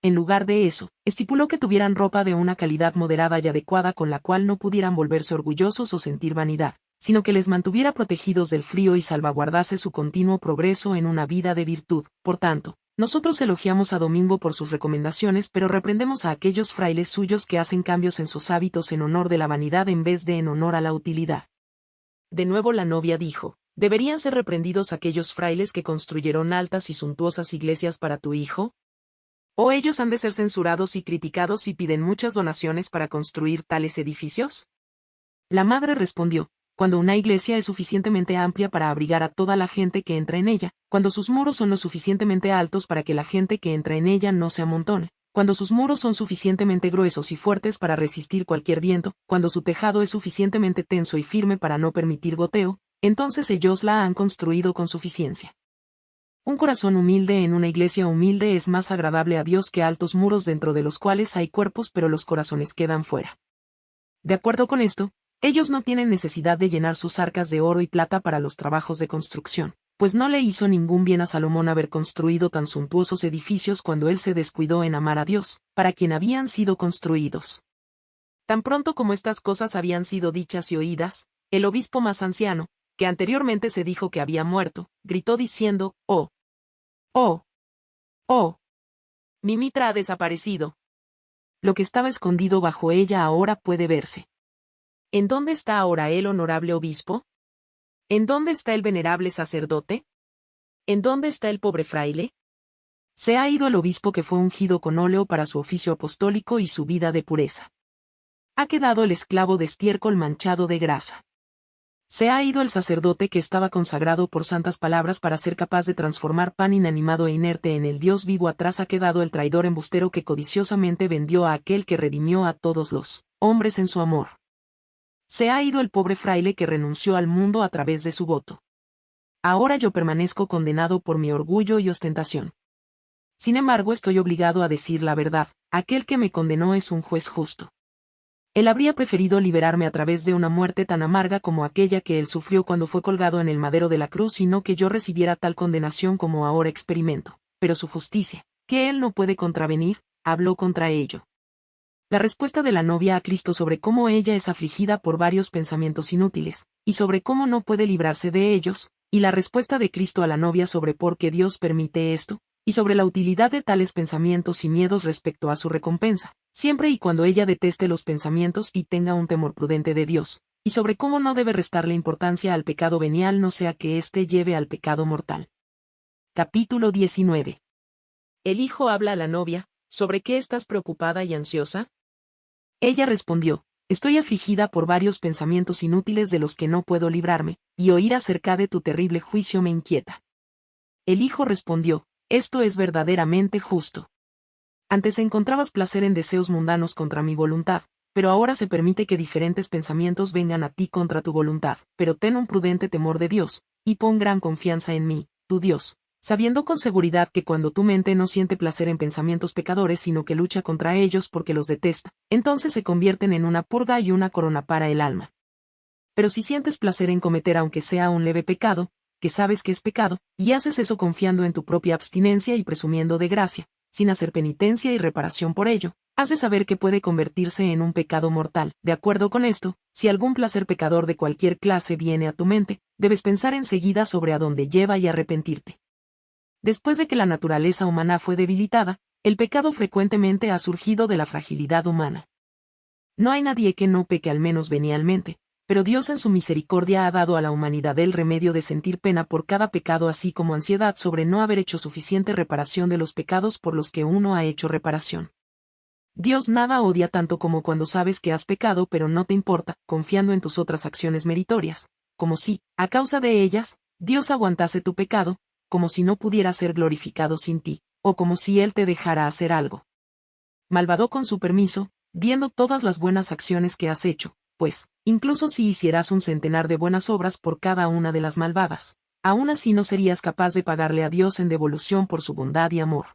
En lugar de eso, estipuló que tuvieran ropa de una calidad moderada y adecuada con la cual no pudieran volverse orgullosos o sentir vanidad, sino que les mantuviera protegidos del frío y salvaguardase su continuo progreso en una vida de virtud. Por tanto, nosotros elogiamos a Domingo por sus recomendaciones pero reprendemos a aquellos frailes suyos que hacen cambios en sus hábitos en honor de la vanidad en vez de en honor a la utilidad. De nuevo la novia dijo, ¿deberían ser reprendidos aquellos frailes que construyeron altas y suntuosas iglesias para tu hijo? ¿O ellos han de ser censurados y criticados y piden muchas donaciones para construir tales edificios? La madre respondió, cuando una iglesia es suficientemente amplia para abrigar a toda la gente que entra en ella, cuando sus muros son lo suficientemente altos para que la gente que entra en ella no se amontone, cuando sus muros son suficientemente gruesos y fuertes para resistir cualquier viento, cuando su tejado es suficientemente tenso y firme para no permitir goteo, entonces ellos la han construido con suficiencia. Un corazón humilde en una iglesia humilde es más agradable a Dios que altos muros dentro de los cuales hay cuerpos pero los corazones quedan fuera. De acuerdo con esto, ellos no tienen necesidad de llenar sus arcas de oro y plata para los trabajos de construcción, pues no le hizo ningún bien a Salomón haber construido tan suntuosos edificios cuando él se descuidó en amar a Dios, para quien habían sido construidos. Tan pronto como estas cosas habían sido dichas y oídas, el obispo más anciano, que anteriormente se dijo que había muerto, gritó diciendo, ¡Oh! ¡Oh! Oh. Mi mitra ha desaparecido. Lo que estaba escondido bajo ella ahora puede verse. ¿En dónde está ahora el honorable obispo? ¿En dónde está el venerable sacerdote? ¿En dónde está el pobre fraile? Se ha ido el obispo que fue ungido con óleo para su oficio apostólico y su vida de pureza. Ha quedado el esclavo de estiércol manchado de grasa. Se ha ido el sacerdote que estaba consagrado por santas palabras para ser capaz de transformar pan inanimado e inerte en el Dios vivo. Atrás ha quedado el traidor embustero que codiciosamente vendió a aquel que redimió a todos los hombres en su amor. Se ha ido el pobre fraile que renunció al mundo a través de su voto. Ahora yo permanezco condenado por mi orgullo y ostentación. Sin embargo, estoy obligado a decir la verdad, aquel que me condenó es un juez justo. Él habría preferido liberarme a través de una muerte tan amarga como aquella que él sufrió cuando fue colgado en el madero de la cruz y no que yo recibiera tal condenación como ahora experimento. Pero su justicia, que él no puede contravenir, habló contra ello. La respuesta de la novia a Cristo sobre cómo ella es afligida por varios pensamientos inútiles, y sobre cómo no puede librarse de ellos, y la respuesta de Cristo a la novia sobre por qué Dios permite esto, y sobre la utilidad de tales pensamientos y miedos respecto a su recompensa, siempre y cuando ella deteste los pensamientos y tenga un temor prudente de Dios, y sobre cómo no debe restarle importancia al pecado venial no sea que éste lleve al pecado mortal. Capítulo 19. El hijo habla a la novia, ¿sobre qué estás preocupada y ansiosa? Ella respondió, estoy afligida por varios pensamientos inútiles de los que no puedo librarme, y oír acerca de tu terrible juicio me inquieta. El hijo respondió, esto es verdaderamente justo. Antes encontrabas placer en deseos mundanos contra mi voluntad, pero ahora se permite que diferentes pensamientos vengan a ti contra tu voluntad, pero ten un prudente temor de Dios, y pon gran confianza en mí, tu Dios, sabiendo con seguridad que cuando tu mente no siente placer en pensamientos pecadores sino que lucha contra ellos porque los detesta, entonces se convierten en una purga y una corona para el alma. Pero si sientes placer en cometer aunque sea un leve pecado, que sabes que es pecado, y haces eso confiando en tu propia abstinencia y presumiendo de gracia, sin hacer penitencia y reparación por ello, has de saber que puede convertirse en un pecado mortal. De acuerdo con esto, si algún placer pecador de cualquier clase viene a tu mente, debes pensar enseguida sobre a dónde lleva y arrepentirte. Después de que la naturaleza humana fue debilitada, el pecado frecuentemente ha surgido de la fragilidad humana. No hay nadie que no peque al menos venialmente, pero Dios en su misericordia ha dado a la humanidad el remedio de sentir pena por cada pecado así como ansiedad sobre no haber hecho suficiente reparación de los pecados por los que uno ha hecho reparación. Dios nada odia tanto como cuando sabes que has pecado pero no te importa, confiando en tus otras acciones meritorias, como si, a causa de ellas, Dios aguantase tu pecado, como si no pudiera ser glorificado sin ti, o como si Él te dejara hacer algo. Malvado con su permiso, viendo todas las buenas acciones que has hecho, pues, incluso si hicieras un centenar de buenas obras por cada una de las malvadas, aún así no serías capaz de pagarle a Dios en devolución por su bondad y amor.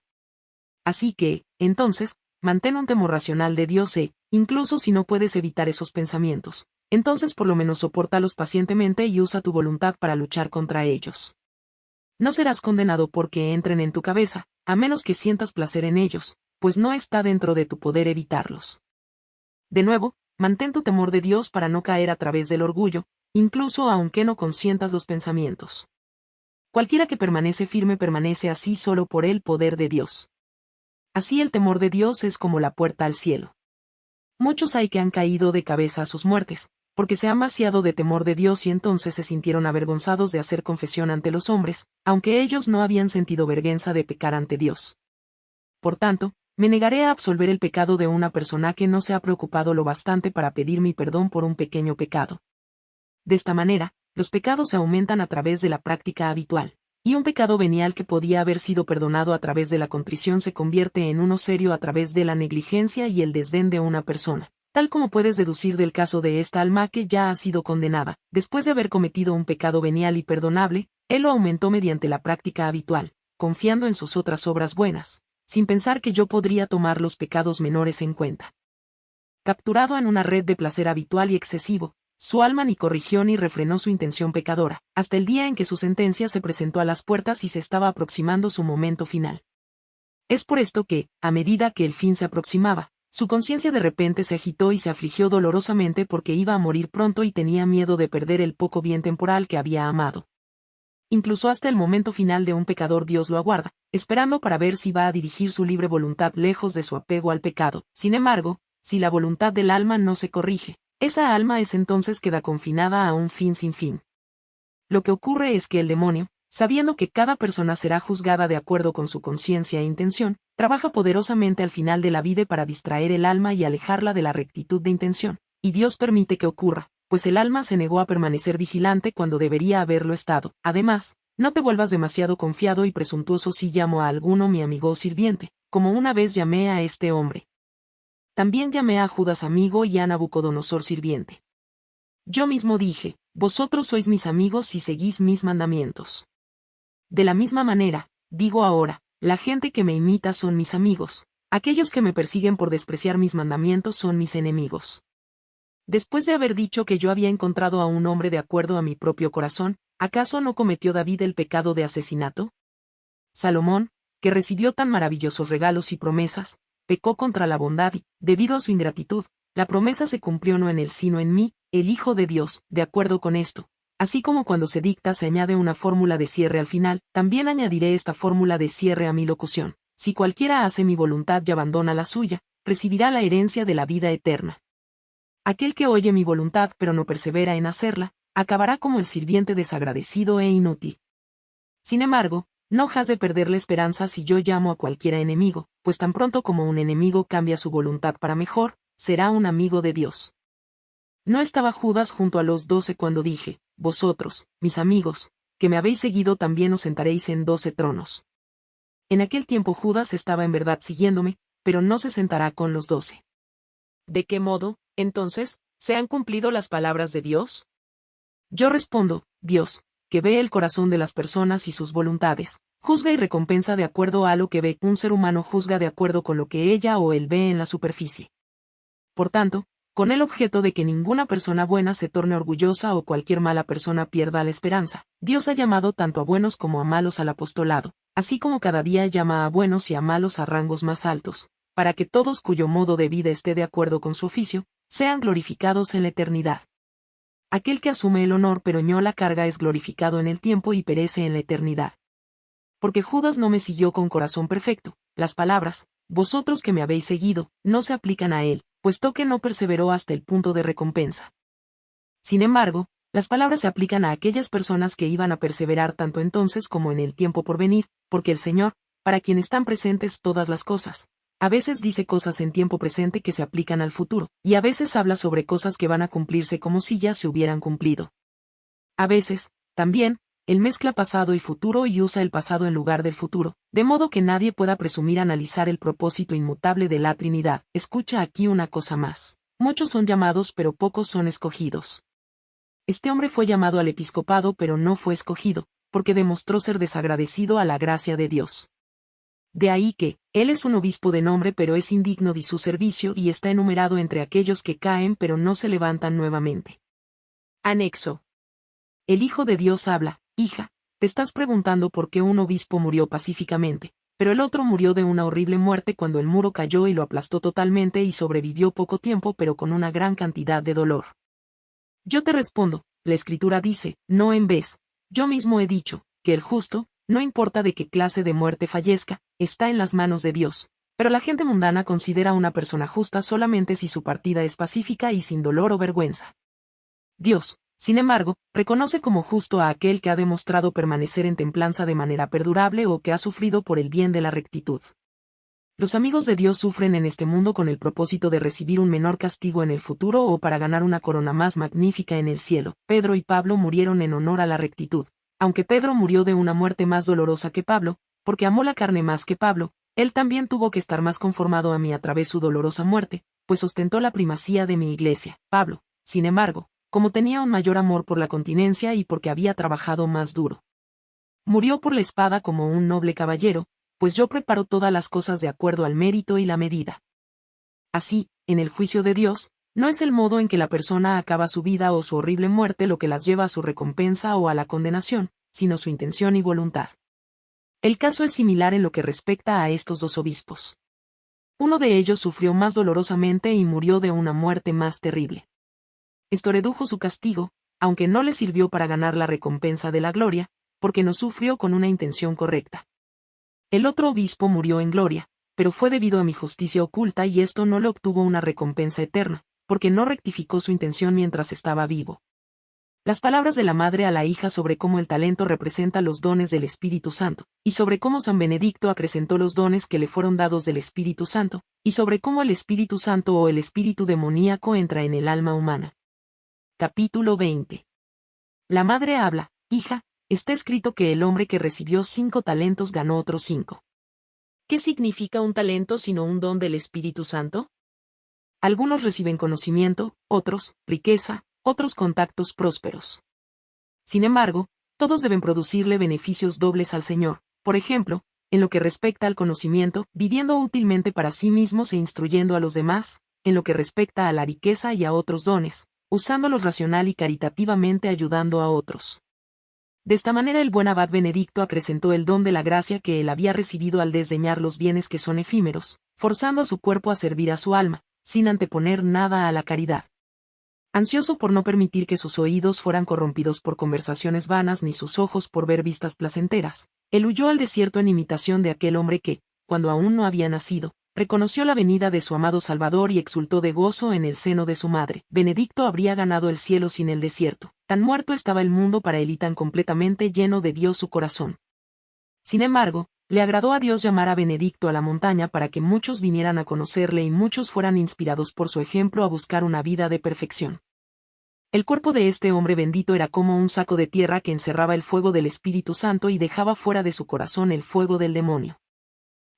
Así que, entonces, mantén un temor racional de Dios incluso si no puedes evitar esos pensamientos, entonces por lo menos sopórtalos pacientemente y usa tu voluntad para luchar contra ellos. No serás condenado porque entren en tu cabeza, a menos que sientas placer en ellos, pues no está dentro de tu poder evitarlos. De nuevo, mantén tu temor de Dios para no caer a través del orgullo, incluso aunque no consientas los pensamientos. Cualquiera que permanece firme permanece así solo por el poder de Dios. Así el temor de Dios es como la puerta al cielo. Muchos hay que han caído de cabeza a sus muertes, porque se han vaciado de temor de Dios y entonces se sintieron avergonzados de hacer confesión ante los hombres, aunque ellos no habían sentido vergüenza de pecar ante Dios. Por tanto, me negaré a absolver el pecado de una persona que no se ha preocupado lo bastante para pedir mi perdón por un pequeño pecado. De esta manera, los pecados se aumentan a través de la práctica habitual, y un pecado venial que podía haber sido perdonado a través de la contrición se convierte en uno serio a través de la negligencia y el desdén de una persona, tal como puedes deducir del caso de esta alma que ya ha sido condenada. Después de haber cometido un pecado venial y perdonable, él lo aumentó mediante la práctica habitual, confiando en sus otras obras buenas, sin pensar que yo podría tomar los pecados menores en cuenta. Capturado en una red de placer habitual y excesivo, su alma ni corrigió ni refrenó su intención pecadora, hasta el día en que su sentencia se presentó a las puertas y se estaba aproximando su momento final. Es por esto que, a medida que el fin se aproximaba, su conciencia de repente se agitó y se afligió dolorosamente porque iba a morir pronto y tenía miedo de perder el poco bien temporal que había amado. Incluso hasta el momento final de un pecador Dios lo aguarda, esperando para ver si va a dirigir su libre voluntad lejos de su apego al pecado. Sin embargo, si la voluntad del alma no se corrige, esa alma es entonces queda confinada a un fin sin fin. Lo que ocurre es que el demonio, sabiendo que cada persona será juzgada de acuerdo con su conciencia e intención, trabaja poderosamente al final de la vida para distraer el alma y alejarla de la rectitud de intención, y Dios permite que ocurra, pues el alma se negó a permanecer vigilante cuando debería haberlo estado. Además, no te vuelvas demasiado confiado y presuntuoso si llamo a alguno mi amigo o sirviente, como una vez llamé a este hombre. También llamé a Judas amigo y a Nabucodonosor sirviente. Yo mismo dije, vosotros sois mis amigos si seguís mis mandamientos. De la misma manera, digo ahora, la gente que me imita son mis amigos, aquellos que me persiguen por despreciar mis mandamientos son mis enemigos. Después de haber dicho que yo había encontrado a un hombre de acuerdo a mi propio corazón, ¿acaso no cometió David el pecado de asesinato? Salomón, que recibió tan maravillosos regalos y promesas, pecó contra la bondad y, debido a su ingratitud, la promesa se cumplió no en él sino en mí, el Hijo de Dios. De acuerdo con esto, así como cuando se dicta se añade una fórmula de cierre al final, también añadiré esta fórmula de cierre a mi locución. Si cualquiera hace mi voluntad y abandona la suya, recibirá la herencia de la vida eterna. Aquel que oye mi voluntad pero no persevera en hacerla, acabará como el sirviente desagradecido e inútil. Sin embargo, no has de perder la esperanza si yo llamo a cualquiera enemigo, pues tan pronto como un enemigo cambia su voluntad para mejor, será un amigo de Dios. No estaba Judas junto a los 12 cuando dije, vosotros, mis amigos, que me habéis seguido también os sentaréis en 12 tronos. En aquel tiempo Judas estaba en verdad siguiéndome, pero no se sentará con los 12. ¿De qué modo, entonces, se han cumplido las palabras de Dios? Yo respondo, Dios, que ve el corazón de las personas y sus voluntades, juzga y recompensa de acuerdo a lo que ve. Un ser humano juzga de acuerdo con lo que ella o él ve en la superficie. Por tanto, con el objeto de que ninguna persona buena se torne orgullosa o cualquier mala persona pierda la esperanza, Dios ha llamado tanto a buenos como a malos al apostolado, así como cada día llama a buenos y a malos a rangos más altos, para que todos cuyo modo de vida esté de acuerdo con su oficio, sean glorificados en la eternidad. Aquel que asume el honor pero no la carga es glorificado en el tiempo y perece en la eternidad. Porque Judas no me siguió con corazón perfecto, las palabras, vosotros que me habéis seguido, no se aplican a él, puesto que no perseveró hasta el punto de recompensa. Sin embargo, las palabras se aplican a aquellas personas que iban a perseverar tanto entonces como en el tiempo por venir, porque el Señor, para quien están presentes todas las cosas, a veces dice cosas en tiempo presente que se aplican al futuro, y a veces habla sobre cosas que van a cumplirse como si ya se hubieran cumplido. A veces, también, él mezcla pasado y futuro y usa el pasado en lugar del futuro, de modo que nadie pueda presumir analizar el propósito inmutable de la Trinidad. Escucha aquí una cosa más. Muchos son llamados pero pocos son escogidos. Este hombre fue llamado al episcopado pero no fue escogido, porque demostró ser desagradecido a la gracia de Dios. De ahí que, él es un obispo de nombre pero es indigno de su servicio y está enumerado entre aquellos que caen pero no se levantan nuevamente. Anexo. El Hijo de Dios habla, hija, te estás preguntando por qué un obispo murió pacíficamente, pero el otro murió de una horrible muerte cuando el muro cayó y lo aplastó totalmente y sobrevivió poco tiempo pero con una gran cantidad de dolor. Yo te respondo, la Escritura dice, no en vez, yo mismo he dicho, que el justo, no importa de qué clase de muerte fallezca, está en las manos de Dios, pero la gente mundana considera a una persona justa solamente si su partida es pacífica y sin dolor o vergüenza. Dios, sin embargo, reconoce como justo a aquel que ha demostrado permanecer en templanza de manera perdurable o que ha sufrido por el bien de la rectitud. Los amigos de Dios sufren en este mundo con el propósito de recibir un menor castigo en el futuro o para ganar una corona más magnífica en el cielo. Pedro y Pablo murieron en honor a la rectitud. Aunque Pedro murió de una muerte más dolorosa que Pablo, porque amó la carne más que Pablo, él también tuvo que estar más conformado a mí a través de su dolorosa muerte, pues ostentó la primacía de mi iglesia. Pablo, sin embargo, como tenía un mayor amor por la continencia y porque había trabajado más duro, murió por la espada como un noble caballero, pues yo preparo todas las cosas de acuerdo al mérito y la medida. Así, en el juicio de Dios, no es el modo en que la persona acaba su vida o su horrible muerte lo que las lleva a su recompensa o a la condenación, sino su intención y voluntad. El caso es similar en lo que respecta a estos dos obispos. Uno de ellos sufrió más dolorosamente y murió de una muerte más terrible. Esto redujo su castigo, aunque no le sirvió para ganar la recompensa de la gloria, porque no sufrió con una intención correcta. El otro obispo murió en gloria, pero fue debido a mi justicia oculta y esto no le obtuvo una recompensa eterna, porque no rectificó su intención mientras estaba vivo. Las palabras de la madre a la hija sobre cómo el talento representa los dones del Espíritu Santo, y sobre cómo San Benedicto acrecentó los dones que le fueron dados del Espíritu Santo, y sobre cómo el Espíritu Santo o el espíritu demoníaco entra en el alma humana. Capítulo 20. La madre habla: hija, está escrito que el hombre que recibió 5 talentos ganó otros 5. ¿Qué significa un talento sino un don del Espíritu Santo? Algunos reciben conocimiento, otros, riqueza, otros contactos prósperos. Sin embargo, todos deben producirle beneficios dobles al Señor, por ejemplo, en lo que respecta al conocimiento, viviendo útilmente para sí mismos e instruyendo a los demás, en lo que respecta a la riqueza y a otros dones, usándolos racional y caritativamente ayudando a otros. De esta manera el buen abad Benedicto acrecentó el don de la gracia que él había recibido al desdeñar los bienes que son efímeros, forzando a su cuerpo a servir a su alma, sin anteponer nada a la caridad. Ansioso por no permitir que sus oídos fueran corrompidos por conversaciones vanas ni sus ojos por ver vistas placenteras, él huyó al desierto en imitación de aquel hombre que, cuando aún no había nacido, reconoció la venida de su amado Salvador y exultó de gozo en el seno de su madre. Benedicto habría ganado el cielo sin el desierto, tan muerto estaba el mundo para él y tan completamente lleno de Dios su corazón. Sin embargo, le agradó a Dios llamar a Benedicto a la montaña para que muchos vinieran a conocerle y muchos fueran inspirados por su ejemplo a buscar una vida de perfección. El cuerpo de este hombre bendito era como un saco de tierra que encerraba el fuego del Espíritu Santo y dejaba fuera de su corazón el fuego del demonio.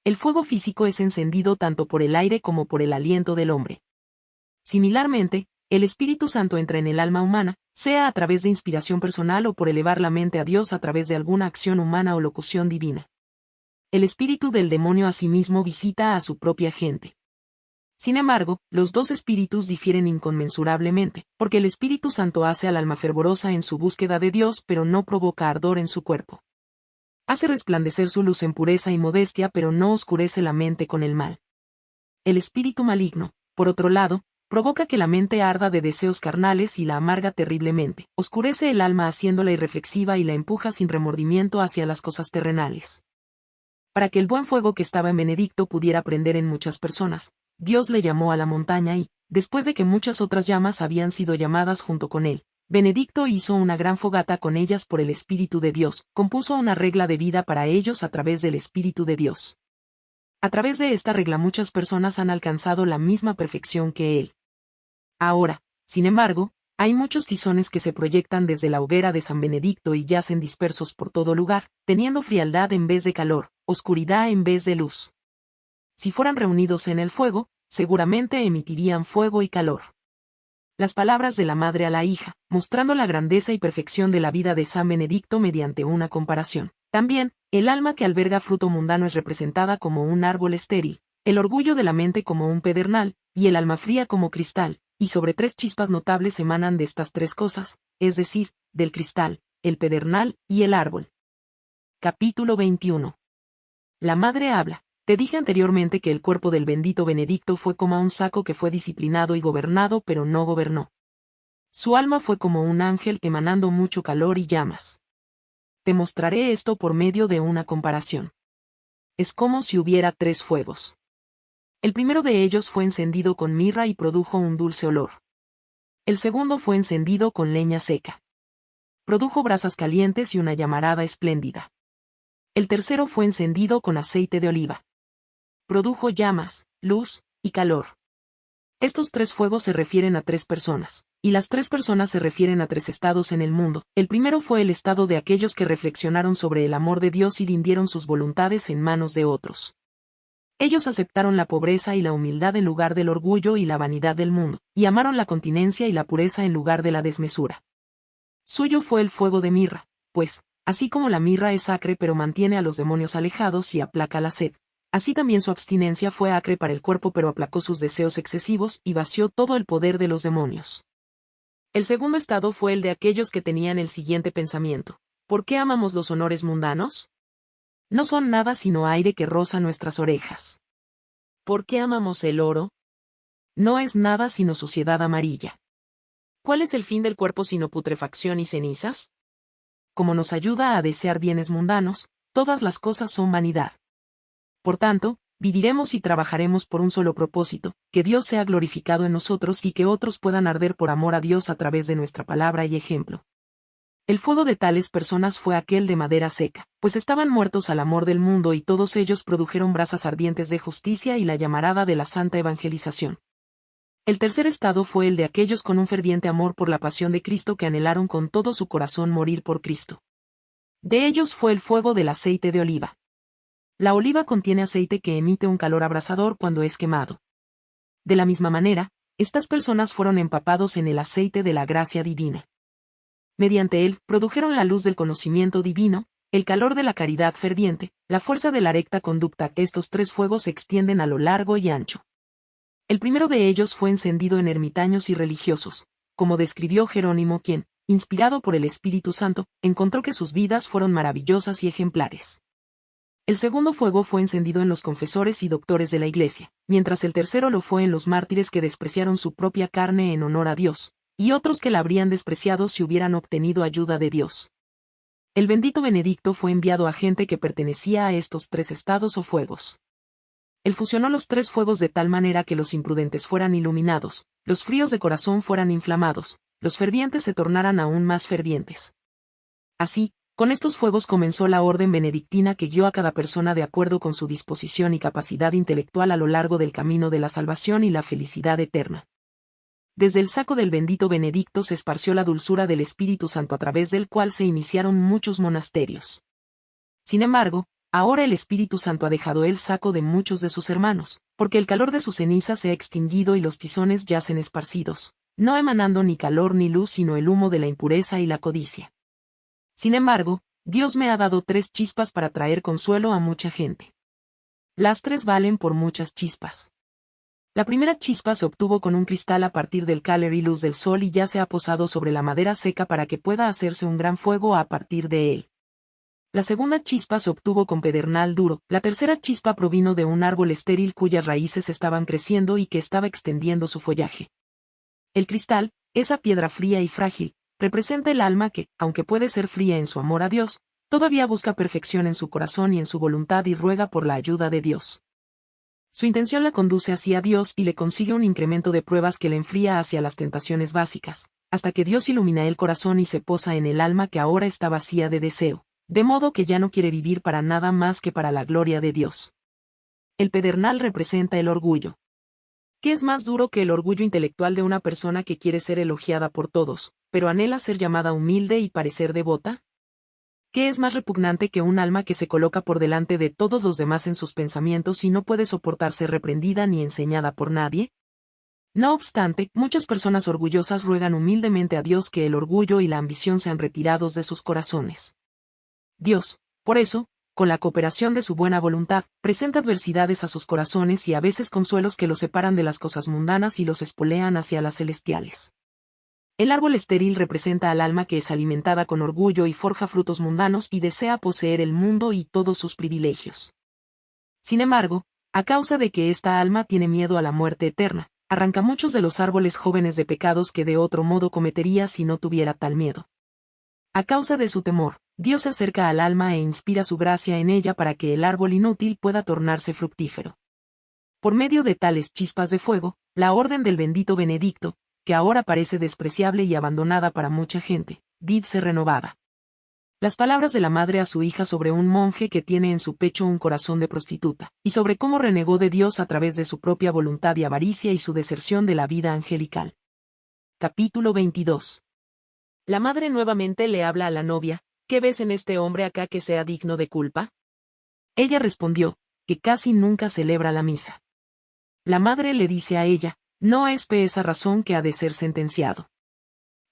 El fuego físico es encendido tanto por el aire como por el aliento del hombre. Similarmente, el Espíritu Santo entra en el alma humana, sea a través de inspiración personal o por elevar la mente a Dios a través de alguna acción humana o locución divina. El espíritu del demonio asimismo visita a su propia gente. Sin embargo, los dos espíritus difieren inconmensurablemente, porque el Espíritu Santo hace al alma fervorosa en su búsqueda de Dios pero no provoca ardor en su cuerpo. Hace resplandecer su luz en pureza y modestia pero no oscurece la mente con el mal. El espíritu maligno, por otro lado, provoca que la mente arda de deseos carnales y la amarga terriblemente, oscurece el alma haciéndola irreflexiva y la empuja sin remordimiento hacia las cosas terrenales. Para que el buen fuego que estaba en Benedicto pudiera prender en muchas personas, Dios le llamó a la montaña y, después de que muchas otras llamas habían sido llamadas junto con él, Benedicto hizo una gran fogata con ellas por el Espíritu de Dios, compuso una regla de vida para ellos a través del Espíritu de Dios. A través de esta regla muchas personas han alcanzado la misma perfección que él. Ahora, sin embargo, hay muchos tizones que se proyectan desde la hoguera de San Benedicto y yacen dispersos por todo lugar, teniendo frialdad en vez de calor, oscuridad en vez de luz. Si fueran reunidos en el fuego, seguramente emitirían fuego y calor. Las palabras de la madre a la hija, mostrando la grandeza y perfección de la vida de San Benedicto mediante una comparación. También, el alma que alberga fruto mundano es representada como un árbol estéril, el orgullo de la mente como un pedernal, y el alma fría como cristal, y sobre 3 chispas notables emanan de estas 3 cosas, es decir, del cristal, el pedernal y el árbol. Capítulo 21. La madre habla: te dije anteriormente que el cuerpo del bendito Benedicto fue como un saco que fue disciplinado y gobernado pero no gobernó. Su alma fue como un ángel emanando mucho calor y llamas. Te mostraré esto por medio de una comparación. Es como si hubiera 3 fuegos. El primero de ellos fue encendido con mirra y produjo un dulce olor. El segundo fue encendido con leña seca. Produjo brasas calientes y una llamarada espléndida. El tercero fue encendido con aceite de oliva. Produjo llamas, luz y calor. Estos 3 fuegos se refieren a 3 personas, y las 3 personas se refieren a 3 estados en el mundo. El primero fue el estado de aquellos que reflexionaron sobre el amor de Dios y rindieron sus voluntades en manos de otros. Ellos aceptaron la pobreza y la humildad en lugar del orgullo y la vanidad del mundo, y amaron la continencia y la pureza en lugar de la desmesura. Suyo fue el fuego de mirra, pues, así como la mirra es acre pero mantiene a los demonios alejados y aplaca la sed, así también su abstinencia fue acre para el cuerpo pero aplacó sus deseos excesivos y vació todo el poder de los demonios. El segundo estado fue el de aquellos que tenían el siguiente pensamiento: ¿por qué amamos los honores mundanos? No son nada sino aire que roza nuestras orejas. ¿Por qué amamos el oro? No es nada sino suciedad amarilla. ¿Cuál es el fin del cuerpo sino putrefacción y cenizas? como nos ayuda a desear bienes mundanos, todas las cosas son vanidad. Por tanto, viviremos y trabajaremos por un solo propósito, que Dios sea glorificado en nosotros y que otros puedan arder por amor a Dios a través de nuestra palabra y ejemplo. El fuego de tales personas fue aquel de madera seca, pues estaban muertos al amor del mundo y todos ellos produjeron brasas ardientes de justicia y la llamarada de la santa evangelización. El tercer estado fue el de aquellos con un ferviente amor por la pasión de Cristo que anhelaron con todo su corazón morir por Cristo. De ellos fue el fuego del aceite de oliva. La oliva contiene aceite que emite un calor abrasador cuando es quemado. De la misma manera, estas personas fueron empapados en el aceite de la gracia divina. Mediante él, produjeron la luz del conocimiento divino, el calor de la caridad ferviente, la fuerza de la recta conducta. Estos tres fuegos se extienden a lo largo y ancho. El primero de ellos fue encendido en ermitaños y religiosos, como describió Jerónimo, quien, inspirado por el Espíritu Santo, encontró que sus vidas fueron maravillosas y ejemplares. El segundo fuego fue encendido en los confesores y doctores de la Iglesia, mientras el tercero lo fue en los mártires que despreciaron su propia carne en honor a Dios, y otros que la habrían despreciado si hubieran obtenido ayuda de Dios. El bendito Benedicto fue enviado a gente que pertenecía a estos tres estados o fuegos. Él fusionó los tres fuegos de tal manera que los imprudentes fueran iluminados, los fríos de corazón fueran inflamados, los fervientes se tornaran aún más fervientes. Así, con estos fuegos comenzó la orden benedictina que guió a cada persona de acuerdo con su disposición y capacidad intelectual a lo largo del camino de la salvación y la felicidad eterna. Desde el saco del bendito Benedicto se esparció la dulzura del Espíritu Santo a través del cual se iniciaron muchos monasterios. Sin embargo, ahora el Espíritu Santo ha dejado el saco de muchos de sus hermanos, porque el calor de su ceniza se ha extinguido y los tizones yacen esparcidos, no emanando ni calor ni luz sino el humo de la impureza y la codicia. Sin embargo, Dios me ha dado 3 chispas para traer consuelo a mucha gente. Las 3 valen por muchas chispas. La primera chispa se obtuvo con un cristal a partir del calor y luz del sol y ya se ha posado sobre la madera seca para que pueda hacerse un gran fuego a partir de él. La segunda chispa se obtuvo con pedernal duro, la tercera chispa provino de un árbol estéril cuyas raíces estaban creciendo y que estaba extendiendo su follaje. El cristal, esa piedra fría y frágil, representa el alma que, aunque puede ser fría en su amor a Dios, todavía busca perfección en su corazón y en su voluntad y ruega por la ayuda de Dios. Su intención la conduce hacia Dios y le consigue un incremento de pruebas que le enfría hacia las tentaciones básicas, hasta que Dios ilumina el corazón y se posa en el alma que ahora está vacía de deseo, de modo que ya no quiere vivir para nada más que para la gloria de Dios. El pedernal representa el orgullo. ¿Qué es más duro que el orgullo intelectual de una persona que quiere ser elogiada por todos, pero anhela ser llamada humilde y parecer devota? ¿Qué es más repugnante que un alma que se coloca por delante de todos los demás en sus pensamientos y no puede soportar ser reprendida ni enseñada por nadie? No obstante, muchas personas orgullosas ruegan humildemente a Dios que el orgullo y la ambición sean retirados de sus corazones. Dios, por eso, con la cooperación de su buena voluntad, presenta adversidades a sus corazones y a veces consuelos que los separan de las cosas mundanas y los espolean hacia las celestiales. El árbol estéril representa al alma que es alimentada con orgullo y forja frutos mundanos y desea poseer el mundo y todos sus privilegios. Sin embargo, a causa de que esta alma tiene miedo a la muerte eterna, arranca muchos de los árboles jóvenes de pecados que de otro modo cometería si no tuviera tal miedo. A causa de su temor, Dios se acerca al alma e inspira su gracia en ella para que el árbol inútil pueda tornarse fructífero. Por medio de tales chispas de fuego, la orden del bendito Benedicto, que ahora parece despreciable y abandonada para mucha gente, se renovada. Las palabras de la madre a su hija sobre un monje que tiene en su pecho un corazón de prostituta, y sobre cómo renegó de Dios a través de su propia voluntad y avaricia y su deserción de la vida angelical. Capítulo 22. La madre nuevamente le habla a la novia: ¿qué ves en este hombre acá que sea digno de culpa? Ella respondió, que casi nunca celebra la misa. La madre le dice a ella: no es por esa razón que ha de ser sentenciado.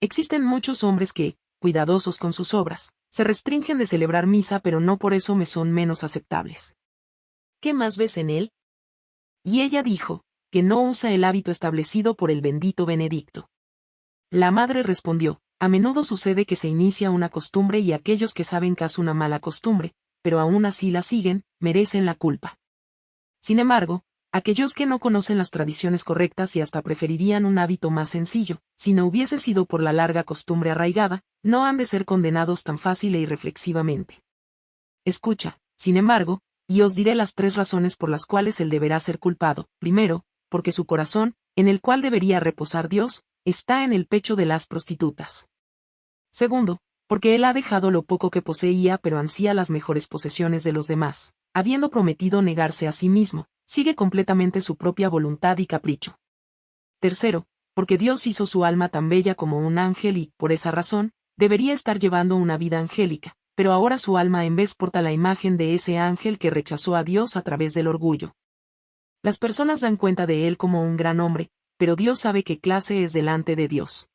Existen muchos hombres que, cuidadosos con sus obras, se restringen de celebrar misa pero no por eso me son menos aceptables. ¿Qué más ves en él? Y ella dijo, que no usa el hábito establecido por el bendito Benedicto. La madre respondió: a menudo sucede que se inicia una costumbre y aquellos que saben que es una mala costumbre, pero aún así la siguen, merecen la culpa. Sin embargo, aquellos que no conocen las tradiciones correctas y hasta preferirían un hábito más sencillo, si no hubiese sido por la larga costumbre arraigada, no han de ser condenados tan fácil e irreflexivamente. Escucha, sin embargo, y os diré las 3 razones por las cuales él deberá ser culpado. Primero, porque su corazón, en el cual debería reposar Dios, está en el pecho de las prostitutas. Segundo, porque él ha dejado lo poco que poseía pero ansía las mejores posesiones de los demás, habiendo prometido negarse a sí mismo, sigue completamente su propia voluntad y capricho. Tercero, porque Dios hizo su alma tan bella como un ángel y, por esa razón, debería estar llevando una vida angélica, pero ahora su alma en vez porta la imagen de ese ángel que rechazó a Dios a través del orgullo. Las personas dan cuenta de él como un gran hombre, pero Dios sabe qué clase es delante de Dios.